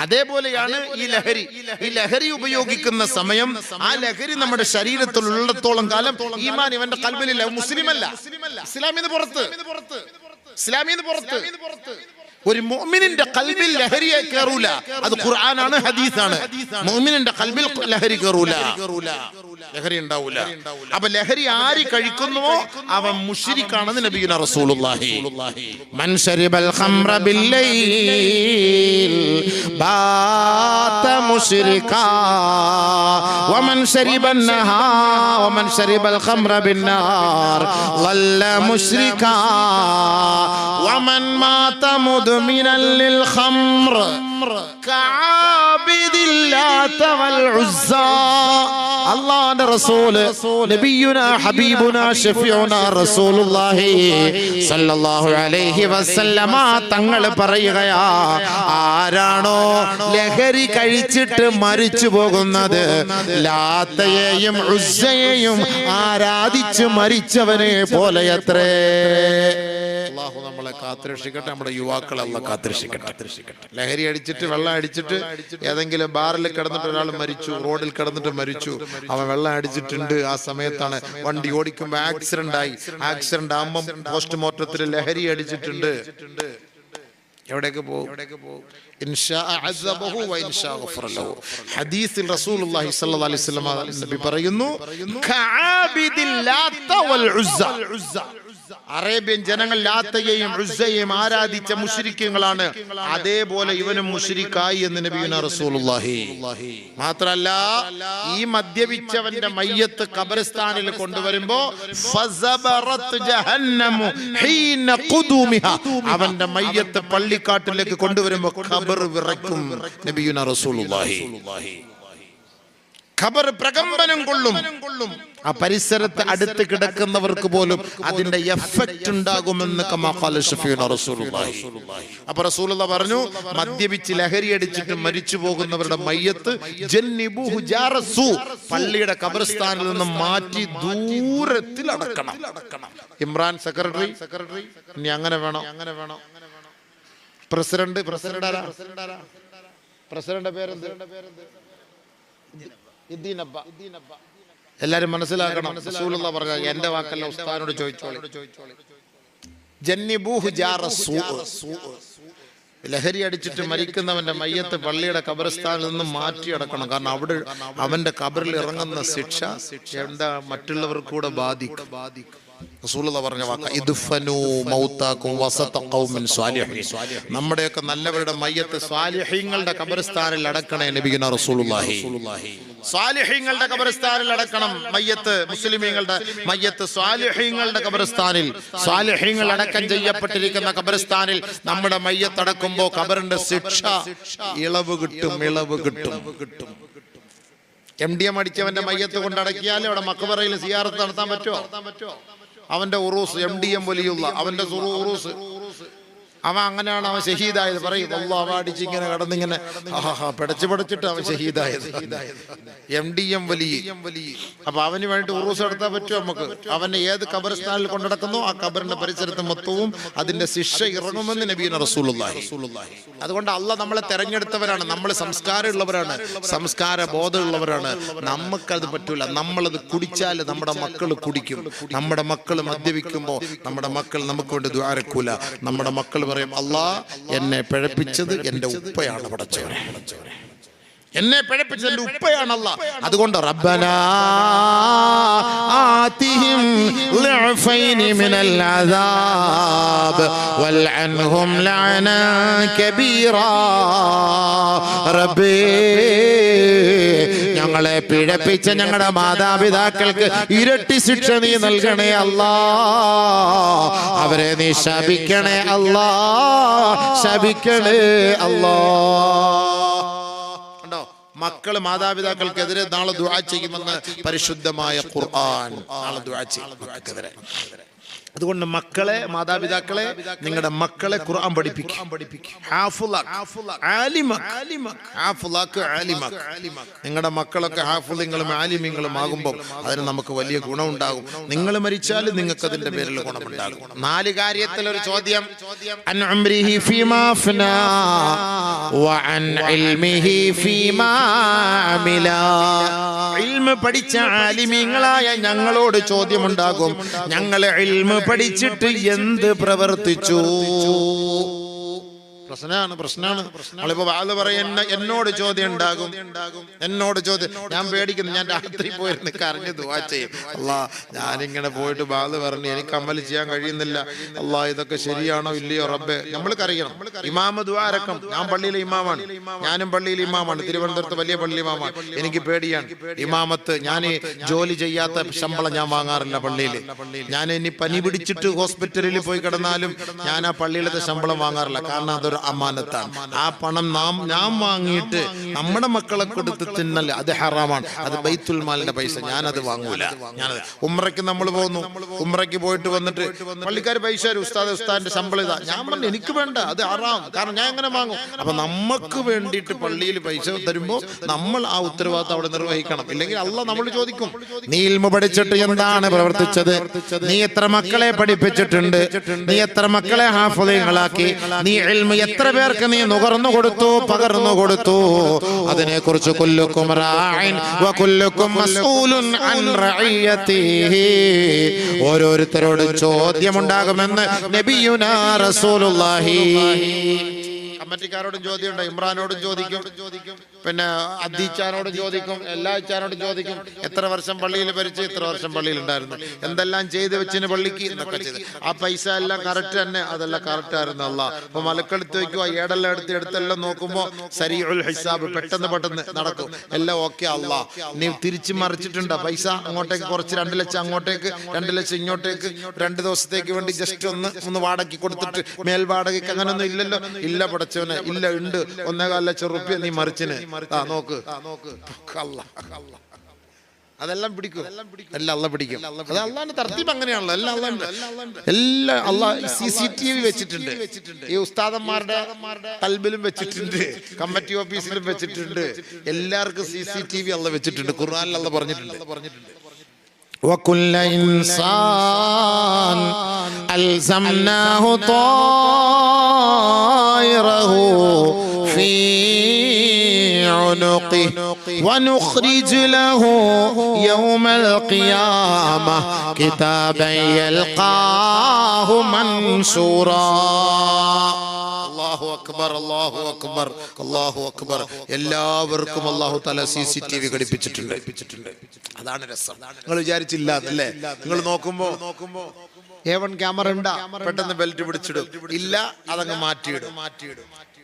അതേപോലെയാണ് ഈ ലഹരി. ഈ ലഹരി ഉപയോഗിക്കുന്ന സമയം, ആ ലഹരി നമ്മുടെ ശരീരത്തിൽ ഉള്ളിടത്തോളം കാലം ഈമാൻ ഇവന്റെ ഖൽബിലില്ല, മുസ്ലിമല്ല, ഇസ്ലാമിന്ന് പുറത്ത്, ഇസ്ലാമിന്ന് പുറത്ത്. ഒരു മുഅ്മിനിന്റെ ഖൽബിൽ ലഹരി കേറൂല. അത് ഖുർആനാണ്, ഹദീസാണ്. മുഅ്മിനിന്റെ ഖൽബിൽ ലഹരി കേറൂല, ലഹരി ഉണ്ടാവൂല. അപ്പൊ ലഹരി ആര് കഴിക്കുന്നുവോ അവൻ മുശ്രിക്കാണെന്ന് നബിയുനാ റസൂലുള്ളാഹി. മൻ ശരിബൽ ഖംറ ബില്ലൈൽ ബാത മുശ്രികാ വമൻ ശരിബൻ നഹാ വമൻ ശരിബൽ ഖംറ ബിന്നാർ ളല്ല മുശ്രികാ വമൻ മാത മുദ്മിനൻ ലിൽ ഖംർ കഅബിദില്ലാത വൽ ഉസ്സാ. അല്ലാഹുവിന്റെ റസൂല് നബിയുനാ ഹബീബുനാ ശഫീഉനാ റസൂലുള്ളാഹി സ്വല്ലല്ലാഹു അലൈഹി വസല്ലമ തങ്ങൾ പറയുകയാ, ആരാണോ ലഹരി കഴിച്ചിട്ട് മരിച്ചു പോകുന്നത്, ലാത്തയെയും ഉസ്സയെയും ആരാധിച്ച് മരിച്ചവനെ പോലെയത്രേ. അല്ലാഹു നമ്മളെ കാത്തുരക്ഷിക്കട്ടെ, നമ്മുടെ യുവാക്കളെ അല്ലാഹു കാത്തുരക്ഷിക്കട്ടെ. ലഹരി അടിച്ചിട്ട്, വെള്ളം അടിച്ചിട്ട് ഏതെങ്കിലും ബാറിൽ കിടന്നിട്ട് ഒരാൾ മരിച്ചു, റോഡിൽ കിടന്നിട്ട് മരിച്ചു, അവൻ വെള്ളം അടിച്ചിട്ടുണ്ട്. ആ സമയത്താണ് വണ്ടി ഓടിക്കുമ്പോൾ ആക്സിഡന്റ് ആയി. ആക്സിഡന്റ് ആകുമ്പോൾ പോസ്റ്റ്മോർട്ടത്തിൽ ലഹരി അടിച്ചിട്ടുണ്ട്. എവിടേക്ക് പോകും? ഹദീസിൽ റസൂലുള്ളാഹി സ്വല്ലല്ലാഹു അലൈഹി വസല്ലം നബി പറയുന്നു, അറേബ്യൻ ജനങ്ങൾ ലാത്തയെയും ഉസ്സയെയും ആരാധിച്ച മുശ്രിക്കുകളാണ്. അതേപോലെ ഇവനും മുശ്രിക്കായി എന്ന് നബിയുനാ റസൂലുള്ളാഹി. മാത്രല്ല, ഈ മദ്യപിച്ചവന്റെ മയ്യത്ത് ഖബർസ്ഥാനിൽ കൊണ്ടുവരുമ്പോ അവന്റെ മയ്യത്ത് പള്ളിക്കാട്ടിലേക്ക് കൊണ്ടുവരുമ്പോ ഖബർ വിറയ്ക്കും. നബിയുനാ റസൂലുള്ളാഹി. ഖബർ പ്രകമ്പനം കൊള്ളും. ആ പരിസരത്ത് അടുത്ത് കിടക്കുന്നവർക്ക് പോലും അതിന്റെ എഫക്റ്റ് ഉണ്ടാകുമെന്ന് അപ്പൊ റസൂലുള്ളാഹി പറഞ്ഞു, മദ്യപിച്ച് ലഹരി അടിച്ചിട്ട് മരിച്ചു പോകുന്നവരുടെ മയ്യത്ത് പള്ളിയുടെ ഖബർസ്ഥാനിൽ നിന്ന് മാറ്റി ദൂരത്തിൽ അടക്കണം. ഇമ്രാൻ സെക്രട്ടറി, ഇനി അങ്ങനെ വേണം. പ്രസിഡന്റ് പേരെന്ത്? എല്ലാരും മനസ്സിലാക്കണം. റസൂലുള്ളാഹി പറഞ്ഞ എന്റെ വാക്കല്ല, ഉസ്താദിനോട് ചോദിച്ചോളി. ജന്നിബൂഹു ജാറസൂ. ലഹരി അടിച്ചിട്ട് മരിക്കുന്നവന്റെ മയ്യത്ത് പള്ളിയുടെ ഖബർസ്ഥാനിൽ നിന്ന് മാറ്റി അടക്കണം. കാരണം അവിടെ അവന്റെ ഖബറിൽ ഇറങ്ങുന്ന ശിക്ഷ എന്താ മറ്റുള്ളവർക്ക് കൂടെ ബാധിക്കും. റസൂലുള്ളാഹി പറഞ്ഞ വാക്ക, ഇദ്ഫനൂ മൗതാകും വസത ഖൗമിൻ സ്വാലിഹീൻ. നമ്മുടെയൊക്കെ നല്ലവരുടെ മയ്യത്ത് സ്വാലിഹീങ്ങളുടെ ഖബർസ്ഥാനിൽ അടക്കണേ നബിയുനാ റസൂലുള്ളാഹി. സ്വാലിഹീങ്ങളുടെ ഖബർസ്ഥാനിൽ അടക്കണം മയ്യത്ത്. മുസ്ലിമീങ്ങളുടെ മയ്യത്ത് സ്വാലിഹീങ്ങളുടെ ഖബർസ്ഥാനിൽ, സ്വാലിഹീങ്ങൾ അടക്കം ചെയ്യപ്പെട്ടിരിക്കുന്ന ഖബർസ്ഥാനിൽ നമ്മുടെ മയ്യത്ത് അടക്കുമ്പോ ഖബറിന്റെ ശിക്ഷ ഇളവ് കിട്ടും. MDM അടിച്ചവന്റെ മയ്യത്ത് കൊണ്ടടക്കിയാൽ അവിടെ മഖബറയിൽ സിയാറത്ത് നടത്താൻ പറ്റുമോ? അവന്റെ ഉറൂസ്, MDM വലിയുള്ള അവന്റെ ഉറൂസ് അവൻ അങ്ങനെയാണ് അവൻ ഷഹീദായത്. പറയും അല്ലാഹ് അടിച്ച് ഇങ്ങനെ കടന്നിങ്ങനെ പിടച്ചിട്ട് അവൻ ഷഹീദായത്. MDM വലിയ. അപ്പൊ അവന് വേണ്ടി ഉറൂസ് നടത്താൻ പറ്റുമോ നമുക്ക്? അവനെ ഏത് ഖബർസ്ഥാനിൽ കൊണ്ടുനടക്കുന്നോ ആ ഖബറിന്റെ പരിസരത്ത് മൊത്തവും അതിന്റെ ശിക്ഷ ഇറങ്ങുമെന്ന് നബിയുന റസൂലുള്ളാഹി. അതുകൊണ്ട് അള്ളാഹ് നമ്മളെ തെരഞ്ഞെടുത്തവരാണ്. നമ്മൾ സംസ്കാരമുള്ളവരാണ്, സംസ്കാര ബോധമുള്ളവരാണ്. നമുക്കത് പറ്റൂല. നമ്മളത് കുടിച്ചാൽ നമ്മുടെ മക്കൾ കുടിക്കും. നമ്മുടെ മക്കൾ മദ്യപിക്കുമ്പോൾ നമ്മുടെ മക്കൾ നമുക്ക് വേണ്ടി ദുആ ഇറക്കൂല. നമ്മുടെ മക്കൾ പറയും അല്ലാഹ് എന്നെ പിഴപ്പിച്ചത് എൻ്റെ ഉപ്പയാണ് പടച്ചവനെ, എന്നെ പിഴപ്പിച്ചത് എൻ്റെ ഉപ്പയാണ് അല്ലാഹ്. അതുകൊണ്ട് റബ്ബനാ ആതിഹിം ളിഅഫൈനി മിനൽ അദാബ് വൽഅൻഹും ലഅനൻ കബീറാ. റബ്ബേ ഞങ്ങളെ പിഴപ്പിച്ച ഞങ്ങളുടെ മാതാപിതാക്കൾക്ക് ഇരട്ടി ശിക്ഷ നീ നൽകണേ അല്ലാ. അവരെ നീ ശപിക്കണേ അല്ലാ, ശപിക്കണേ അല്ലാ. കണ്ടോ, മക്കള് മാതാപിതാക്കൾക്കെതിരെ നാളെ ദുആ ചെയ്യുമെന്ന് പരിശുദ്ധമായ ഖുർആൻ. നാളെ ദുആ ചെയ്യും മക്കൾക്കെതിരെ. അതുകൊണ്ട് മക്കളെ, മാതാപിതാക്കളെ, നിങ്ങളുടെ മക്കളെ ഖുർആൻ പഠിപ്പിക്കും. നിങ്ങളുടെ മക്കളൊക്കെ ഹാഫിളുകളും ആലിമീങ്ങളും ആകുമ്പോൾ അതിന് നമുക്ക് വലിയ ഗുണമുണ്ടാകും. നിങ്ങൾ മരിച്ചാൽ നിങ്ങൾക്ക് അതിന്റെ പേരിൽ ഗുണമുണ്ടാകും. 4 കാര്യത്തിൽ ഒരു ചോദ്യം. അൻ ഉംരിഹി ഫീമാ അഫ്നാ വഅൻ ഇൽമിഹി ഫീമാ അമിലാ. ഇൽമ പഠിച്ച ആലിമീങ്ങളായ ഞങ്ങളോട് ചോദ്യമുണ്ടാകും. ഞങ്ങൾ ഇൽമ പഠിച്ചിട്ട് എന്ത് പ്രവർത്തിച്ചു? പ്രശ്നമാണ്. നമ്മളിപ്പോ വാല് പറയുന്ന എന്നോട് ചോദ്യം ഉണ്ടാകും. എന്നോട് ചോദ്യം. ഞാൻ പേടിക്കുന്നു. ഞാൻ രാത്രി പോയിരുന്ന് കരഞ്ഞ് ദുആ ചെയ്യും. അല്ലാഹ് ഞാനിങ്ങനെ പോയിട്ട് വാല് പറഞ്ഞു എനിക്ക് അമൽ ചെയ്യാൻ കഴിയുന്നില്ല. അല്ലാഹ് ഇതൊക്കെ ശരിയാണോ ഇല്ലയോ റബ്ബേ. നമ്മൾ കരയണം. ഇമാമ ദുആ ഇറക്കും. ഞാൻ പള്ളിയിലെ ഇമാമാണ്. ഞാനും പള്ളിയിലെ ഇമാമാണ്. തിരുവനന്തപുരത്ത് വലിയ പള്ളി ഇമാമാണ്. എനിക്ക് പേടിയാണ് ഇമാമത്ത്. ഞാൻ ജോലി ചെയ്യാത്ത ശമ്പളം ഞാൻ വാങ്ങാറില്ല പള്ളിയിൽ. ഞാൻ ഇനി പനി പിടിച്ചിട്ട് ഹോസ്പിറ്റലിൽ പോയി കിടന്നാലും ഞാൻ ആ പള്ളിയിലത്തെ ശമ്പളം വാങ്ങാറില്ല. കാരണം അതൊരു അമാനത്താണ്. ആ പണം ഞാൻ വാങ്ങിയിട്ട് നമ്മുടെ മക്കളെ കൊടുത്ത് തിന്നല്ല, അത് ഹറാമാണ്. അത് ബൈത്തുൽ മാലിന്റെ പൈസ. ഞാനത് വാങ്ങൂല. ഞാനത് ഉംറയ്ക്ക് നമ്മൾ പോകുന്നു. ഉംറയ്ക്ക് പോയിട്ട് വന്നിട്ട് പള്ളിക്കാർ പൈസ ഉസ്താദിന്റെ ശമ്പളം ഇതാ. ഞാൻ പറഞ്ഞു എനിക്ക് വേണ്ട, അത് ഹറാം. കാരണം ഞാൻ എങ്ങനെ വാങ്ങും? അപ്പൊ നമുക്ക് വേണ്ടിയിട്ട് പള്ളിയിൽ പൈസ തരുമ്പോൾ നമ്മൾ ആ ഉത്തരവാദിത്തം അവിടെ നിർവഹിക്കണം. ഇല്ലെങ്കിൽ അള്ളാഹ് നമ്മൾ ചോദിക്കും, നീ ഇൽമ പഠിച്ചിട്ട് എന്താണ് പ്രവർത്തിച്ചത്? നീ എത്ര മക്കളെ പഠിപ്പിച്ചിട്ടുണ്ട്? നീ എത്ര മക്കളെ ഹാഫിളുകളാക്കി? നീ ഇൽമ എത്ര പേർക്ക് നീ നുകർന്നു കൊടുത്തു, പകർന്നു കൊടുത്തു? അതിനെക്കുറിച്ച് കുല്ലുക്കും റാഇൻ വകുല്ലുക്കും മസ്ഊലുൻ അൻ റഇയതിഹി. ഓരോരുത്തരോട് ചോദ്യമുണ്ടാകുമെന്ന് നബിയുനാ റസൂലുള്ളാഹി. കമ്മിറ്റിക്കാരോടും ചോദ്യമുണ്ട്. ഇമ്രാനോടും ചോദിക്കും, പിന്നെ അദ്ദീച്ചാനോടും ചോദിക്കും, എല്ലാ ഇച്ചാനോടും ചോദിക്കും. എത്ര വർഷം പള്ളിയിൽ ഭരിച്ചു, എത്ര വർഷം പള്ളിയിൽ ഉണ്ടായിരുന്നു, എന്തെല്ലാം ചെയ്ത് വെച്ചിന് പള്ളിക്ക് എന്നൊക്കെ ചെയ്ത്. ആ പൈസ എല്ലാം കറക്റ്റ് തന്നെ, അതെല്ലാം കറക്റ്റ് ആയിരുന്നു അല്ലാഹ്. അപ്പൊ മലക്കെടുത്ത് വെക്കുക, ഏടെല്ലാം എടുത്തെല്ലാം നോക്കുമ്പോ സരീഉൽ ഹിസാബ് പെട്ടെന്ന് നടക്കും. എല്ലാം ഓക്കെ അല്ലാഹ്. നീ തിരിച്ചു മറിച്ചിട്ടുണ്ടോ പൈസ? അങ്ങോട്ടേക്ക് കുറച്ച് 2 ലക്ഷം അങ്ങോട്ടേക്ക്, 2 ലക്ഷം ഇങ്ങോട്ടേക്ക്, 2 ദിവസത്തേക്ക് വേണ്ടി ജസ്റ്റ് ഒന്ന് വാടകയ്ക്ക് കൊടുത്തിട്ട് മേൽവാടകയ്ക്ക് അങ്ങനൊന്നും ഇല്ലല്ലോ. ഇല്ല പടച്ചവനെ, ഇല്ല, ഉണ്ട്. 1.25 ലക്ഷം റുപ്യ നീ മറിച്ചിന്. നോക്ക്, അതെല്ലാം പിടിക്കും. എല്ലാം അള്ളാഹ് പിടിക്കും. അത് അള്ളാഹിന്റെ തർത്തീബ് അങ്ങനെയാണല്ലോ. എല്ലാം അള്ളാഹ് CCTV വെച്ചിട്ടുണ്ട്. ഈ ഉസ്താദന്മാരുടെ കൽബിലും വെച്ചിട്ടുണ്ട്, കമ്മിറ്റി ഓഫീസിലും വെച്ചിട്ടുണ്ട്. എല്ലാവർക്കും CCTV അള്ളാഹ് വെച്ചിട്ടുണ്ട്. ഖുർആനിൽ അള്ളാഹ് പറഞ്ഞിട്ടുണ്ട്. وكل إنسان ألزمناه طائره في عنقه ونخرج له يوم القيامة كتابا يلقاه منشورا. അല്ലാഹു അക്ബർ, അല്ലാഹു അക്ബർ, അല്ലാഹു അക്ബർ. എല്ലാവർക്കും അല്ലാഹു തആല CCTV ഘടിപ്പിച്ചിട്ടുണ്ട്. അതാണ് രസം. നിങ്ങൾ വിചാരിച്ചില്ല അല്ലേ? നിങ്ങൾ നോക്കുമ്പോ A1 ക്യാമറ ഉണ്ടാ, പെട്ടെന്ന് ബെൽറ്റ് പിടിച്ചിടും. ഇല്ല, അതങ്ങ് മാറ്റിയിടും.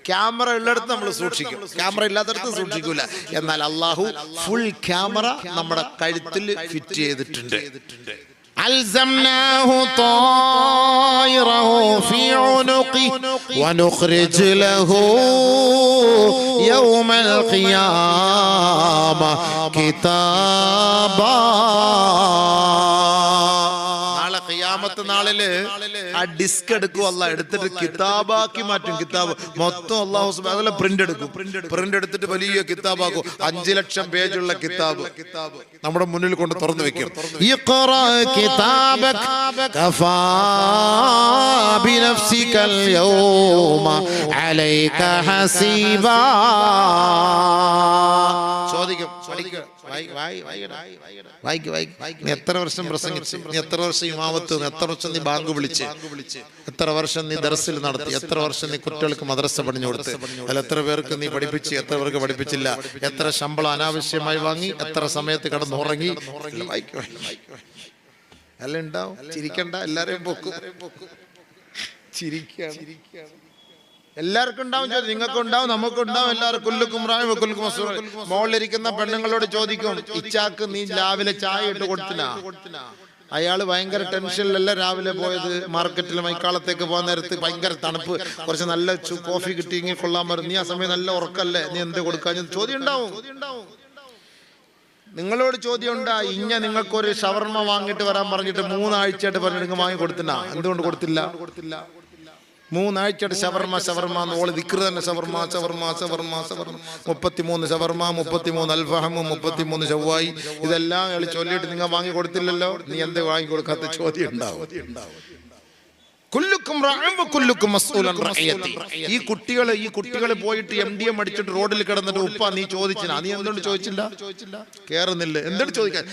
ക്യാമറ ഉള്ളിടത്ത് നമ്മൾ സൂക്ഷിക്കും, ക്യാമറ ഇല്ലാത്തടത്ത് സൂക്ഷിക്കൂല. എന്നാൽ അല്ലാഹു ഫുൾ ക്യാമറ നമ്മുടെ കഴുത്തിൽ ഫിറ്റ് ചെയ്തിട്ടുണ്ട്. ألزمناه طائره في عنقه ونخرج له يوم القيامة كتابا. ഖിയാമത്ത് നാളില് ഡിസ്ക് എടുക്കും അല്ലാഹ്, എടുത്തിട്ട് കിതാബാക്കി മാറ്റും. കിതാബ് മൊത്തം അല്ലാഹു സുബ്ഹാനഹു വ തആല പ്രിന്റ് എടുക്കും. പ്രിന്റ് എടുത്തിട്ട് വലിയ കിതാബാക്കും. 5 ലക്ഷം പേജുള്ള കിതാബ് നമ്മുടെ മുന്നിൽ കൊണ്ട് തുറന്നു വെക്കും. ഇഖ്റാ കിതാബക കഫാ ബിനഫ്സികൽ യൗമ അലൈക ഹസീബാ. ചോദിക്കും, നീ എത്ര വർഷം പ്രസംഗിച്ച്, നീ എത്ര വർഷം ഇമാമത്ത്, എത്ര വർഷം നീ ബാങ്ക് വിളിച്ച്, എത്ര വർഷം നീ ദർസിൽ നടത്തി, എത്ര വർഷം നീ കുട്ടികൾക്ക് മദ്രസ പണിഞ്ഞു കൊടുത്ത്, അല്ല എത്ര പേർക്ക് നീ പഠിപ്പിച്ച്, എത്ര പേർക്ക് പഠിപ്പിച്ചില്ല, എത്ര ശമ്പളം അനാവശ്യമായി വാങ്ങി, എത്ര സമയത്ത് കിടന്നുറങ്ങി, എല്ലാം ഉണ്ടാവും. ചിരിക്കണ്ട, എല്ലാരെയും പൊക്കും. ചിരിക്കാണ്. എല്ലാവർക്കും ഉണ്ടാവും. നിങ്ങൾക്ക് ഉണ്ടാവും, നമുക്കുണ്ടാവും. എല്ലാവർക്കും മോളിലിരിക്കുന്ന പെണ്ണുങ്ങളോട് ചോദിക്കും, ഇച്ചാക്ക് നീ രാവിലെ ചായ ഇട്ട് കൊടുത്തിനാ? അയാള് ഭയങ്കര ടെൻഷനിലല്ല രാവിലെ പോയത്. മാർക്കറ്റിൽ മൈക്കാളത്തേക്ക് പോകാൻ നേരത്ത് ഭയങ്കര തണുപ്പ്, കുറച്ച് നല്ല കോഫി കിട്ടിയെങ്കിൽ കൊള്ളാൻ പറഞ്ഞു. നീ ആ സമയം നല്ല ഉറക്കല്ലേ, നീ എന്ത് കൊടുക്കാൻ? ചോദ്യം ഉണ്ടാവും. നിങ്ങളോട് ചോദ്യം ഉണ്ടാ, നിങ്ങൾക്കൊരു ഷവർമ വാങ്ങിട്ട് വരാൻ പറഞ്ഞിട്ട് 3 ആഴ്ചയായിട്ട് പറഞ്ഞിട്ട് വാങ്ങി കൊടുത്തിനാ? എന്തുകൊണ്ട് കൊടുത്തില്ല? 3 ആഴ്ചയായിട്ട് ഷവർമ ഓള് ദിക്ർ തന്നെ, ഷവർമ 33 ഷവർമ, 33 അൽഫഹം, 33 ഷവ്വായി, ഇതെല്ലാം അയാൾ ചൊല്ലിയിട്ട് നിങ്ങൾ വാങ്ങി കൊടുത്തില്ലല്ലോ. നീ എന്ത് വാങ്ങി കൊടുക്കാത്ത? ചോദ്യം ഉണ്ടാവും. ഈ കുട്ടികൾ പോയിട്ട് MDM അടിച്ചിട്ട് റോഡിൽ കിടന്നിട്ട് ഉപ്പ നീ ചോദിച്ചില്ല, നീ എന്തുകൊണ്ട് ചോദിച്ചില്ല? കേറുന്നില്ല, എന്തുകൊണ്ട് ചോദിക്കാൻ?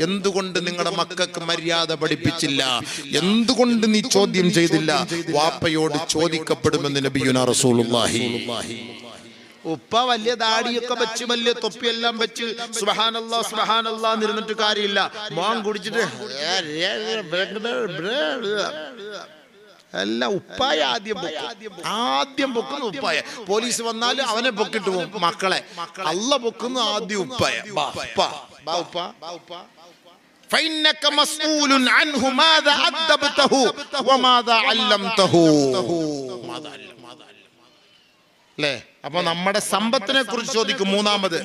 എന്തുകൊണ്ട് നിങ്ങളുടെ മക്കൾക്ക് മര്യാദ പഠിപ്പിച്ചില്ല? എന്തുകൊണ്ട് നീ ചോദ്യം ചെയ്തില്ല? വാപ്പയോട് ചോദിക്കപ്പെടുമെന്ന് നബിയുനാ റസൂലുള്ളാഹി. ഉപ്പ വലിയ ദാടിയൊക്കെ വെച്ച് വലിയ തൊപ്പിയെല്ലാം വെച്ച് സുബ്ഹാനല്ലാഹ് സുബ്ഹാനല്ലാഹ് എന്നിരുന്നിട്ട് കാര്യമില്ല. മോൻ കുടിച്ചിട്ട് അല്ല, ഉപ്പായ ആദ്യം പൊക്കുന്ന ഉപ്പായ. പോലീസ് വന്നാൽ അവനെ പൊക്കിട്ട് പോകും. മക്കളെ അല്ല പൊക്കുന്ന ആദ്യം ഉപ്പായ. فإنك مسؤول عنه ماذا أدبته وماذا علمته. അല്ലേ? അപ്പൊ നമ്മുടെ സമ്പത്തിനെ കുറിച്ച് ചോദിക്കും. മൂന്നാമത്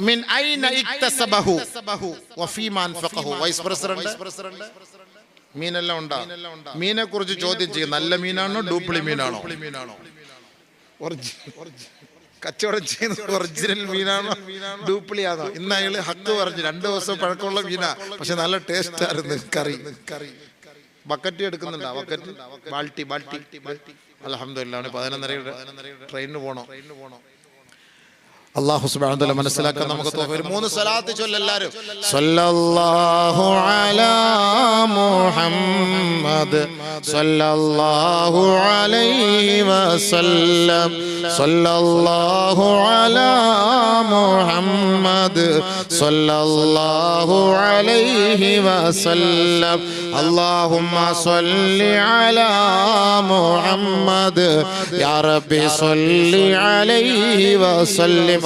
മിൻ ഐന ഇക്തസബഹു വഫീമാ അൻഫഖഹു. വൈസ് പ്രസിഡന്റ് മീനെല്ലാം ഉണ്ടാ, മീനെ കുറിച്ച് ചോദ്യം ചെയ്യും. നല്ല മീനാണോ ഡ്യൂപ്ലി മീനാണോ? കച്ചവടം ചെയ്യുന്നത് ഒറിജിനൽ മീനാണോ ഡ്യൂപ്ലി ആണോ? ഇന്ന് അയാള് ഹക്ക് പറഞ്ഞു 2 ദിവസം പഴക്കമുള്ള മീനാ, പക്ഷെ നല്ല ടേസ്റ്റ് ആയിരുന്നു കറി. ബക്കറ്റ് എടുക്കുന്നുണ്ടോ? ബക്കറ്റ് ബാൾട്ടി. അൽഹംദുലില്ലാഹ് 11:30 ട്രെയിനിന് പോണോ? അല്ലാഹു സുബ്ഹാനഹു വ തആല മനസ്സിലാക്കാൻ നമുക്ക് തൗഫീഖ്. 3 സ്വലാത്ത് ചൊല്ല് എല്ലാവരും. സല്ലല്ലാഹു അലാ മുഹമ്മദ് സല്ലല്ലാഹു അലൈഹി വസല്ലം. സല്ലല്ലാഹു അലാ മുഹമ്മദ് സല്ലല്ലാഹു അലൈഹി വസല്ലം. അല്ലാഹുമ്മ സ്വല്ലി അലാ മുഹമ്മദ് യാ റബ്ബി സ്വല്ലി അലൈഹി വസല്ലം.